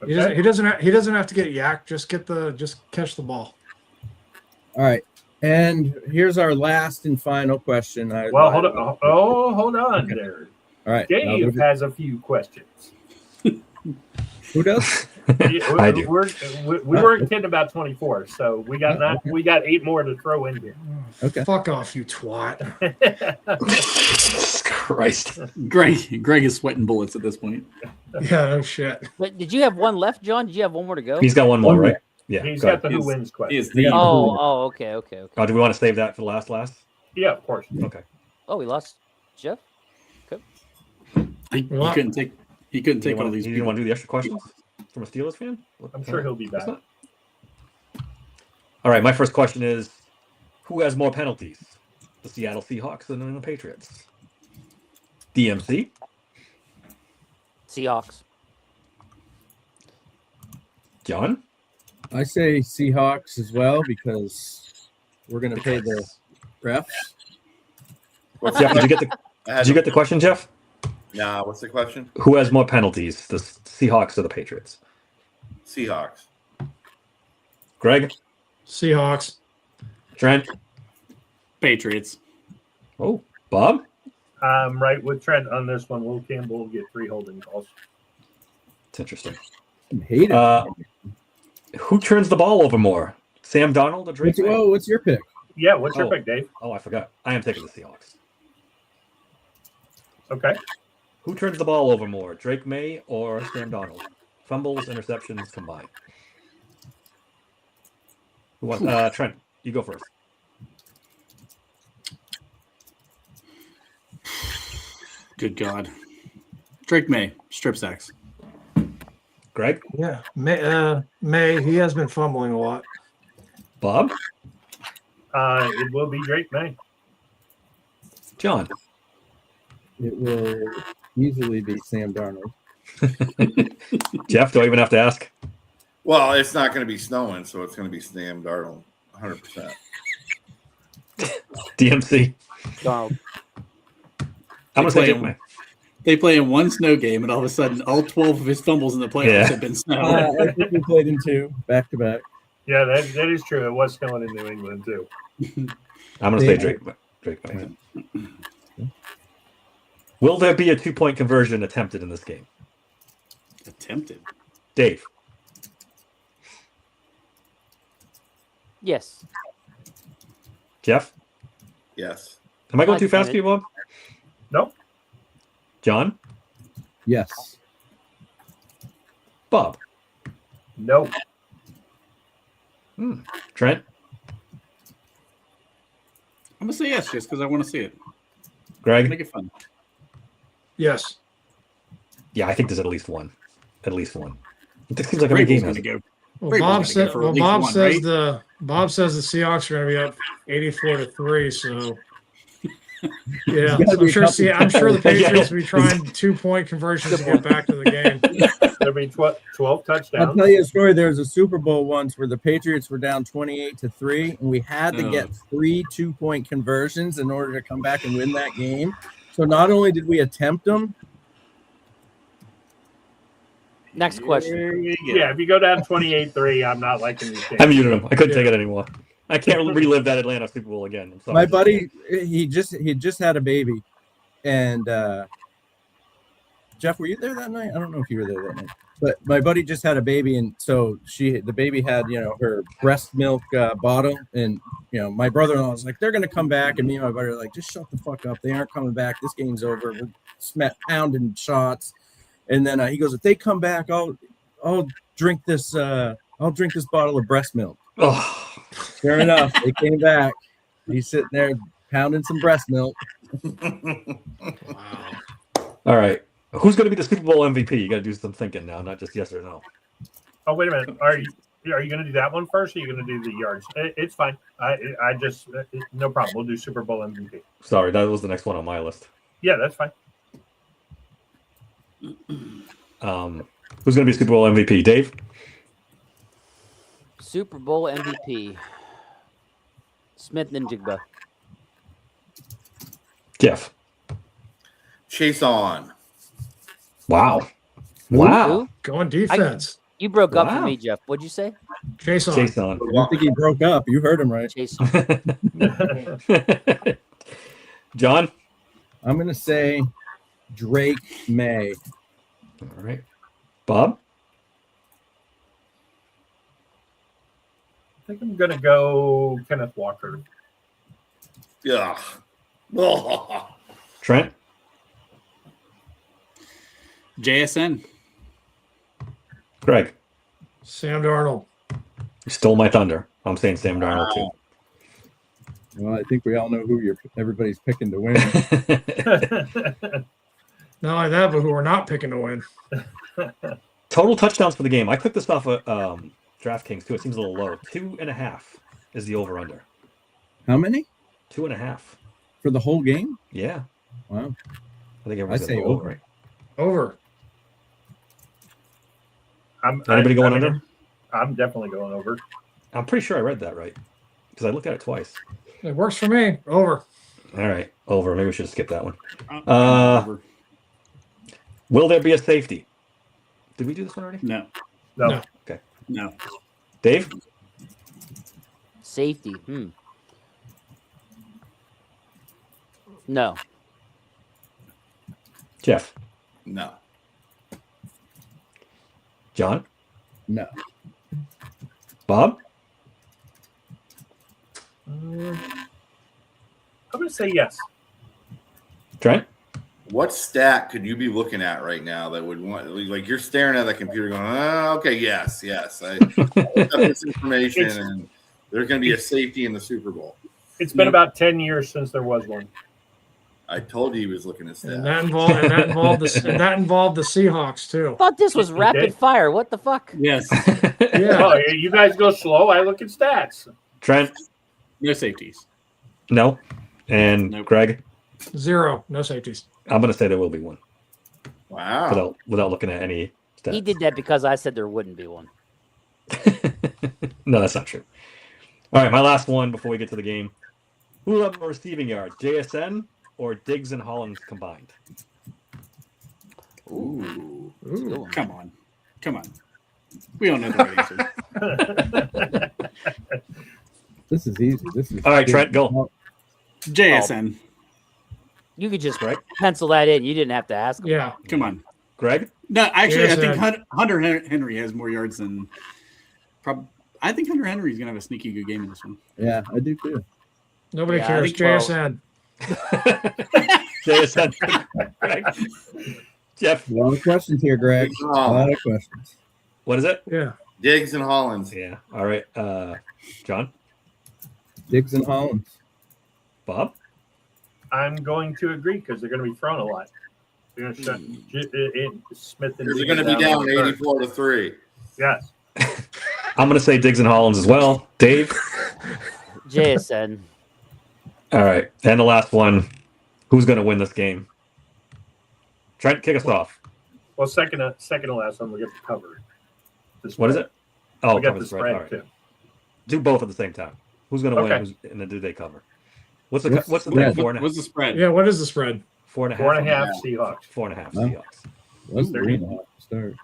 Speaker 4: He doesn't have to get yak. Just catch the ball.
Speaker 12: All right. And here's our last and final question.
Speaker 10: Well, hold on. Oh, hold on there.
Speaker 12: All right.
Speaker 10: Dave has a few questions.
Speaker 12: Who does?
Speaker 7: I do.
Speaker 10: We weren't kidding about 24, so we got 8 more to throw in here.
Speaker 12: Okay.
Speaker 4: Fuck off, you twat.
Speaker 7: Jesus Christ.
Speaker 8: Greg is sweating bullets at this point.
Speaker 4: Yeah, no shit.
Speaker 9: But did you have one left, John? Did you have one more to go?
Speaker 7: He's got one more, right? Yeah.
Speaker 10: He's
Speaker 7: go
Speaker 10: got
Speaker 7: ahead.
Speaker 10: the who wins question.
Speaker 9: Okay.
Speaker 7: Oh, do we want to save that for the last?
Speaker 10: Yeah, of course.
Speaker 7: Okay.
Speaker 9: Oh, we lost Jeff? Okay.
Speaker 8: He couldn't take. He couldn't take all these.
Speaker 7: You want to do the extra questions from a Steelers fan?
Speaker 10: I'm sure he'll be back.
Speaker 7: All right, my first question is, who has more penalties? The Seattle Seahawks or the New England Patriots? DMC?
Speaker 9: Seahawks.
Speaker 7: John?
Speaker 12: I say Seahawks as well because we're going to pay the refs.
Speaker 7: Jeff, did you get the question, Jeff?
Speaker 11: Nah, what's the question?
Speaker 7: Who has more penalties, the Seahawks or the Patriots?
Speaker 11: Seahawks.
Speaker 7: Greg?
Speaker 4: Seahawks.
Speaker 7: Trent?
Speaker 8: Patriots.
Speaker 7: Oh, Bob?
Speaker 10: I'm right with Trent on this one. Will Campbell will get 3 holding calls.
Speaker 7: It's interesting.
Speaker 12: I hate it.
Speaker 7: Who turns the ball over more? Sam Darnold or Drake May?
Speaker 12: What's your pick?
Speaker 10: Yeah, what's your pick, Dave?
Speaker 7: Oh, I forgot. I am taking the Seahawks.
Speaker 10: Okay.
Speaker 7: Who turns the ball over more, Drake May or Sam Darnold? Fumbles, interceptions combined. Who wants, Trent, you go first.
Speaker 8: Good God. Drake May, strip sacks.
Speaker 7: Greg?
Speaker 4: Yeah. May. He has been fumbling a lot.
Speaker 7: Bob?
Speaker 10: It will be Drake May.
Speaker 7: John?
Speaker 12: It will easily be Sam Darnold.
Speaker 7: Jeff, do I even have to ask?
Speaker 11: Well, it's not going to be snowing, so it's going to be Sam Darnold, 100%.
Speaker 7: DMC?
Speaker 9: Darnold.
Speaker 7: I'm going to say Drake May.
Speaker 8: They play in one snow game, and all of a sudden, all 12 of his fumbles in the playoffs have been snow.
Speaker 12: I think we played in 2 back to back.
Speaker 10: Yeah, that is true. It was snowing in New England, too.
Speaker 7: I'm going to say Drake May. Will there be a 2-point conversion attempted in this game?
Speaker 8: Attempted?
Speaker 7: Dave?
Speaker 9: Yes.
Speaker 7: Jeff?
Speaker 11: Yes.
Speaker 7: Am I going too fast for you, Bob?
Speaker 10: Nope.
Speaker 7: John?
Speaker 12: Yes.
Speaker 7: Bob?
Speaker 10: Nope.
Speaker 7: Trent?
Speaker 8: I'm going to say yes, just because I want to see it.
Speaker 7: Greg?
Speaker 8: Make it fun.
Speaker 4: Yes.
Speaker 7: Yeah, I think there's at least one. At least one. It seems like
Speaker 8: Vrabel's
Speaker 7: every game
Speaker 8: gonna
Speaker 7: has
Speaker 8: go.
Speaker 4: Well,
Speaker 8: Vrabel's
Speaker 4: Bob
Speaker 8: gonna
Speaker 4: said.
Speaker 8: go for
Speaker 4: Well,
Speaker 8: at least
Speaker 4: Bob
Speaker 8: one,
Speaker 4: says
Speaker 8: right?
Speaker 4: Bob says the Seahawks are going to be up 84-3. So yeah,
Speaker 12: gotta be a couple
Speaker 4: I'm sure the
Speaker 7: Yeah.
Speaker 4: Patriots will be trying 2-point conversions to get back to the game.
Speaker 10: There'll be 12
Speaker 12: I'll
Speaker 10: touchdowns.
Speaker 12: tell you a story. There was a Super Bowl once where the Patriots were down 28-3, and we had to get 3 2-point conversions in order to come back and win that game. So not only did we attempt them,
Speaker 9: Next question.
Speaker 8: Here we go.
Speaker 10: Yeah, if you go down 28-3, I'm not liking these games.
Speaker 7: I muted him. I couldn't take it anymore. I can't relive that Atlanta Super Bowl again. I'm sorry.
Speaker 12: my buddy, he just had a baby, and Jeff, were you there that night? I don't know if you were there that night, but my buddy just had a baby, and so the baby had her breast milk bottle, and my brother-in-law was like, they're gonna come back, and me and my buddy are like, just shut the fuck up, they aren't coming back, this game's over, we're pounding shots, and then he goes, if they come back, I'll drink this bottle of breast milk.
Speaker 7: Oh,
Speaker 12: Sure enough, they came back. He's sitting there pounding some breast milk.
Speaker 7: all right. Who's going to be the Super Bowl MVP? You got to do some thinking now, not just yes or no.
Speaker 10: Oh, wait a minute. Are you going to do that one first, or are you going to do the yards? It's fine. I just no problem. We'll do Super Bowl MVP.
Speaker 7: Sorry, that was the next one on my list.
Speaker 10: Yeah, that's fine.
Speaker 7: Who's going to be Super Bowl MVP? Dave?
Speaker 9: Super Bowl MVP. Smith Ninjigba.
Speaker 7: Jeff?
Speaker 11: Chase on.
Speaker 7: Wow. Wow.
Speaker 9: Who?
Speaker 4: Going defense.
Speaker 9: You broke up for
Speaker 7: Wow.
Speaker 9: me, Jeff. What'd you say?
Speaker 4: Chase on.
Speaker 7: Chase on.
Speaker 12: I don't think he broke up. You heard him right.
Speaker 9: Chase.
Speaker 7: John?
Speaker 12: I'm going to say Drake May.
Speaker 7: All right. Bob?
Speaker 10: I think I'm going to go Kenneth Walker.
Speaker 11: Yeah. Oh.
Speaker 7: Trent?
Speaker 8: JSN.
Speaker 7: Greg?
Speaker 4: Sam Darnold.
Speaker 7: You stole my thunder. I'm saying Sam Darnold too.
Speaker 12: Well, I think we all know who everybody's picking to win.
Speaker 4: Not only that, but who are not picking to win.
Speaker 7: Total touchdowns for the game. I clicked this off of DraftKings too. It seems a little low. 2.5 is the over/under.
Speaker 12: How many
Speaker 7: 2.5
Speaker 12: for the whole game?
Speaker 7: Yeah,
Speaker 12: Wow.
Speaker 7: I think everyone's
Speaker 12: I say
Speaker 7: gonna go over. Right?
Speaker 4: Over.
Speaker 7: Anybody going under?
Speaker 10: I'm definitely going over.
Speaker 7: I'm pretty sure I read that right because I looked at it twice.
Speaker 4: It works for me. Over.
Speaker 7: All right, over. Maybe we should skip that one.
Speaker 8: I'm over.
Speaker 7: Will there be a safety? Did we do this one already?
Speaker 8: No.
Speaker 10: No.
Speaker 7: Okay.
Speaker 8: No.
Speaker 7: Dave?
Speaker 9: Safety. No.
Speaker 7: Jeff?
Speaker 11: No.
Speaker 7: John?
Speaker 12: No.
Speaker 7: Bob?
Speaker 10: I'm going to say yes.
Speaker 7: Trent?
Speaker 11: What stat could you be looking at right now that would want, like, you're staring at the computer going, oh, okay, yes. I looked up this information, and there's going to be a safety in the Super Bowl.
Speaker 10: It's been about 10 years since there was one.
Speaker 11: I told you he was looking at stats.
Speaker 4: And that involved the Seahawks too.
Speaker 9: I thought this was rapid fire. What the fuck?
Speaker 8: Yes.
Speaker 4: Yeah.
Speaker 10: Oh, you guys go slow. I look at stats.
Speaker 7: Trent?
Speaker 8: No safeties.
Speaker 7: No. And
Speaker 8: Nope.
Speaker 7: Greg?
Speaker 4: 0. No safeties.
Speaker 7: I'm going to say there will be one
Speaker 11: Wow.
Speaker 7: without looking at any stats.
Speaker 9: He did that because I said there wouldn't be one.
Speaker 7: No, that's not true. All right, my last one before we get to the game. Who will have more receiving yards, JSN or Diggs and Hollins combined?
Speaker 8: Ooh.
Speaker 4: Ooh.
Speaker 8: Come on. We don't know the right answer.
Speaker 12: This is easy. This is
Speaker 7: All right, Trent, go.
Speaker 8: JSN.
Speaker 9: You could just
Speaker 7: Greg?
Speaker 9: pencil that in. You didn't have to ask him.
Speaker 4: Yeah.
Speaker 8: Come on.
Speaker 7: Greg?
Speaker 8: No, actually, I
Speaker 4: JSN.
Speaker 8: think Hunter Henry has more yards than. I think Hunter Henry's gonna have a sneaky good game in this one.
Speaker 12: Yeah, I do too.
Speaker 4: Nobody
Speaker 9: Yeah, I
Speaker 4: cares.
Speaker 9: think, well-
Speaker 4: JSN.
Speaker 7: JSN. Greg? Jeff?
Speaker 12: A lot of questions here, Greg. A lot of questions.
Speaker 7: What is it?
Speaker 4: Yeah.
Speaker 11: Diggs and Hollins.
Speaker 7: Yeah. All right. John?
Speaker 12: Diggs and Hollins.
Speaker 7: Bob?
Speaker 10: I'm going to agree because they're going to be thrown a lot. They're going to shut Smith and
Speaker 11: They're going to be down 84-3.
Speaker 10: Yes.
Speaker 7: I'm going to say Diggs and Hollins as well. Dave?
Speaker 9: JSN.
Speaker 7: All right. And the last one. Who's going to win this game? Trent, kick us off.
Speaker 10: Well, second to last one, we get the cover.
Speaker 7: What is it? Oh,
Speaker 10: we got
Speaker 7: cover
Speaker 10: the
Speaker 7: the spread.
Speaker 10: spread
Speaker 7: All right.
Speaker 10: too.
Speaker 7: Do both at the same time. Who's going to
Speaker 10: Okay.
Speaker 7: win? And then do they cover? What's the
Speaker 12: What's
Speaker 7: thing?
Speaker 12: the-
Speaker 7: 4.5?
Speaker 8: What's the spread?
Speaker 4: Yeah. What is the spread?
Speaker 7: 4.5.
Speaker 10: 4.5 Seahawks.
Speaker 7: 4.5
Speaker 12: Huh?
Speaker 7: Seahawks.
Speaker 12: That's
Speaker 10: They're
Speaker 12: 3.5 to start.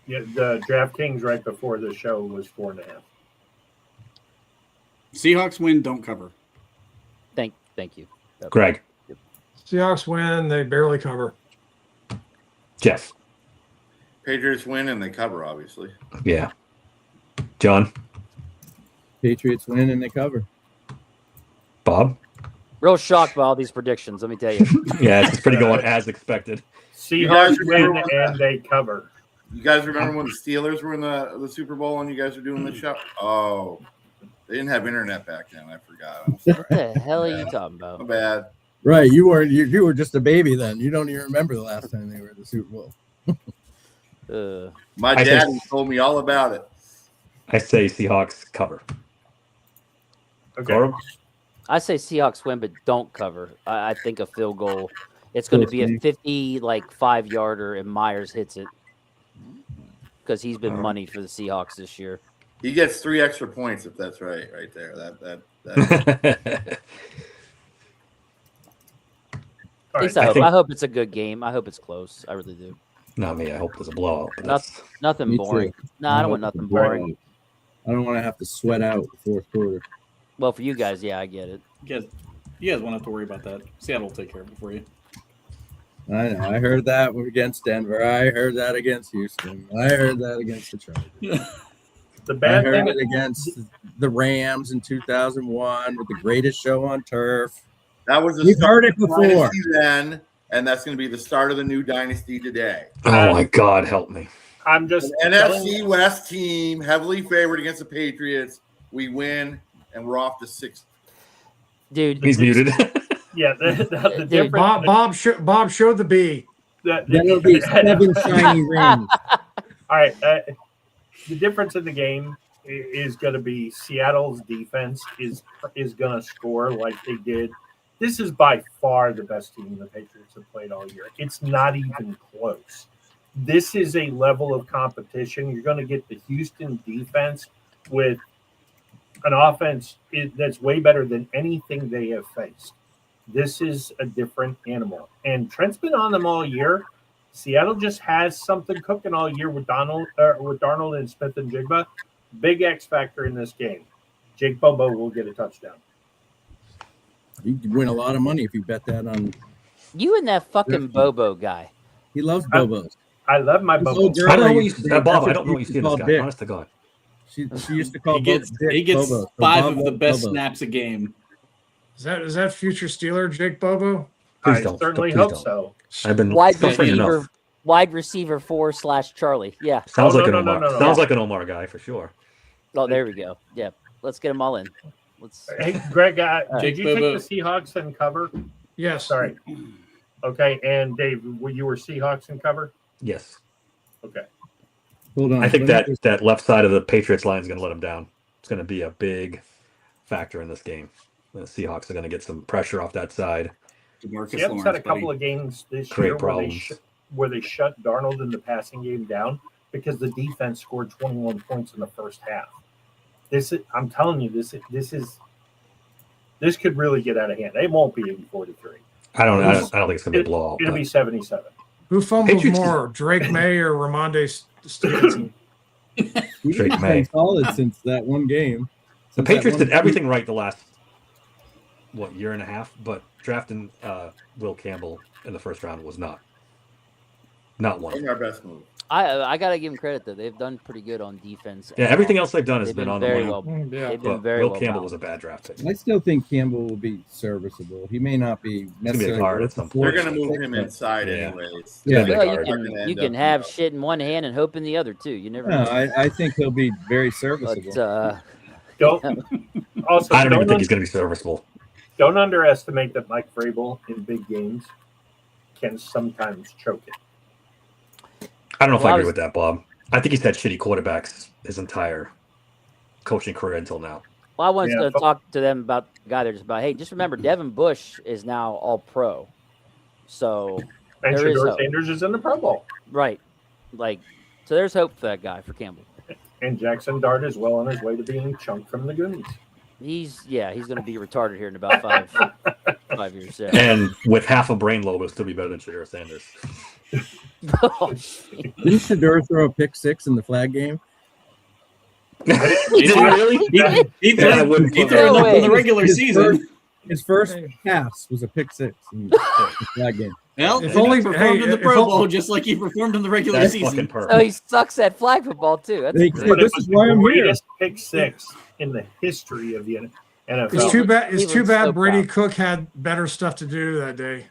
Speaker 10: Yeah, the DraftKings right before the show was 4.5.
Speaker 8: Seahawks win, don't cover.
Speaker 9: Thank you.
Speaker 7: Greg.
Speaker 4: Seahawks win. They barely cover.
Speaker 7: Jeff.
Speaker 11: Patriots win and they cover, obviously.
Speaker 7: Yeah. John.
Speaker 12: Patriots win and they cover.
Speaker 7: Bob.
Speaker 9: Real shocked by all these predictions. Let me tell you.
Speaker 7: Yeah, it's pretty going as expected.
Speaker 10: Seahawks win
Speaker 11: remember when-
Speaker 10: and they cover.
Speaker 11: You guys remember when the Steelers were in the Super Bowl and you guys were doing the show? Oh, they didn't have internet back then. I forgot. I'm sorry.
Speaker 9: What the hell are you talking
Speaker 11: My
Speaker 9: about?
Speaker 11: bad.
Speaker 12: Right, you were just a baby then. You don't even remember the last time they were at the Super Bowl.
Speaker 11: My
Speaker 7: I
Speaker 11: dad
Speaker 7: think-
Speaker 11: told me all about it.
Speaker 7: I say Seahawks cover.
Speaker 10: Okay.
Speaker 7: Gorham?
Speaker 9: I say Seahawks win, but don't cover. I think a field goal. It's going to be a 55-yarder, and Myers hits it because he's been money for the Seahawks this year.
Speaker 11: He gets 3 extra points if that's right there. That
Speaker 10: All
Speaker 9: At least
Speaker 10: right.
Speaker 9: I hope.
Speaker 7: think-
Speaker 9: I hope it's a good game. I hope it's close. I really do.
Speaker 7: Not me. I hope there's a blowout. But
Speaker 9: Nothing,
Speaker 7: that's,
Speaker 9: nothing
Speaker 12: Me
Speaker 9: boring.
Speaker 12: too.
Speaker 9: No, I don't want nothing boring.
Speaker 12: I don't want to have to sweat out the fourth quarter.
Speaker 9: Well, for you guys, yeah, I get it.
Speaker 8: You guys won't have to worry about that. Seattle will take care of it for you.
Speaker 12: I know. I heard that against Denver. I heard that against Houston. I heard that against the Chargers.
Speaker 10: The
Speaker 12: I
Speaker 10: bad
Speaker 12: heard
Speaker 10: thing
Speaker 12: it against the Rams in 2001 with the greatest show on turf.
Speaker 11: That was the
Speaker 12: We've
Speaker 11: start
Speaker 12: heard it
Speaker 11: of the
Speaker 12: before.
Speaker 11: dynasty then, and that's going to be the start of the new dynasty today.
Speaker 7: oh, my God. Help me.
Speaker 10: I'm just
Speaker 11: An
Speaker 10: telling
Speaker 11: NFC West team, heavily favored against the Patriots. We win, and we're off to 6.
Speaker 9: Dude,
Speaker 7: He's muted.
Speaker 10: Yeah, the difference.
Speaker 4: Bob showed the B.
Speaker 12: That'll be 7 shiny rings.
Speaker 10: All right. The difference in the game is going to be Seattle's defense is going to score like they did. This is by far the best team the Patriots have played all year. It's not even close. This is a level of competition. You're going to get the Houston defense with an offense that's way better than anything they have faced. This is a different animal. And Trent's been on them all year. Seattle just has something cooking all year with Darnold and Smith and Jigba. Big X factor in this game. Jake Bobo will get a touchdown.
Speaker 12: You could win a lot of money if you bet that on.
Speaker 9: You and that fucking Bobo guy.
Speaker 12: He loves Bobos.
Speaker 10: I love my Bobo.
Speaker 7: I don't know what you see, Bob. I don't know what you see in this guy.
Speaker 12: Dick.
Speaker 7: Honest to God.
Speaker 12: She used to call
Speaker 8: He gets
Speaker 12: Bobo.
Speaker 8: 5
Speaker 12: Bob
Speaker 8: of the best
Speaker 12: Bobo.
Speaker 8: snaps a game.
Speaker 4: Is that future Steeler Jake Bobo?
Speaker 7: Please
Speaker 10: I
Speaker 7: don't.
Speaker 10: certainly
Speaker 7: Please
Speaker 10: hope
Speaker 7: don't.
Speaker 10: so.
Speaker 7: I've been
Speaker 9: Wide
Speaker 7: suffering
Speaker 9: receiver,
Speaker 7: enough.
Speaker 9: wide receiver 4/Charlie. Yeah.
Speaker 7: Sounds
Speaker 10: Oh,
Speaker 7: like
Speaker 10: no,
Speaker 7: an
Speaker 10: no,
Speaker 7: Omar.
Speaker 10: no, no,
Speaker 7: Sounds
Speaker 10: no.
Speaker 7: like an Omar guy for sure.
Speaker 9: Oh, there we go. Yeah. Let's get them all in. Let's.
Speaker 10: Hey, Greg, did
Speaker 8: Jake
Speaker 10: you
Speaker 8: Bobo.
Speaker 10: take the Seahawks in cover?
Speaker 4: Yes.
Speaker 10: Sorry. Okay, and Dave, you were Seahawks in cover?
Speaker 7: Yes.
Speaker 10: Okay.
Speaker 12: Hold on.
Speaker 7: I think
Speaker 12: let me
Speaker 7: that left side of the Patriots line is going to let them down. It's going to be a big factor in this game. The Seahawks are going to get some pressure off that side.
Speaker 8: DeMarcus
Speaker 10: Seattle's
Speaker 8: Lawrence,
Speaker 10: had a
Speaker 8: buddy.
Speaker 10: couple of games this
Speaker 7: Create
Speaker 10: year
Speaker 7: problems.
Speaker 10: where they shut Darnold in the passing game down because the defense scored 21 points in the first half. I'm telling you, this could really get out of hand. It won't be 84-3.
Speaker 7: I don't think it's going to be a blowout.
Speaker 10: It'll
Speaker 7: but
Speaker 10: be 77.
Speaker 4: Who fumbles
Speaker 7: Patriots-
Speaker 4: more, Drake May or Ramonde Stevenson?
Speaker 12: He's
Speaker 7: Drake
Speaker 12: been
Speaker 7: May.
Speaker 12: solid since that one game.
Speaker 7: The
Speaker 12: Since
Speaker 7: Patriots
Speaker 12: that
Speaker 7: did
Speaker 12: one
Speaker 7: everything right the last year and a half, but drafting Will Campbell in the first round was not one.
Speaker 11: Our best move.
Speaker 9: I gotta give them credit though. They've done pretty good on defense.
Speaker 7: Yeah, everything else they've done has
Speaker 9: They've
Speaker 7: been
Speaker 9: been
Speaker 7: on the
Speaker 9: very
Speaker 7: money.
Speaker 9: well.
Speaker 4: Yeah.
Speaker 9: They've been
Speaker 7: But
Speaker 9: very
Speaker 7: Will
Speaker 9: well.
Speaker 7: Campbell was
Speaker 9: balanced.
Speaker 7: a bad draft pick.
Speaker 12: I still think Campbell will be serviceable. He may not be
Speaker 7: be a
Speaker 12: necessarily
Speaker 7: guard at some point.
Speaker 11: They're going to move him
Speaker 12: but-
Speaker 11: inside
Speaker 7: Yeah.
Speaker 11: anyways.
Speaker 12: Yeah.
Speaker 7: Big
Speaker 9: Well,
Speaker 7: guard.
Speaker 9: you
Speaker 11: They're gonna
Speaker 9: can
Speaker 11: end
Speaker 9: can
Speaker 11: up,
Speaker 9: have
Speaker 11: you know.
Speaker 9: shit in one hand and hope in the other too. You never
Speaker 12: No,
Speaker 9: know.
Speaker 12: I think he'll be very serviceable.
Speaker 9: But
Speaker 10: Don't also
Speaker 7: I don't even
Speaker 10: don't,
Speaker 7: think he's going to be serviceable.
Speaker 10: don't underestimate that Mike Vrabel in big games can sometimes choke it.
Speaker 7: I don't know if
Speaker 9: Well,
Speaker 7: I
Speaker 9: I
Speaker 7: agree
Speaker 9: was-
Speaker 7: with that, Bob. I think he's had shitty quarterbacks his entire coaching career until now.
Speaker 9: well, I wanted
Speaker 10: Yeah,
Speaker 9: to
Speaker 10: but-
Speaker 9: talk to them about the guy they're just about. Hey, just remember, Devin Bush is now All Pro. So
Speaker 10: And
Speaker 9: There is
Speaker 10: Shador
Speaker 9: hope.
Speaker 10: Sanders is in the Pro Bowl.
Speaker 9: right, so there's hope for that guy for Campbell.
Speaker 10: And Jackson Dart is well on his way to being chunked from the Goonies.
Speaker 9: He's going to be retarded here in about 5 years. Yeah.
Speaker 7: And with half a brain lobe, it'll still be better than Shador Sanders.
Speaker 9: Oh, shit.
Speaker 12: Didn't Shador throw a pick six in the flag game?
Speaker 7: Did he really?
Speaker 8: He
Speaker 7: Yeah, I
Speaker 8: threw,
Speaker 7: wouldn't
Speaker 8: he
Speaker 7: put
Speaker 8: threw
Speaker 9: that
Speaker 8: enough in
Speaker 9: away.
Speaker 8: the regular
Speaker 12: His
Speaker 8: season.
Speaker 12: His first pass was a pick six in the flag game.
Speaker 8: Well,
Speaker 4: If
Speaker 8: he
Speaker 4: only-
Speaker 8: performed
Speaker 4: hey,
Speaker 8: in the
Speaker 4: if
Speaker 8: Pro
Speaker 4: only-
Speaker 8: Bowl just like he performed in the regular
Speaker 7: That's
Speaker 8: season.
Speaker 7: fucking
Speaker 9: So
Speaker 7: perfect.
Speaker 9: he sucks at flag football too. That's
Speaker 12: They-
Speaker 9: great.
Speaker 10: But
Speaker 12: This
Speaker 10: it was
Speaker 12: is
Speaker 10: the
Speaker 12: why I'm here.
Speaker 10: greatest pick six in the history of the NFL.
Speaker 4: It's too bad. It's too
Speaker 9: Cleveland's
Speaker 4: bad
Speaker 9: so
Speaker 4: Brady
Speaker 9: proud.
Speaker 4: Cook had better stuff to do that day.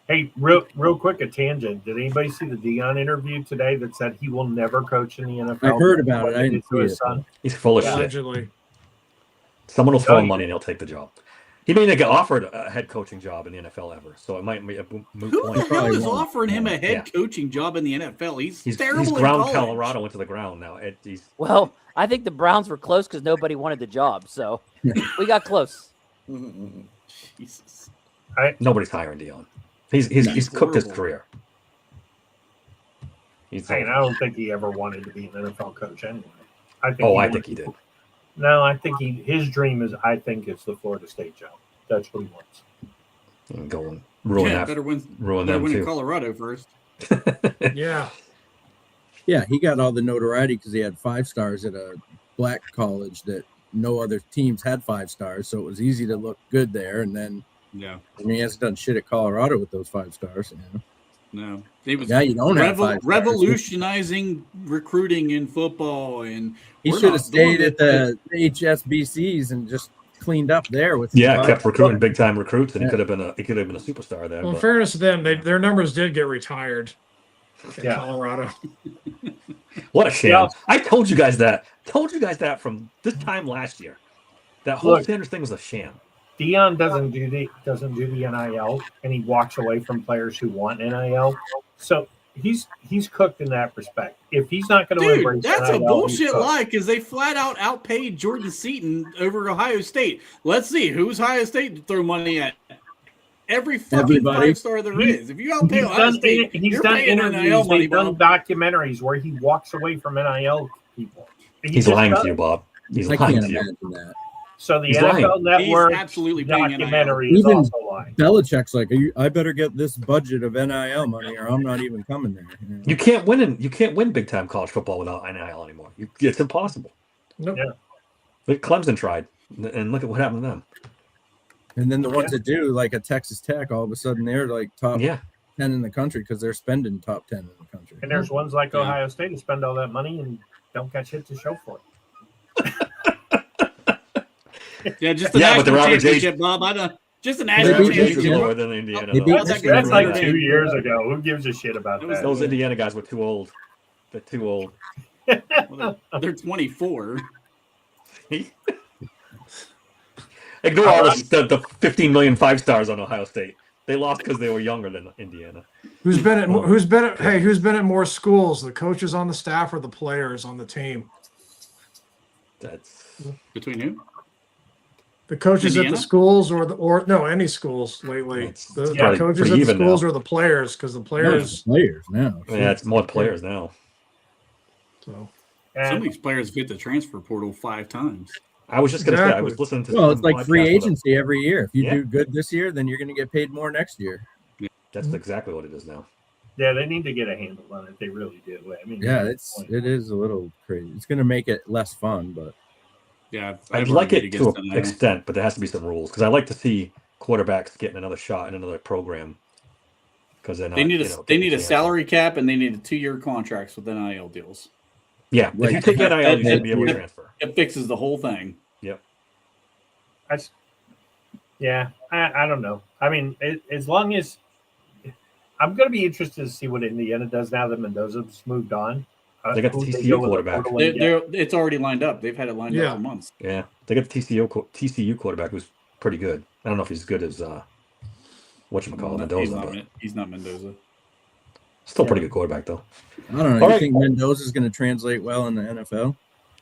Speaker 10: Hey, real quick, a tangent. Did anybody see the Dion interview today that said he will never coach in the NFL?
Speaker 12: I heard about
Speaker 10: What
Speaker 12: it. I
Speaker 10: he
Speaker 12: didn't
Speaker 10: did to
Speaker 12: see
Speaker 10: his
Speaker 12: it.
Speaker 10: son?
Speaker 7: He's full of shit.
Speaker 4: Allegedly.
Speaker 7: Someone will throw him
Speaker 10: Oh,
Speaker 7: money and he'll take the job. He may not get offered a head coaching job in the NFL ever, so it might be a moot
Speaker 8: Who
Speaker 7: point.
Speaker 8: the hell
Speaker 12: Probably
Speaker 8: is
Speaker 12: won't.
Speaker 8: offering him a head
Speaker 7: Yeah.
Speaker 8: coaching job in the NFL? He's terrible
Speaker 7: He's
Speaker 8: in
Speaker 7: ground
Speaker 8: college.
Speaker 7: Colorado into the ground now. He's
Speaker 9: Well, I think the Browns were close because nobody wanted the job, so we got close.
Speaker 8: Jesus.
Speaker 7: nobody's hiring Dion. He's cooked his
Speaker 8: horrible.
Speaker 7: career. He's
Speaker 10: I don't think he ever wanted to be an NFL coach anyway. I think.
Speaker 7: I think he did.
Speaker 10: No, I think his dream is. I think it's the Florida State job. That's what he wants.
Speaker 7: And go and ruin
Speaker 8: Yeah,
Speaker 7: that.
Speaker 8: better win.
Speaker 7: Ruin
Speaker 8: Better
Speaker 7: them
Speaker 8: win in
Speaker 7: too.
Speaker 8: Colorado first.
Speaker 4: Yeah.
Speaker 12: Yeah, he got all the notoriety because he had 5 stars at a black college that no other teams had 5 stars, so it was easy to look good there. And then,
Speaker 8: Yeah,
Speaker 12: I mean, he hasn't done shit at Colorado with those 5 stars. You know?
Speaker 8: no. He was
Speaker 12: Yeah, you don't have 5 stars.
Speaker 8: revolutionizing recruiting in football, and
Speaker 12: He
Speaker 8: we're
Speaker 12: should
Speaker 8: not
Speaker 12: have stayed
Speaker 8: doing
Speaker 12: at the HSBCs and just cleaned up there with.
Speaker 7: Yeah,
Speaker 12: his
Speaker 7: kept
Speaker 12: five-
Speaker 7: recruiting big time recruits, and
Speaker 12: Yeah.
Speaker 7: he could have been a superstar there.
Speaker 4: Well, in
Speaker 7: but
Speaker 4: fairness to them, their numbers did get retired in
Speaker 10: Yeah.
Speaker 4: Colorado.
Speaker 7: what a shame!
Speaker 10: Yeah.
Speaker 7: I told you guys that. From this time last year. That whole
Speaker 10: Look.
Speaker 7: Sanders thing was a sham.
Speaker 10: Dion doesn't do the NIL, and he walks away from players who want NIL. So he's cooked in that respect. If he's not going to embrace
Speaker 8: Dude, that's
Speaker 10: NIL,
Speaker 8: a bullshit
Speaker 10: he's cooked.
Speaker 8: lie because they flat out outpaid Jordan Seaton over Ohio State. Let's see who's Ohio State to throw money at. Every fucking
Speaker 12: Everybody.
Speaker 8: 5-star there is. If you outpay
Speaker 10: He's
Speaker 8: Ohio
Speaker 10: done,
Speaker 8: State,
Speaker 10: he's
Speaker 8: you're
Speaker 10: done
Speaker 8: paying
Speaker 10: interviews.
Speaker 8: NIL money,
Speaker 10: He's done
Speaker 8: Bob.
Speaker 10: documentaries where he walks away from NIL people. He
Speaker 7: He's
Speaker 10: just
Speaker 7: lying
Speaker 10: does.
Speaker 7: to you, Bob. He's
Speaker 12: I
Speaker 7: lying
Speaker 12: can't
Speaker 7: to you.
Speaker 12: imagine that.
Speaker 10: So the
Speaker 7: He's
Speaker 10: NFL
Speaker 7: lying.
Speaker 10: Network
Speaker 8: He's absolutely paying NIL.
Speaker 10: documentary is
Speaker 12: Even
Speaker 10: also lying.
Speaker 12: Belichick's like, I better get this budget of NIL money, or I'm not even coming there. You know?
Speaker 7: You can't win big time college football without NIL anymore. It's impossible.
Speaker 4: Nope.
Speaker 10: Yeah.
Speaker 7: Look, Clemson tried, and look at what happened to them.
Speaker 12: And then the ones that do, like a Texas Tech, all of a sudden they're like top
Speaker 7: Yeah.
Speaker 12: 10 in the country because they're spending top 10 in the country.
Speaker 10: And there's ones like
Speaker 8: Yeah.
Speaker 10: Ohio State who spend all that money and don't catch shit to show for it.
Speaker 8: Yeah, just an
Speaker 7: Yeah, but
Speaker 8: national
Speaker 7: their average
Speaker 8: championship, Bob. I don't. Just a
Speaker 7: Their
Speaker 8: national
Speaker 7: average age is
Speaker 8: championship.
Speaker 7: lower than Indiana.
Speaker 12: They
Speaker 7: though.
Speaker 12: beat
Speaker 8: That's
Speaker 12: Michigan
Speaker 10: That's like
Speaker 12: State.
Speaker 10: 2 years ago. Who gives a shit about that?
Speaker 7: Those Indiana guys were too old. They're too old.
Speaker 8: Well, they're 24.
Speaker 7: Ignore all the 15 million 5-stars on Ohio State. They lost because they were younger than Indiana.
Speaker 4: Who's been at more schools? The coaches on the staff or the players on the team?
Speaker 7: That's
Speaker 8: Between who?
Speaker 4: The coaches at
Speaker 8: Indiana?
Speaker 4: the schools or no, any schools lately.
Speaker 7: It's
Speaker 4: The
Speaker 7: probably
Speaker 4: coaches
Speaker 7: pretty
Speaker 4: at the
Speaker 7: even
Speaker 4: schools
Speaker 7: now.
Speaker 4: or the players, because the
Speaker 12: No,
Speaker 4: players.
Speaker 12: it's players now.
Speaker 7: yeah, it's more players now.
Speaker 4: So
Speaker 8: Some of
Speaker 10: And
Speaker 8: these players hit the transfer portal 5 times.
Speaker 7: I was just gonna say I
Speaker 4: Exactly.
Speaker 7: was listening to.
Speaker 12: Well, it's
Speaker 7: some
Speaker 12: like free
Speaker 7: podcast with
Speaker 12: agency every year. If you
Speaker 7: Yeah.
Speaker 12: do good this year, then you're going to get paid more next year.
Speaker 7: them. That's exactly what it is now.
Speaker 10: yeah, they need to get a handle on it. They really do. I mean,
Speaker 12: Yeah,
Speaker 10: that's the point.
Speaker 12: it is a little crazy. It's going to make it less fun, but
Speaker 8: Yeah,
Speaker 7: I'd
Speaker 8: I've
Speaker 7: like
Speaker 8: argued
Speaker 7: it to
Speaker 8: against
Speaker 7: an
Speaker 8: NIL.
Speaker 7: extent, but there has to be some rules because I like to see quarterbacks getting another shot in another program. Because they're not.
Speaker 8: They need
Speaker 7: you
Speaker 8: a
Speaker 7: know,
Speaker 8: they
Speaker 7: getting
Speaker 8: need a
Speaker 7: chance.
Speaker 8: salary cap and they need a 2-year contracts with NIL deals.
Speaker 7: Yeah, if
Speaker 12: Right.
Speaker 7: you take NIL, you should be able to
Speaker 8: Yeah.
Speaker 7: transfer.
Speaker 8: It fixes the whole thing.
Speaker 10: I don't know. I mean, as long as I'm going to be interested to see what Indiana does now that Mendoza's moved on.
Speaker 7: They got the
Speaker 10: Who
Speaker 7: TCU
Speaker 10: go with the
Speaker 7: quarterback.
Speaker 10: portal and get.
Speaker 8: It's already lined up. They've had it lined
Speaker 4: Yeah.
Speaker 8: up for months.
Speaker 7: Yeah, they got the TCU quarterback who's pretty good. I don't know if he's as good as whatchamacallit, Mendoza, but
Speaker 8: He's not Mendoza.
Speaker 7: still pretty good quarterback though.
Speaker 12: I don't know.
Speaker 7: All
Speaker 12: You
Speaker 7: right.
Speaker 12: think Mendoza's going to translate well in the NFL?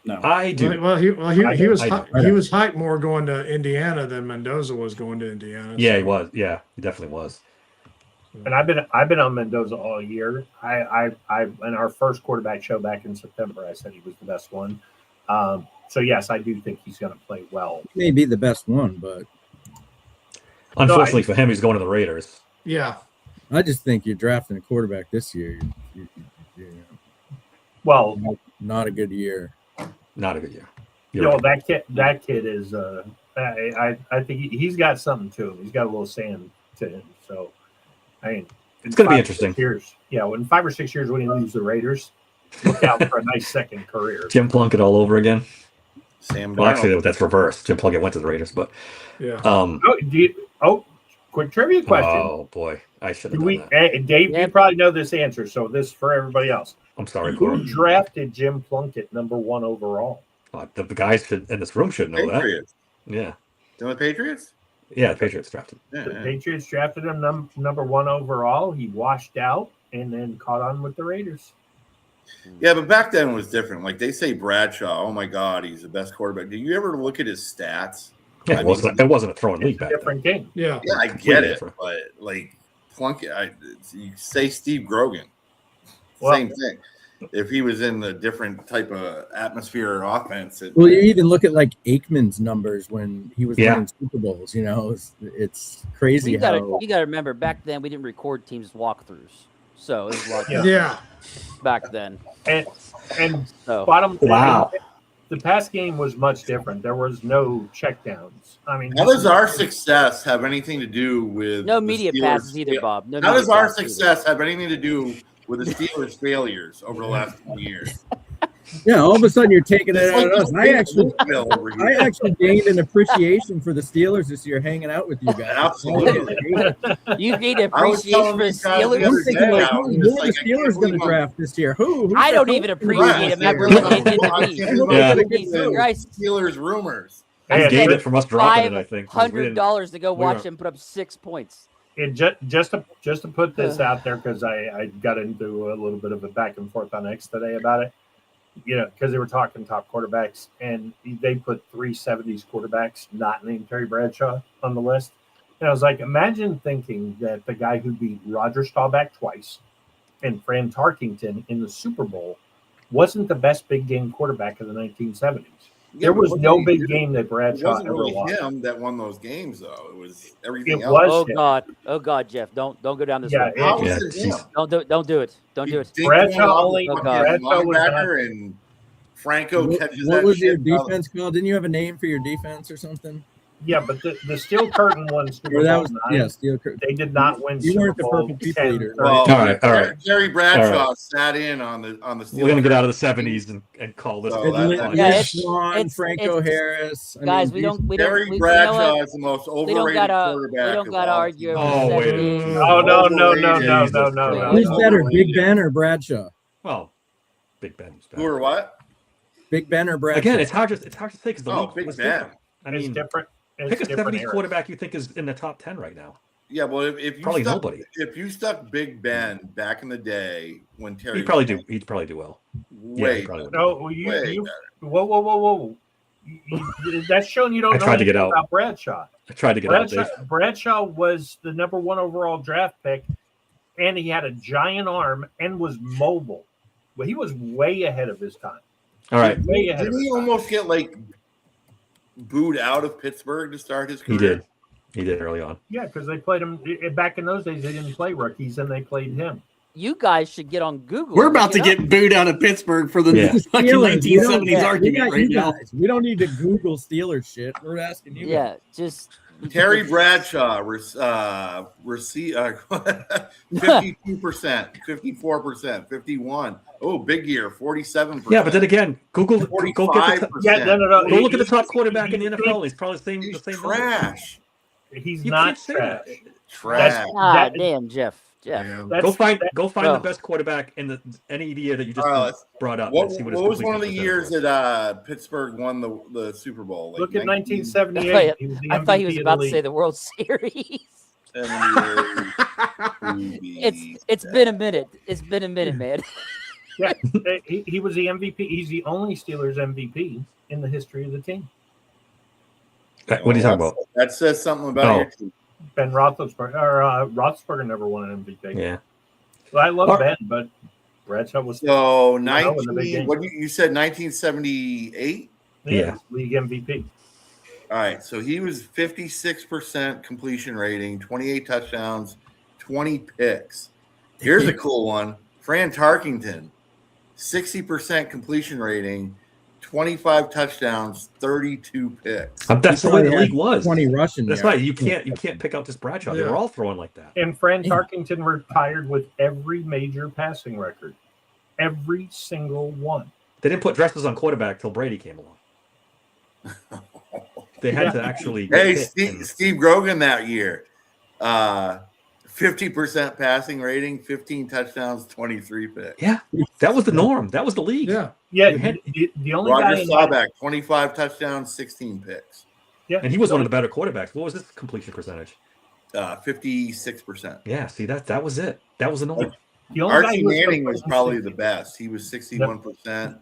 Speaker 8: No.
Speaker 7: I do.
Speaker 4: Well, he was
Speaker 7: I do.
Speaker 4: he was hyped more going to Indiana than Mendoza was going to Indiana.
Speaker 7: Yeah,
Speaker 4: so-
Speaker 7: he was. Yeah, he definitely was.
Speaker 10: And I've been on Mendoza all year. I in our first quarterback show back in September, I said he was the best one. So yes, I do think he's going to play well.
Speaker 12: He may be the best one, but
Speaker 7: Unfortunately for him, he's going to the Raiders.
Speaker 4: Yeah.
Speaker 12: I just think you're drafting a quarterback this year. You
Speaker 10: Well,
Speaker 12: not a good year.
Speaker 7: Not a good year.
Speaker 10: you
Speaker 7: You're
Speaker 10: know
Speaker 7: right.
Speaker 10: that kid is. I think he's got something to him. He's got a little sand to him. So, I mean,
Speaker 7: It's gonna be
Speaker 10: 5 or 6
Speaker 7: interesting.
Speaker 10: Years, yeah. In 5 or 6 years, when he leaves the Raiders, look out for a nice second career.
Speaker 7: Jim Plunkett all over again.
Speaker 11: Sam
Speaker 7: Well, actually,
Speaker 11: Darnold.
Speaker 7: that's reversed. Jim Plunkett went to the Raiders, but
Speaker 4: Yeah.
Speaker 10: Quick trivia question.
Speaker 7: oh boy, I should have
Speaker 10: Do
Speaker 7: done that.
Speaker 10: Dave,
Speaker 9: Yeah.
Speaker 10: you probably know this answer, so this is for everybody else.
Speaker 7: I'm sorry,
Speaker 10: Who
Speaker 7: Cora.
Speaker 10: drafted Jim Plunkett #1 overall?
Speaker 7: The guys in this room should know that.
Speaker 11: Patriots.
Speaker 7: Yeah,
Speaker 11: Doing the Patriots?
Speaker 7: yeah. The Patriots drafted.
Speaker 11: Yeah,
Speaker 10: The
Speaker 11: yeah.
Speaker 10: Patriots drafted him #1 overall. He washed out and then caught on with the Raiders.
Speaker 11: Yeah, but back then it was different. Like they say Bradshaw, oh my God, he's the best quarterback. Do you ever look at his stats?
Speaker 7: Yeah,
Speaker 11: I
Speaker 7: it
Speaker 11: mean,
Speaker 7: wasn't. It wasn't a throwing league
Speaker 10: It's a
Speaker 7: back then.
Speaker 10: different game.
Speaker 4: Yeah.
Speaker 11: Yeah, I get
Speaker 7: Completely
Speaker 11: it,
Speaker 7: different.
Speaker 11: but like Plunkett, you say Steve Grogan,
Speaker 10: Well-
Speaker 11: same thing. If he was in the different type of atmosphere or offense,
Speaker 12: Well, you even look at like Aikman's numbers when he was
Speaker 7: Yeah.
Speaker 12: winning Super Bowls. You know, it's crazy
Speaker 9: You gotta
Speaker 12: how.
Speaker 9: remember back then we didn't record teams walkthroughs, so it was a lot
Speaker 10: Yeah.
Speaker 4: Yeah.
Speaker 9: back then.
Speaker 10: And
Speaker 9: So
Speaker 10: bottom
Speaker 7: Wow.
Speaker 10: the pass game was much different. There was no checkdowns. I mean,
Speaker 11: how does our success have anything to do with
Speaker 9: no
Speaker 11: the
Speaker 9: media
Speaker 11: Steelers'
Speaker 9: passes either,
Speaker 11: fail-
Speaker 9: Bob. No
Speaker 11: How
Speaker 9: media
Speaker 11: does our
Speaker 9: passes either.
Speaker 11: success have anything to do with the Steelers' failures over the last 20 years?
Speaker 12: Yeah, all of a sudden you're taking it
Speaker 11: It's
Speaker 12: out
Speaker 11: like
Speaker 12: of us. I actually,
Speaker 11: over here.
Speaker 12: I actually gained an appreciation for the Steelers this year, hanging out with you guys.
Speaker 11: Absolutely.
Speaker 9: You need
Speaker 11: I was
Speaker 9: appreciation
Speaker 11: telling
Speaker 9: for the
Speaker 11: these guys the
Speaker 9: Steelers.
Speaker 12: I'm
Speaker 11: other
Speaker 12: thinking
Speaker 11: day,
Speaker 12: like,
Speaker 11: I
Speaker 12: who
Speaker 11: was
Speaker 12: are
Speaker 11: just
Speaker 12: the
Speaker 11: like, I can't
Speaker 12: Steelers going to
Speaker 11: believe I'm-
Speaker 12: draft this year? Who
Speaker 9: I don't
Speaker 12: who's
Speaker 9: even
Speaker 12: gonna draft?
Speaker 9: appreciate him
Speaker 11: Right.
Speaker 9: after
Speaker 11: Yeah.
Speaker 9: looking into
Speaker 11: I
Speaker 9: the
Speaker 11: can't
Speaker 9: beat.
Speaker 11: believe
Speaker 7: Yeah.
Speaker 11: I'm
Speaker 9: Jesus
Speaker 11: getting
Speaker 9: Christ.
Speaker 11: Steelers rumors.
Speaker 7: He
Speaker 10: And
Speaker 7: gained it from us dropping it, I think.
Speaker 9: $100 to go
Speaker 7: we
Speaker 9: watch
Speaker 7: weren't-
Speaker 9: him put up 6 points.
Speaker 10: And just to put this out there, because I got into a little bit of a back and forth on X today about it, because they were talking top quarterbacks, and they put 370s quarterbacks not named Terry Bradshaw on the list. And I was like, imagine thinking that the guy who beat Roger Staubach twice and Fran Tarkington in the Super Bowl wasn't the best big game quarterback of the 1970s. There was no big game that
Speaker 11: It
Speaker 10: Bradshaw
Speaker 11: wasn't
Speaker 10: ever
Speaker 11: really
Speaker 10: won.
Speaker 11: him that won those games, though. It was everything
Speaker 10: It
Speaker 11: else.
Speaker 10: was
Speaker 9: Oh
Speaker 10: him.
Speaker 9: God, Jeff, don't go down this
Speaker 10: Yeah,
Speaker 9: road.
Speaker 11: How
Speaker 7: Yeah,
Speaker 11: was it him?
Speaker 9: Don't do it. Don't do it.
Speaker 11: Dink
Speaker 10: Bradshaw
Speaker 11: one off
Speaker 10: only-
Speaker 11: the fucking
Speaker 10: Bradshaw was
Speaker 11: linebacker and Franco catches
Speaker 12: What
Speaker 11: that
Speaker 12: was your
Speaker 11: shit.
Speaker 12: defense called? Didn't you have a name for your defense or something?
Speaker 10: Yeah, but the Steel Curtain won Super
Speaker 12: Or that
Speaker 10: Bowl
Speaker 12: was
Speaker 10: 9.
Speaker 12: Steel Curtain.
Speaker 10: They did not win
Speaker 12: You
Speaker 10: Super
Speaker 12: weren't the
Speaker 10: Bowl
Speaker 12: purple people
Speaker 10: 10,
Speaker 12: eater.
Speaker 11: Well,
Speaker 7: All right.
Speaker 11: Terry Bradshaw
Speaker 7: All
Speaker 11: sat in on the
Speaker 7: We're going to get out of the 70s and call this.
Speaker 11: So
Speaker 12: And
Speaker 11: that-
Speaker 12: Lynn
Speaker 9: Yeah,
Speaker 12: Lynch
Speaker 9: it's-
Speaker 12: Swan, Franco
Speaker 9: it's-
Speaker 12: Harris. I
Speaker 9: Guys,
Speaker 12: mean,
Speaker 9: we don't
Speaker 11: Terry
Speaker 9: we, you know
Speaker 11: Bradshaw
Speaker 9: what?
Speaker 11: is the most
Speaker 9: We don't
Speaker 11: overrated
Speaker 9: gotta
Speaker 11: quarterback.
Speaker 9: we don't
Speaker 11: of
Speaker 9: gotta
Speaker 11: all
Speaker 9: argue
Speaker 11: time.
Speaker 9: over
Speaker 7: Oh, wait.
Speaker 9: 70s.
Speaker 10: Oh, no.
Speaker 12: Who's better,
Speaker 11: Overrated.
Speaker 12: Big Ben or Bradshaw?
Speaker 7: Well, Big Ben's
Speaker 11: Who or
Speaker 7: better.
Speaker 11: what?
Speaker 12: Big Ben or Bradshaw?
Speaker 7: Again, it's hard to say because the
Speaker 11: Oh,
Speaker 7: league
Speaker 11: Big
Speaker 7: was
Speaker 11: Ben.
Speaker 7: different. I
Speaker 10: It's
Speaker 7: mean,
Speaker 10: different. It's
Speaker 7: pick a
Speaker 10: different
Speaker 7: 70s
Speaker 10: eras.
Speaker 7: quarterback you think is in the top 10 right now.
Speaker 11: Yeah, well, if you
Speaker 7: Probably
Speaker 11: stuck,
Speaker 7: nobody.
Speaker 11: If you stuck Big Ben back in the day when Terry
Speaker 7: He'd probably do. He'd probably do well.
Speaker 11: way
Speaker 7: he probably would.
Speaker 10: No,
Speaker 11: way
Speaker 10: you
Speaker 11: better.
Speaker 10: whoa. That's showing you don't
Speaker 7: I
Speaker 10: know
Speaker 7: tried to get
Speaker 10: anything
Speaker 7: out.
Speaker 10: about Bradshaw.
Speaker 7: I tried to get out. Dave.
Speaker 10: Bradshaw was the number 1 overall draft pick, and he had a giant arm and was mobile. Well, he was way ahead of his time.
Speaker 7: All right,
Speaker 10: Way ahead of
Speaker 11: Didn't
Speaker 10: his
Speaker 11: he
Speaker 10: time.
Speaker 11: almost get booed out of Pittsburgh to start his
Speaker 7: he
Speaker 11: career?
Speaker 7: did. He did early on.
Speaker 10: Yeah, because they played him back in those days. They didn't play rookies, and they played him.
Speaker 9: You guys should get on Google.
Speaker 8: We're
Speaker 9: and
Speaker 8: about to
Speaker 9: look it
Speaker 8: get booed out of Pittsburgh for the
Speaker 7: Yeah.
Speaker 8: fucking
Speaker 12: Steelers, we don't
Speaker 8: 1970s
Speaker 12: got- we
Speaker 8: argument
Speaker 12: got
Speaker 8: right
Speaker 12: you
Speaker 8: now.
Speaker 12: guys. We don't need to Google Steelers shit. We're asking
Speaker 9: up.
Speaker 12: you.
Speaker 9: Yeah, just
Speaker 11: Terry Bradshaw, 52%, 54%, 51. Oh, big year, 47%.
Speaker 7: Yeah, but then again, Google. Go get the.
Speaker 11: 45%.
Speaker 10: Yeah, no.
Speaker 7: Go look at the top quarterback in the NFL. He's probably the same.
Speaker 11: He's
Speaker 7: the same number.
Speaker 11: trash.
Speaker 10: He's
Speaker 7: You
Speaker 10: not
Speaker 7: can't say
Speaker 10: trash.
Speaker 7: that.
Speaker 11: Trash.
Speaker 9: ah damn, Jeff.
Speaker 4: Yeah.
Speaker 10: That's-
Speaker 7: Go find
Speaker 10: that-
Speaker 7: the
Speaker 9: oh.
Speaker 7: best quarterback in any year that you just
Speaker 11: All right, let's-
Speaker 7: brought up.
Speaker 11: What,
Speaker 7: and see
Speaker 11: what
Speaker 7: his
Speaker 11: was one of the
Speaker 7: completion
Speaker 11: years
Speaker 7: percentage
Speaker 11: that Pittsburgh won the Super Bowl?
Speaker 10: Look at
Speaker 11: 19
Speaker 10: 1978. He was the
Speaker 9: I thought he was
Speaker 10: MVP of
Speaker 9: about
Speaker 10: the
Speaker 9: to say
Speaker 10: league.
Speaker 9: the World Series.
Speaker 11: 78.
Speaker 9: It's been a minute. It's been a minute, man.
Speaker 10: Yeah, he was the MVP. He's the only Steelers MVP in the history of the team.
Speaker 7: was. What are you talking about?
Speaker 11: That says something about
Speaker 7: Oh.
Speaker 11: your team.
Speaker 10: Ben Roethlisberger never won an MVP.
Speaker 7: Yeah.
Speaker 10: Well, I love
Speaker 7: Or-
Speaker 10: Ben, but Bradshaw was
Speaker 11: So
Speaker 10: in the big
Speaker 11: 19.
Speaker 10: game.
Speaker 11: What you said? 1978.
Speaker 7: Yeah.
Speaker 10: league MVP.
Speaker 11: All right, so he was 56% completion rating, 28 touchdowns, 20 picks. Here's a cool one. Fran Tarkington, 60% completion rating, 25 touchdowns, 32 picks.
Speaker 7: That's the way the league was.
Speaker 12: 20 rushing.
Speaker 7: That's
Speaker 12: yards.
Speaker 7: right. You can't pick out just Bradshaw. They
Speaker 4: Yeah.
Speaker 7: were all throwing like that.
Speaker 10: And Fran Tarkington retired with every major passing record. Every single one.
Speaker 7: They didn't put dresses on quarterback till Brady came along. They had to actually.
Speaker 11: Hey,
Speaker 7: get hit and-
Speaker 11: Steve Grogan that year, 50% passing rating, 15 touchdowns, 23 picks.
Speaker 7: Yeah, that was the norm. That was the league.
Speaker 4: Yeah.
Speaker 10: Yeah,
Speaker 7: You had-
Speaker 10: the only guy
Speaker 11: Roger
Speaker 10: in
Speaker 11: Staubach, 25 touchdowns, 16 picks.
Speaker 10: yeah,
Speaker 7: And he was one of the better quarterbacks. What was his completion percentage?
Speaker 11: 56%.
Speaker 7: Yeah, see that was it. That was the norm.
Speaker 10: the only guy
Speaker 11: Archie
Speaker 10: who was
Speaker 11: Manning was
Speaker 10: completely
Speaker 11: probably
Speaker 10: sick.
Speaker 11: the best. He was 61%.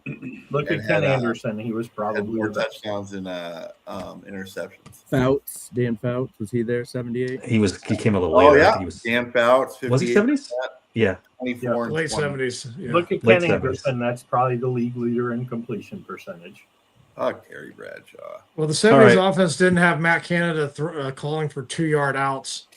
Speaker 10: Look at
Speaker 11: and
Speaker 10: Ken
Speaker 11: had,
Speaker 10: Anderson. He was
Speaker 11: Had
Speaker 10: probably
Speaker 11: more
Speaker 10: the best.
Speaker 11: touchdowns than interceptions.
Speaker 12: Fouts, Dan Fouts, was he there? 78.
Speaker 7: He came a little
Speaker 11: Oh,
Speaker 7: later. I
Speaker 11: yeah.
Speaker 7: think he was
Speaker 11: Dan Fouts, 58%,
Speaker 7: was he 70s? Yeah.
Speaker 11: 24 and
Speaker 4: Late
Speaker 11: 20.
Speaker 4: 70s. Yeah.
Speaker 10: Look at
Speaker 7: Late
Speaker 10: Ken
Speaker 7: 70s.
Speaker 10: Anderson. That's probably the league leader in completion percentage.
Speaker 11: Fuck Terry Bradshaw.
Speaker 4: Well, the 70s
Speaker 7: right.
Speaker 4: offense didn't have Matt Canada calling for 2-yard outs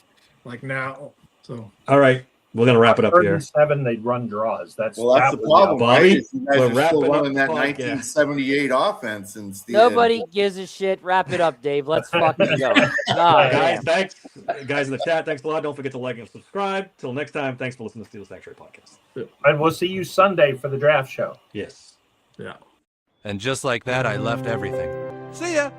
Speaker 4: like now. So
Speaker 7: All right. We're gonna wrap it up
Speaker 10: Third
Speaker 7: here.
Speaker 10: and 7, they'd run draws. That's
Speaker 11: Well, that's
Speaker 10: that
Speaker 11: the
Speaker 10: was
Speaker 11: problem,
Speaker 7: Bobby,
Speaker 11: right? Is you guys
Speaker 7: we're
Speaker 11: are still
Speaker 7: wrapping up
Speaker 11: running that
Speaker 7: the podcast.
Speaker 11: 1978 offense and Steve.
Speaker 9: Nobody gives a shit. Wrap it up, Dave. Let's fucking go. Ah,
Speaker 7: Guys,
Speaker 9: man.
Speaker 7: thanks. Guys in the chat, thanks a lot. Don't forget to like and subscribe. Till next time, thanks for listening to Steel Sanctuary Podcast.
Speaker 10: And we'll see you Sunday for the draft show.
Speaker 7: Yes.
Speaker 4: yeah.
Speaker 3: And just like that, I left everything. See ya!